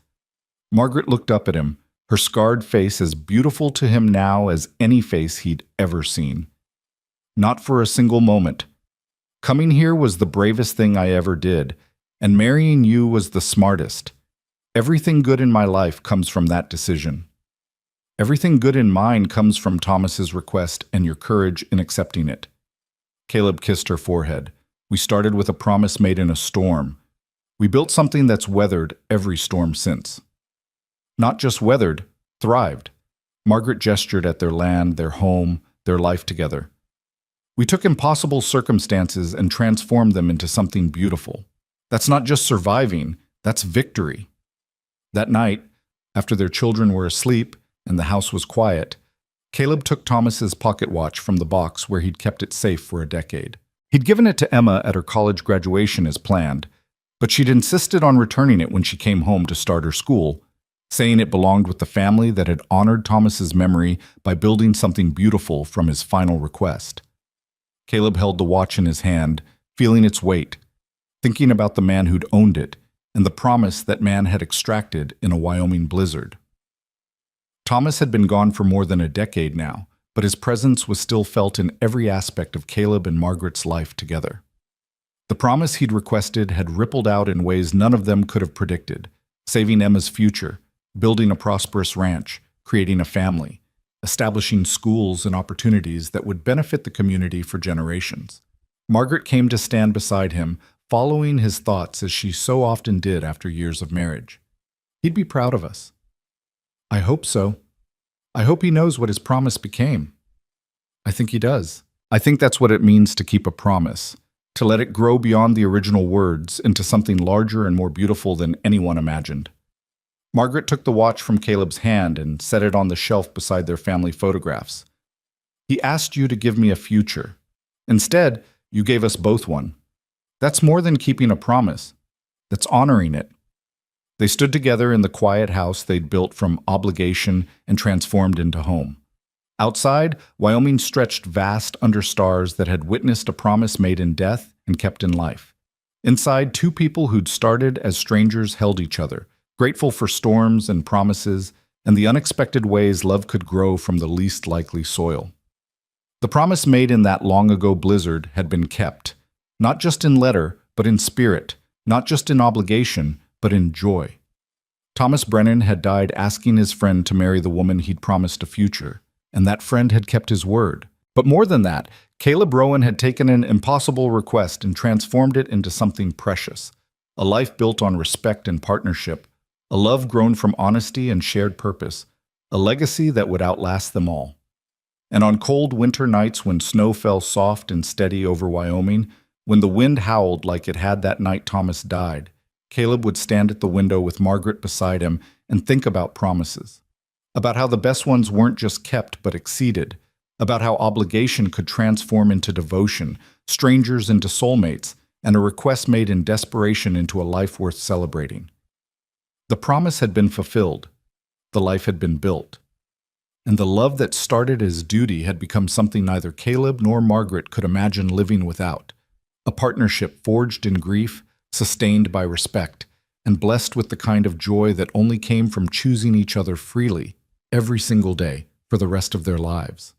Speaker 1: Margaret looked up at him, her scarred face as beautiful to him now as any face he'd ever seen. "Not for a single moment. Coming here was the bravest thing I ever did, and marrying you was the smartest. Everything good in my life comes from that decision. Everything good in mine comes from Thomas's request and your courage in accepting it." Caleb kissed her forehead. "We started with a promise made in a storm. We built something that's weathered every storm since." Not just weathered, thrived. Margaret gestured at their land, their home, their life together. "We took impossible circumstances and transformed them into something beautiful. That's not just surviving, that's victory." That night, after their children were asleep and the house was quiet, Caleb took Thomas's pocket watch from the box where he'd kept it safe for a decade. He'd given it to Emma at her college graduation as planned, but she'd insisted on returning it when she came home to start her school, saying it belonged with the family that had honored Thomas's memory by building something beautiful from his final request. Caleb held the watch in his hand, feeling its weight, thinking about the man who'd owned it and the promise that man had extracted in a Wyoming blizzard. Thomas had been gone for more than a decade now, but his presence was still felt in every aspect of Caleb and Margaret's life together. The promise he'd requested had rippled out in ways none of them could have predicted, saving Emma's future, building a prosperous ranch, creating a family, establishing schools and opportunities that would benefit the community for generations. Margaret came to stand beside him, following his thoughts as she so often did after years of marriage. "He'd be proud of us." "I hope so. I hope he knows what his promise became." "I think he does. I think that's what it means to keep a promise, to let it grow beyond the original words into something larger and more beautiful than anyone imagined." Margaret took the watch from Caleb's hand and set it on the shelf beside their family photographs. He asked you to give me a future. Instead, you gave us both one. That's more than keeping a promise. That's honoring it. They stood together in the quiet house they'd built from obligation and transformed into home. Outside, Wyoming stretched vast under stars that had witnessed a promise made in death and kept in life. Inside, two people who'd started as strangers held each other, grateful for storms and promises and the unexpected ways love could grow from the least likely soil. The promise made in that long-ago blizzard had been kept, not just in letter, but in spirit, not just in obligation, but in joy. Thomas Brennan had died asking his friend to marry the woman he'd promised a future, and that friend had kept his word. But more than that, Caleb Rowan had taken an impossible request and transformed it into something precious, a life built on respect and partnership, a love grown from honesty and shared purpose, a legacy that would outlast them all. And on cold winter nights when snow fell soft and steady over Wyoming, when the wind howled like it had that night Thomas died, Caleb would stand at the window with Margaret beside him and think about promises, about how the best ones weren't just kept but exceeded, about how obligation could transform into devotion, strangers into soulmates, and a request made in desperation into a life worth celebrating. The promise had been fulfilled. The life had been built. And the love that started as duty had become something neither Caleb nor Margaret could imagine living without. A partnership forged in grief, sustained by respect, and blessed with the kind of joy that only came from choosing each other freely, every single day, for the rest of their lives.